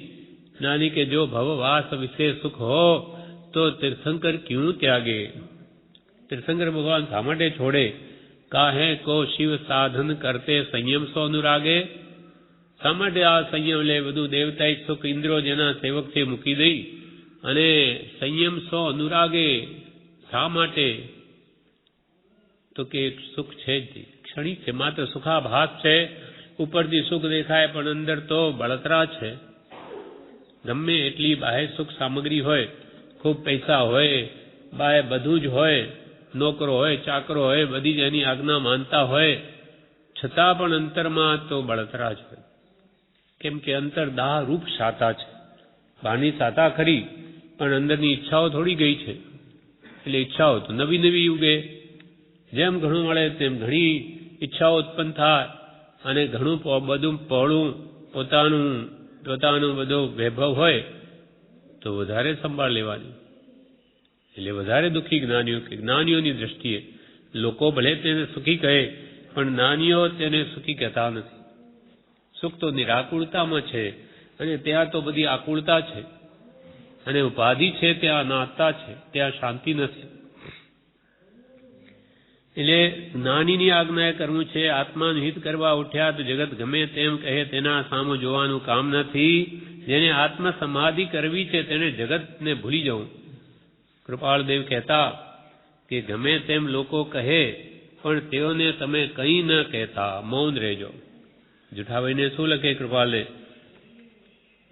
નાની કે જો ભવવાસ વિશે સુખ હો તો તીર્થંકર ક્યું ત્યાગે. તીર્થંકર ભગવાન શા માટે છોડે? કાહે કો શિવ સાધન કરતે સંયમ સો અનુરાગે. શા માટે આ સંયમ લે? બધું દેવતાઈ સુખ ઇન્દ્રો જેના સેવક છે મૂકી દઈ અને સંયમ સો અનુરાગે. શા માટે? તો કે સુખ છે જ ક્ષણિક છે, માત્ર સુખાભાસ છે. ઉપરથી સુખ દેખાય પણ અંદર તો બળતરા છે. ગમે એટલી બાહ્ય સુખ સામગ્રી હોય, ખૂબ પૈસા હોય, બાહ્ય બધું જ હોય, નોકરો હોય, ચાકરો હોય, બધી જ એની આજ્ઞા માનતા હોય, છતાં પણ અંતરમાં તો બળતરા જ હોય. કેમ કે અંતર દાહ રૂપ સાતા છે. બહારની સાતા ખરી, પણ અંદરની ઈચ્છાઓ થોડી ગઈ છે. એટલે ઈચ્છાઓ તો નવી ઉગે. જેમ ઘણું મળે તેમ ઘણી ઈચ્છાઓ ઉત્પન્ન થાય, અને ઘણું બધું પહોળું પોતાનું બધો વૈભવ હોય તો વધારે સંભાળ લેવાની. એટલે વધારે દુઃખી જ્ઞાનીઓની દ્રષ્ટિએ. લોકો ભલે તેને સુખી કહે, પણ જ્ઞાનીઓ તેને સુખી કહેતા નથી. સુખ તો નિરાકુળતામાં છે, અને ત્યાં તો બધી આકુળતા છે, અને ઉપાધિ છે ત્યાં અનાથતા છે, ત્યાં શાંતિ નથી. એટલે જ્ઞાનીની આજ્ઞાએ કરવું છે. આત્માનું હિત કરવા ઉઠ્યા તો જગત ગમે તેમ કહે તેના સામું જોવાનું કામ નથી. જેને આત્મ સમાધિ કરવી છે તેને જગતને ભૂલી જવું. કૃપાળદેવ કહેતા કે ગમે તેમ લોકો કહે પણ તેઓને તમે કંઈ ન કહેતા, મૌન રહેજો. જુઠાભાઈને શું લખે કૃપાળને?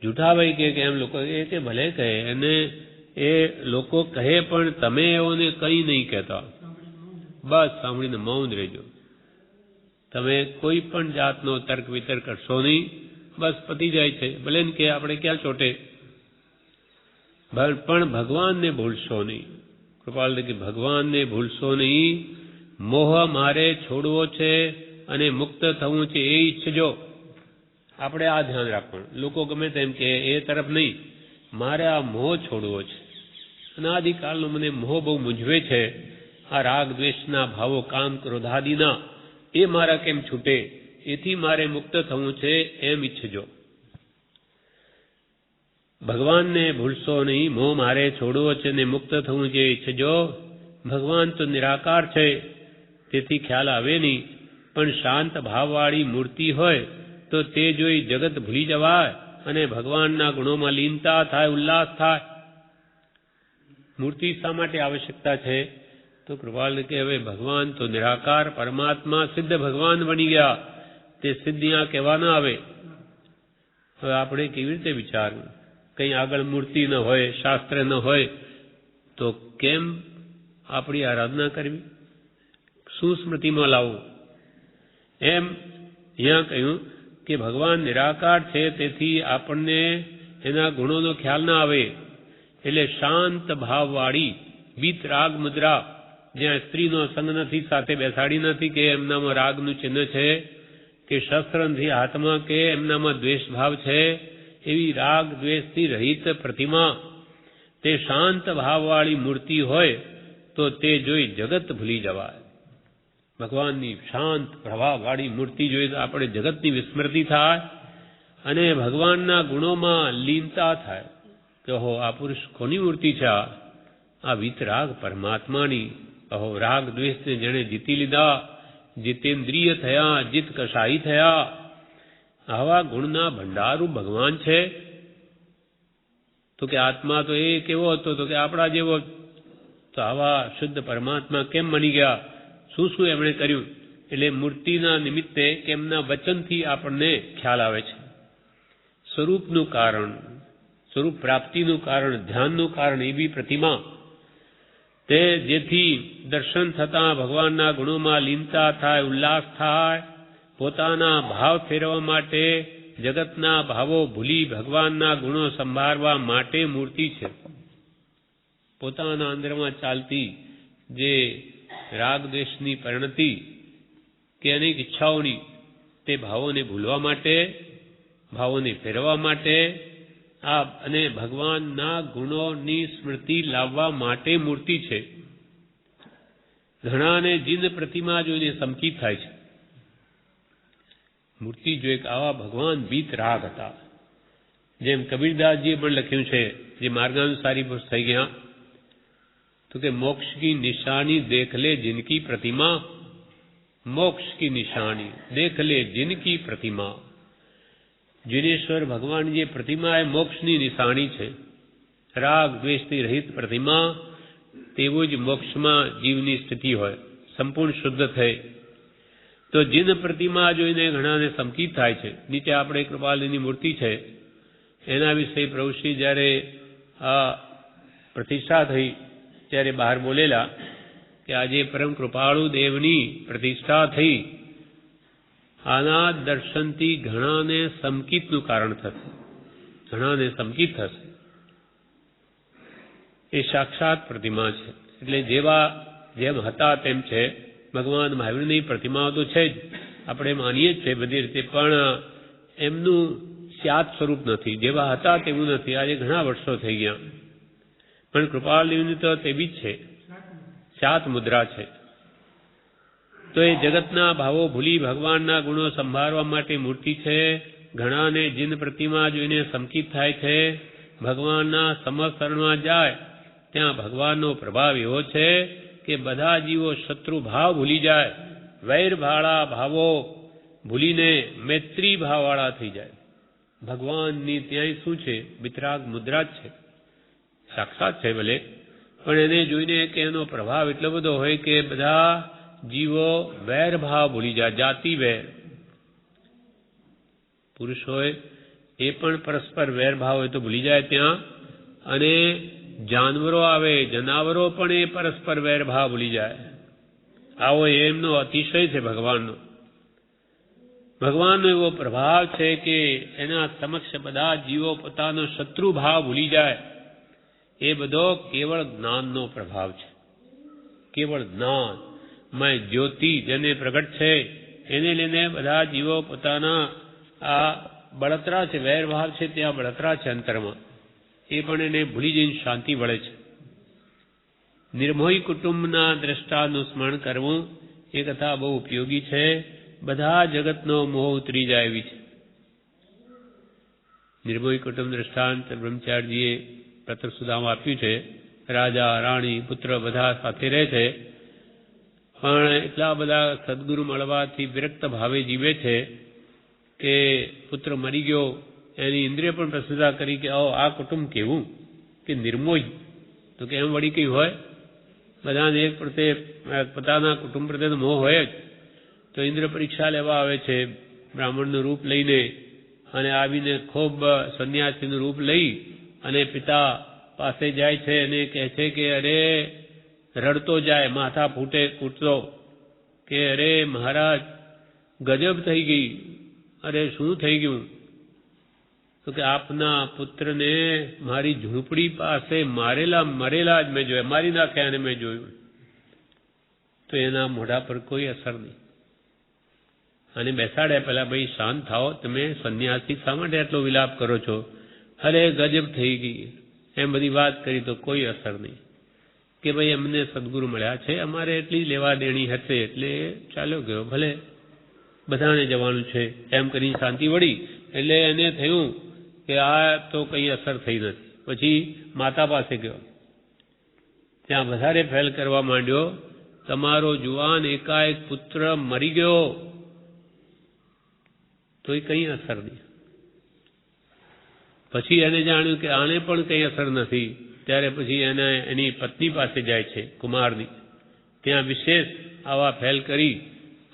જુઠાભાઈ કે એમ લોકો કે ભલે કહે, અને એ લોકો કહે પણ તમે એઓને કંઈ નહીં કહેતા, બસ સાંભળીને મૌન રહેજો. તમે કોઈ પણ જાતનો તર્ક વિતર્ક કરશો નહીં, બસ પતી જાય છે. ભલે ને કે આપણે ક્યાં ચોટે, પણ ભગવાનને ભૂલશો નહીં. કૃપાલ કે ભગવાનને ભૂલશો નહીં. મોહ મારે છોડવો છે અને મુક્ત થવું છે એ ઈચ્છજો. આપણે આ ધ્યાન રાખવાનું. લોકો ગમે તેમ કે એ તરફ નહીં, મારે આ મોહ છોડવો છે. અનાદિકાળનો મને મોહ બહુ મૂંઝવે છે. આ રાગ દ્વેષના ભાવો, કામ ક્રોધાદિના, એ મારા કેમ છૂટે? એથી મારે મુક્ત થવું છે એમ ઈચ્છજો. ભગવાનને ભૂલશો નહીં. મોહ મારે છોડવો છે ને મુક્ત થવું છે ઈચ્છજો. ભગવાન તો નિરાકાર છે, તેથી ખ્યાલ આવે નહીં. પણ શાંત ભાવવાળી મૂર્તિ હોય તો તે જોઈ જગત ભૂલી જવાય અને ભગવાનના ગુણોમાં લીનતા થાય, ઉલ્લાસ થાય. મૂર્તિ શા માટે આવશ્યકતા છે? તો કૃપાલ કે હવે ભગવાન તો નિરાકાર પરમાત્મા સિદ્ધ ભગવાન બની ગયા, તે સિદ્ધ અહીંયા કહેવા ના આવે. હવે આપણે કેવી રીતે વિચારવું? કંઈ આગળ મૂર્તિ ન હોય, શાસ્ત્ર ન હોય તો કેમ આપણી આરાધના કરવી? શું સ્મૃતિમાં લાવવું? એમ અહીંયા કહ્યું કે ભગવાન નિરાકાર છે, તેથી આપણને એના ગુણોનો ખ્યાલ ના આવે. એટલે શાંત ભાવવાળી વીત રાગ મુદ્રા, જ્યાં સ્ત્રીનો સંગ નથી, સાથે બેસાડી નથી, કે એમનામાં રાગનું ચિહ્ન છે, કે શસ્ત્ર નથી હાથમાં, કે એમનામાં દ્વેષ ભાવ છે, એવી રાગ દ્વેષથી રહિત પ્રતિમા, તે શાંત ભાવવાળી મૂર્તિ હોય તો તે જોઈ જગત ભૂલી જવાય. ભગવાનની શાંત પ્રભાવવાળી મૂર્તિ જોઈ તો આપણે જગતની વિસ્મૃતિ થાય અને ભગવાનના ગુણોમાં લીનતા થાય કે ઓહો, આ પુરુષ કોની મૂર્તિ છે? આ વિતરાગ પરમાત્માની. અહો, રાગ દ્વેષને જેણે જીતી લીધા, જીતેન્દ્રિય થયા, જીત કશાઈ થયા, આવા ગુણના ભંડારું ભગવાન છે. તો કે આત્મા તો એ કેવો હતો? તો કે આપણા જેવો. તો આવા શુદ્ધ પરમાત્મા કેમ બની ગયા? શું શું એમણે કર્યું? એટલે મૂર્તિના નિમિત્તે એમના વચનથી આપણને ખ્યાલ આવે છે. સ્વરૂપનું કારણ, સ્વરૂપ પ્રાપ્તિનું કારણ, ધ્યાનનું કારણ એવી પ્રતિમા, તે જેથી દર્શન થતાં ભગવાનના ગુણોમાં લીનતા થાય, ઉલ્લાસ થાય, પોતાના ભાવ ફેરવવા માટે, જગતના ભાવો ભૂલી ભગવાનના ગુણો સંભાળવા માટે મૂર્તિ છે. પોતાના અંદરમાં ચાલતી જે રાગ દ્વેષની પરિણતિ કે અનેક ઈચ્છાઓની, તે ભાવોને ભૂલવા માટે, ભાવોને ફેરવવા માટે અને ભગવાનના ગુણોની સ્મૃતિ લાવવા માટે મૂર્તિ છે. ઘણાને જીન પ્રતિમા જોઈને સમકીત થાય છે. મૂર્તિ જોઈ કે આવા ભગવાન બીત રાગ હતા. જેમ કબીરદાસજીએ પણ લખ્યું છે, જે માર્ગાનુસારી પુરુષ થઈ ગયા, તો કે મોક્ષ કી નિશાની દેખ લે जिनकी प्रतिमा, મોક્ષ કી નિશાની દેખ લે जिनकी प्रतिमा. જીનેશ્વર ભગવાન જે પ્રતિમા એ મોક્ષની નિશાની છે. રાગ દ્વેષથી રહિત પ્રતિમા, તેવું જ મોક્ષમાં જીવની સ્થિતિ હોય, સંપૂર્ણ શુદ્ધ થઈ. તો જીન પ્રતિમા જોઈને ઘણાને સમકીત થાય છે. નીચે આપણે કૃપાલની મૂર્તિ છે, એના વિશે પ્રભુશ્રી જ્યારે આ પ્રતિષ્ઠા થઈ ત્યારે બહાર બોલેલા કે આજે પરમ કૃપાળુ દેવની પ્રતિષ્ઠા થઈ, આના દર્શનથી ઘણાને સમકીતનું કારણ થશે, ઘણાને સમકીત થશે. એ સાક્ષાત પ્રતિમા છે. એટલે જેમ હતા તેમ છે. ભગવાન મહાવીરની પ્રતિમાઓ તો છે જ, આપણે માનીએ જ છે બધી રીતે, પણ એમનું સ્યાત સ્વરૂપ નથી, જેવા હતા તેવું નથી. આજે ઘણા વર્ષો થઈ ગયા, પણ કૃપાળુની તો તેવી જ છે, સ્યાત મુદ્રા છે. તો એ જગતના ભાવો ભૂલી ભગવાનના ગુણો સંભાળવા માટે મૂર્તિ છે. ઘણાને જીન પ્રતિમા જોઈને સમકીત થાય છે. ભગવાનના સમસ્તરમાં જાય ત્યાં ભગવાનનો પ્રભાવ એવો છે કે બધા જીવો શત્રુ ભાવ ભૂલી જાય, વૈર ભાળા ભાવો ભૂલીને મૈત્રી ભાવવાળા થઈ જાય. ભગવાનની ત્યાંય શું છે? વિતરાગ મુદ્રા જ છે, સાક્ષાત છે ભલે, પણ એને જોઈને કે એનો પ્રભાવ એટલો બધો હોય કે બધા જીવો વેર ભાવ ભૂલી જાય. જાતિ વેર, પુરુષ હોય એ પણ પરસ્પર વેર ભાવ હોય તો ભૂલી જાય ત્યાં, અને જાનવરો આવે, જનાવરો પણ એ પરસ્પર વેર ભાવ ભૂલી જાય. આવો એમનો અતિશય છે ભગવાનનો. ભગવાનનો એવો પ્રભાવ છે કે એના સમક્ષ બધા જીવો પોતાનો શત્રુ ભાવ ભૂલી જાય. એ બધો કેવળ જ્ઞાનનો પ્રભાવ છે. કેવળ જ્ઞાન મય જ્યોતિ જેને પ્રગટ છે, એને લઈને બધા જીવો પોતાના આ બળતરા છે, વેરભાવ છે, ત્યાં બળતરા છે અંતરમાં, એ પણ એને ભૂલી જઈને શાંતિ વળે છે. નિર્મોહી કુટુંબના દ્રષ્ટાનું સ્મરણ કરવું એ કથા બહુ ઉપયોગી છે. બધા જગતનો મોહ ઉતરી જાય એવી છે. નિર્મોહી કુટુંબ દ્રષ્ટાંત બ્રહ્મચારીજીએ પત્ર સુધામાં આપ્યું છે. રાજા, રાણી, પુત્ર બધા સાથે રહે છે, પણ એટલા બધા સદગુરુ મળવાથી વિરક્ત ભાવે જીવે છે કે પુત્ર મરી ગયો, એની ઇન્દ્રિય પણ પ્રશંસા કરી કે આ કુટુંબ કેવું કે નિર્મોહી, તો કે એમ વળી કઈ હોય? બધાને એક પ્રત્યે પોતાના કુટુંબ પ્રત્યેનો મોહ હોય જ. તો ઇન્દ્ર પરીક્ષા લેવા આવે છે બ્રાહ્મણનું રૂપ લઈને, અને આવીને ખૂબ સંન્યાસીનું રૂપ લઈ અને પિતા પાસે જાય છે અને કહે છે કે અરે, રડતો જાય, માથા ફૂટે કૂટતો કે અરે મહારાજ, ગજબ થઈ ગઈ. અરે શું થઈ ગયું? તો કે આપના પુત્રને મારી ઝૂંપડી પાસે મરેલા જ મેં જોયા, મારી નાખ્યા અને મેં જોયું. તો એના મોઢા પર કોઈ અસર નહીં. અને બેસાડ્યા પહેલા, ભાઈ શાંત થાઓ, તમે સંન્યાસી શા માટે આટલો વિલાપ કરો છો? અરે ગજબ થઈ ગઈ, એમ બધી વાત કરી તો કોઈ અસર નહીં. કે ભાઈ અમને સદગુરુ મળ્યા છે, અમારે એટલી લેવા દેણી હશે એટલે ચાલ્યો ગયો, ભલે બધાને જવાનું છે એમ કરી શાંતિ વળી. એટલે એને થયું કે આ તો કંઈ અસર થઈ નથી. પછી માતા પાસે ગયો, ત્યાં વધારે ફેલ કરવા માંડ્યો, તમારો જુવાન એકાએક પુત્ર મરી ગયો. તો એ કંઈ અસર નહીં. પછી એને જાણ્યું કે આને પણ કંઈ અસર નથી. ત્યારે પછી એને એની પત્ની પાસે જાય છે, કુમારની. ત્યાં વિશેષ આવા ફેલ કરી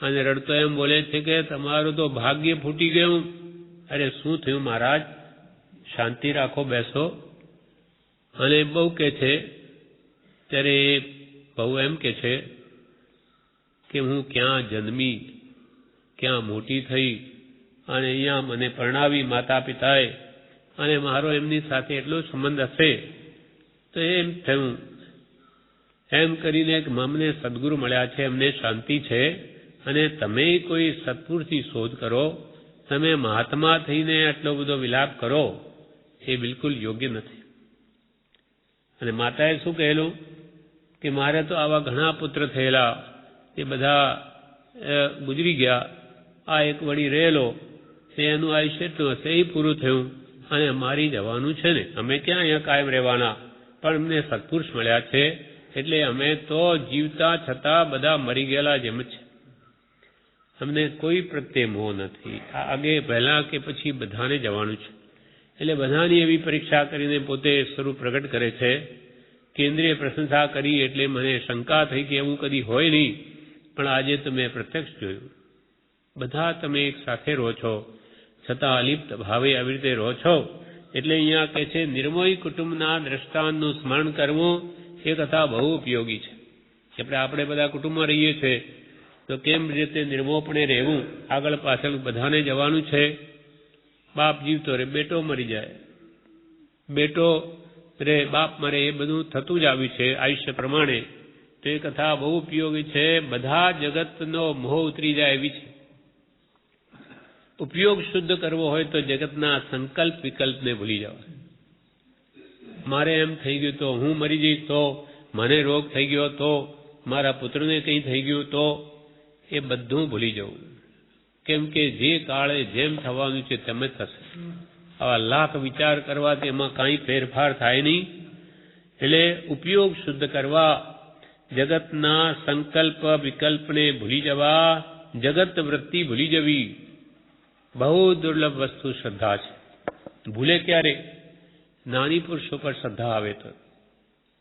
અને રડતો એમ બોલે છે કે તમારું તો ભાગ્ય ફૂટી ગયું. અરે શું થયું મહારાજ? શાંતિ રાખો, બેસો. અને બહુ કે છે, ત્યારે એ બહુ એમ કે છે કે હું ક્યાં જન્મી, ક્યાં મોટી થઈ, અને અહીંયા મને પરણાવી માતા પિતાએ, અને મારો એમની સાથે એટલો સંબંધ હશે. તો એમ થયું, એમ કરીને અમને સદગુરુ મળ્યા છે, અમને શાંતિ છે, અને તમે કોઈ સત્પુરુષની શોધ કરો, તમે મહાત્મા થઈને આટલો બધો વિલાપ કરો, એ બિલકુલ યોગ્ય નથી. અને માતાએ શું કહેલું કે મારે તો આવા ઘણા પુત્ર થયેલા, એ બધા ગુજરી ગયા, આ એક વળી રહેલો, એનું આયુષ્ય એટલું હશે, એ પૂરું થયું, અને મારી જવાનું છે ને, અમે ક્યાં અહીંયા કાયમ રહેવાના, પણ અમને સત્પુરુષ મળ્યા છે, એટલે અમે તો જીવતા છતાં બધા મરી ગયેલા જેમ છે, અમને કોઈ પ્રત્યે મોહ નથી. આગે પહેલા કે પછી બધાને જવાનું છે. એટલે બધાની એવી પરીક્ષા કરીને પોતે સ્વરૂપ પ્રગટ કરે છે. કેન્દ્રીય પ્રશંસા કરી એટલે મને શંકા થઈ કે એવું કદી હોય નહીં, પણ આજે તો મેં પ્રત્યક્ષ જોયું. બધા તમે એક સાથે રહો છો, છતાં અલિપ્ત ભાવે આવી રીતે રહો છો. એટલે અહીંયા કહે છે, નિર્મોહી કુટુંબના દ્રષ્ટાંતનું સ્મરણ કરવું એ કથા બહુ ઉપયોગી છે. આપણે બધા કુટુંબમાં રહીએ છીએ, તો કેમ રીતે નિર્મોહપણે રહેવું? આગળ પાછળ બધાને જવાનું છે. બાપ જીવતો રે, બેટો મરી જાય, બેટો રે, બાપ મરે, એ બધું થતું જ આવ્યું છે આયુષ્ય પ્રમાણે. તો એ કથા બહુ ઉપયોગી છે. બધા જગતનો મોહ ઉતરી જાય એવી છે. ઉપયોગ શુદ્ધ કરવો હોય તો જગતના સંકલ્પ વિકલ્પને ભૂલી જવા. મારે એમ થઈ ગયું તો, હું મરી જઈશ તો, મને રોગ થઈ ગયો તો, મારા પુત્રને કંઈ થઈ ગયું તો, એ બધું ભૂલી જવું. કેમ કે જે કાળે જેમ થવાનું છે તેમ જ થશે. આવા લાખ વિચાર કરવાથી એમાં કાંઈ ફેરફાર થાય નહીં. એટલે ઉપયોગ શુદ્ધ કરવા, જગતના સંકલ્પ વિકલ્પને ભૂલી જવા, જગત વૃત્તિ ભૂલી જવી, બહુ દુર્લભ વસ્તુ શ્રદ્ધા છે. ભૂલે ક્યારે? જ્ઞાની પુરુષો પર શ્રદ્ધા આવે તો.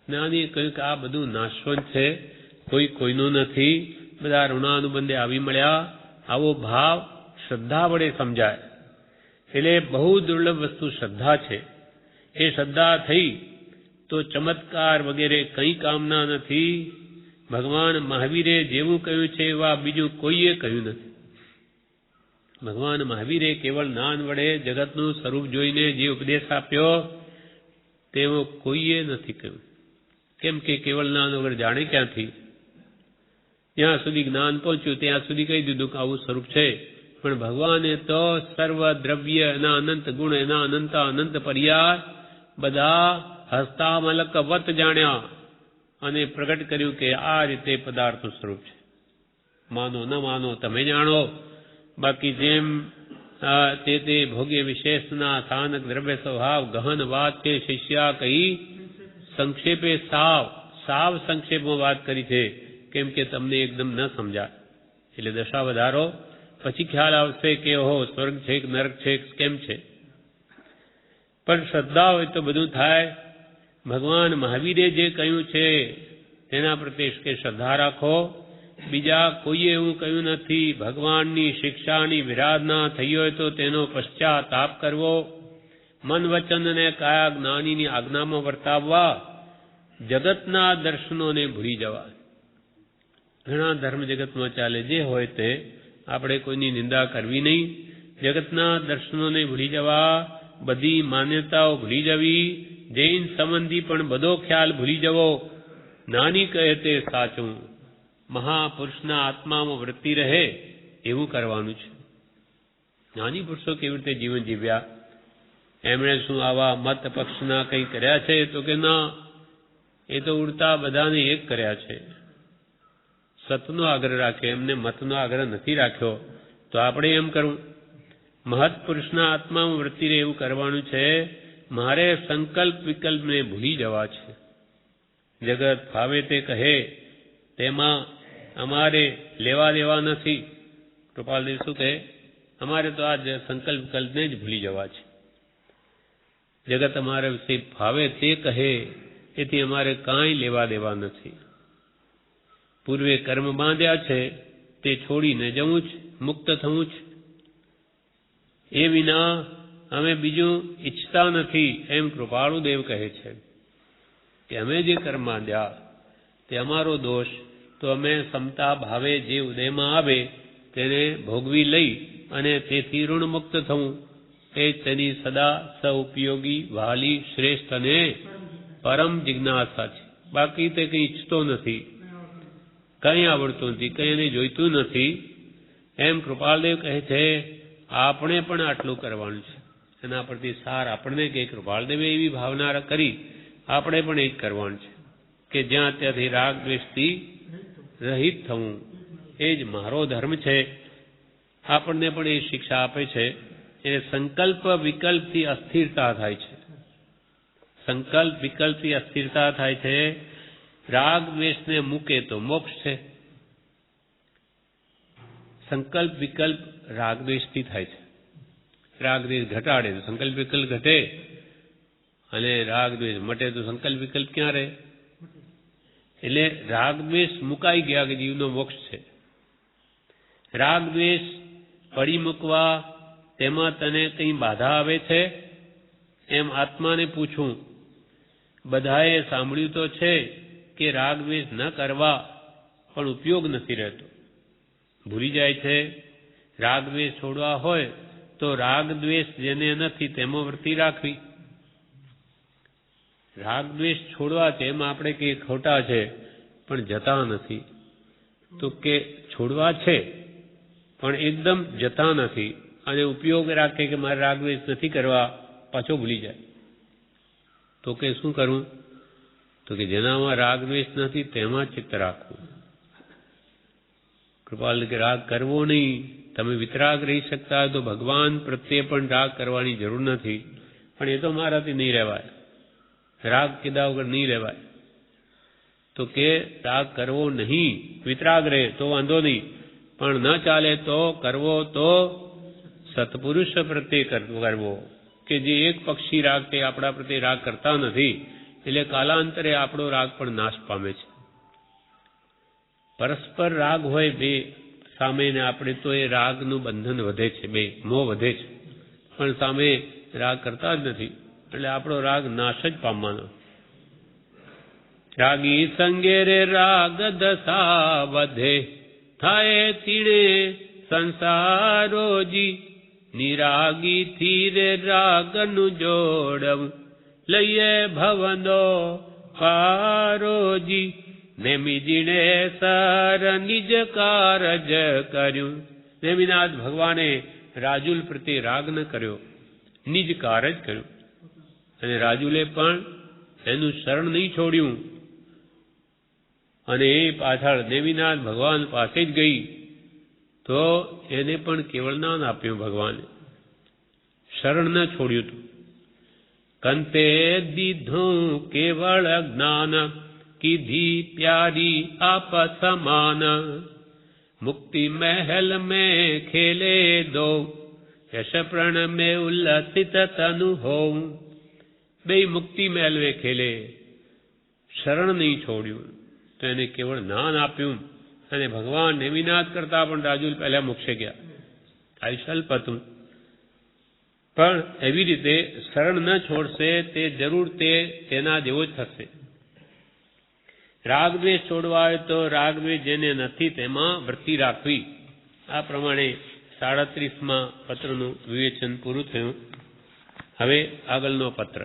જ્ઞાનીએ કહ્યું કે આ બધું નાશવંત છે, કોઈ કોઈનું નથી, બધા ઋણાનુબંધે આવી મળ્યા. આવો ભાવ શ્રદ્ધા વડે સમજાય. એટલે બહુ દુર્લભ વસ્તુ શ્રદ્ધા છે. એ શ્રદ્ધા થઈ તો ચમત્કાર વગેરે કંઈ કામના નથી. ભગવાન મહાવીરે જેવું કહ્યું છે એવા બીજું કોઈએ કહ્યું નથી. ભગવાન મહાવીરે કેવળ જ્ઞાન વડે જગતનું સ્વરૂપ જોઈને જે ઉપદેશ આપ્યો તેવો કોઈએ નથી કહ્યું. કેમ કે કેવળ જ્ઞાન વગર જાણે ક્યાંથી? ત્યાં સુધી જ્ઞાન પહોંચ્યું ત્યાં સુધી કહી દીધું કે આવું સ્વરૂપ છે. પણ ભગવાને તો સર્વ દ્રવ્ય એના અનંત ગુણ, એના અનંત પર્યાય બધા હસ્તામલક વત જાણ્યા અને પ્રગટ કર્યું કે આ રીતે પદાર્થનું સ્વરૂપ છે. માનો ન માનો તમે જાણો. બાકી જેમ તે ભોગ્ય વિશેષના સ્થાનક દ્રવ્ય સ્વભાવ ગહન વાત કે શિષ્યા કહી સંક્ષેપે સાવ સંક્ષેપમાં વાત કરી છે. કેમ કે તમને એકદમ ન સમજાય. એટલે દશા વધારો, પછી ખ્યાલ આવશે કે ઓહો સ્વર્ગ છે કે નરક છે કેમ છે. પણ શ્રદ્ધા હોય તો બધું થાય. ભગવાન મહાવીરે જે કહ્યું છે તેના પ્રત્યે કે શ્રદ્ધા રાખો. બીજા કોઈએ એવું કહ્યું નથી. ભગવાનની શિક્ષાની વિરાધના થઈ હોય તો તેનો પશ્ચાતાપ કરવો, મન વચન અને કાયા જ્ઞાનીની આજ્ઞામાં વર્તાવવા, જગતના દર્શનોને ભૂલી જવા. ઘણા ધર્મ જગતમાં ચાલે જે હોય તે, આપણે કોઈની નિંદા કરવી નહીં. જગતના દર્શનોને ભૂલી જવા, બધી માન્યતાઓ ભૂલી જવી, જૈન સંબંધી પણ બધો ખ્યાલ ભૂલી જવો. નાની કહે તે સાચું, મહાપુરુષના આત્મામાં વૃત્તિ રહે એવું કરવાનું છે. જ્ઞાની પુરુષો કેવી રીતે જીવન જીવ્યા, એમણે શું આવા મત પક્ષના કંઈ કર્યા છે? તો કે ના, એ તો ઉડતા બધાને એક કર્યા છે. સતનો આગ્રહ રાખ્યો, એમને મતનો આગ્રહ નથી રાખ્યો. તો આપણે એમ કરવું, મહત્પુરુષના આત્મામાં વૃત્તિ રહે એવું કરવાનું છે. મારે સંકલ્પ વિકલ્પને ભૂલી જવા છે. જગત ફાવે તે કહે તેમાં અમારે લેવા દેવા નથી. કૃપાલદેવ શું કહે? અમારે તો આ સંકલ્પ વિકલ્પને જ ભૂલી જવા છે. જગત અમારા વિશે ફાવે તે કહે એથી અમારે કાંઈ લેવા દેવા નથી. પૂર્વે કર્મ બાંધ્યા છે તે છોડીને જવું જ, મુક્ત થવું જ. એ વિના અમે બીજું ઈચ્છતા નથી. એમ કૃપાળુદેવ કહે છે કે અમે જે કર્મ બાંધ્યા તે અમારો દોષ, તો અમે સમતા ભાવે જે ઉદયમાં આવે તેને ભોગવી લઈ અને તેથી ઋણ મુક્ત થવું એ જ તેની સદા સઉપયોગી, વહાલી, શ્રેષ્ઠ અને પરમ જિજ્ઞાસા છે. બાકી તે કંઈ ઈચ્છતો નથી, કંઈ આવડતું નથી, કંઈ એને જોઈતું નથી. એમ કૃપાલદેવ કહે છે આપણે પણ આટલું કરવાનું છે. એના પરથી સાર આપણને કે કૃપાલદેવે એવી ભાવના કરી, આપણે પણ એ જ કરવાનું છે કે જ્યાં ત્યાંથી રાગ દ્વેષથી રહિત થવું. એ જ મારો ધર્મ છે. આપણને પણ એ શિક્ષા આપે છે. એ સંકલ્પ વિકલ્પથી અસ્થિરતા થાય છે. સંકલ્પ વિકલ્પથી અસ્થિરતા થાય છે. રાગ દ્વેષને મૂકે તો મોક્ષ છે. સંકલ્પ વિકલ્પ રાગ દ્વેષથી થાય છે. રાગ દ્વેષ ઘટાડે તો સંકલ્પ વિકલ્પ ઘટે, અને રાગ દ્વેષ મટે તો સંકલ્પ વિકલ્પ ક્યાં રહે? એટલે રાગ દ્વેષ મુકાઈ ગયા કે જીવનો મોક્ષ છે. રાગ દ્વેષ પડી મૂકવા તેમાં તને કંઈ બાધા આવે છે? એમ આત્માને પૂછું. બધાએ સાંભળ્યું તો છે કે રાગ દ્વેષ ન કરવા, પણ ઉપયોગ નથી રહેતો. ભૂલી જાય છે. રાગ દ્વેષ છોડવા હોય તો રાગ દ્વેષ જેને નથી તેમાં વૃત્તિ રાખવી. રાગ દ્વેષ છોડવા છે એમાં આપણે કે ખોટા છે પણ જતા નથી. તો કે છોડવા છે પણ એકદમ જતા નથી, અને ઉપયોગ રાખે કે મારે રાગ દ્વેષ નથી કરવા, પાછો ભૂલી જાય. તો કે શું કરવું? તો કે જેનામાં રાગ દ્વેષ નથી તેમાં ચિત્ત રાખવું. કૃપાલ કે રાગ કરવો નહીં. તમે વિતરાગ રહી શકતા હોય તો ભગવાન પ્રત્યે પણ રાગ કરવાની જરૂર નથી. પણ એ તો મારાથી નહીં રહેવાય, રાગ કીધા વગર નહીં રહેવાય. તો કે રાગ કરવો નહીં, વિતરાગ રહે તો વાંધો નહીં, પણ ન ચાલે તો કરવો તો સત્પુરુષ પ્રત્યે કરવો. કે જે એક પક્ષી રાગ તે આપણા પ્રત્યે રાગ કરતા નથી, એટલે કાલાંતરે આપણો રાગ પણ નાશ પામે છે. પરસ્પર રાગ હોય બે સામે ને આપણે તો એ રાગનું બંધન વધે છે, બે મોહ વધે છે. પણ સામે રાગ કરતા જ નથી, એટલે આપણો રાગ નાશ જ પામવાનો. રાગી સંગે રે રાગ દશા વધે, થાય તીડે સંસારોજી. નિરાગી થી રે રાગનું જોડવ, લઈએ ભવનો પારોજી. નેમી જીણે સર નિજ કારજ કર્યું. નેમિનાથ ભગવાને રાજુલ પ્રત્યે રાગ ન કર્યો, નિજ કારજ કર્યું. અને રાજુલે પણ એનું શરણ નહીં છોડ્યું, અને એ પાછળ નેમિનાથ ભગવાન પાસે જ ગઈ તો એને પણ કેવળ જ્ઞાન આપ્યું ભગવાને, શરણ ન છોડ્યું હતું. કંતે દીધું કેવળ જ્ઞાન, કીધી પ્યારી આપ સમાન. મુક્તિ મહેલ में खेले दो, यश प्रण में उल्लसित तनु हो. બે મુક્તિ મેલવે ખેલે, શરણ નહીં છોડ્યું તો એને કેવળ જ્ઞાન આપ્યું અને ભગવાન નેમિનાથ કરતા પણ રાજુલ પહેલા મોક્ષે ગયા. આયુષ્ય અલ્પ હતું, પણ એવી રીતે શરણ ન છોડશે તે જરૂર તેના જેવો જ થશે. રાગદ્વેષ છોડવા હોય તો રાગદ્વેષ જેને નથી તેમાં વૃત્તિ રાખવી. આ પ્રમાણે 37માં પત્રનું વિવેચન પૂરું થયું. હવે આગળનો પત્ર.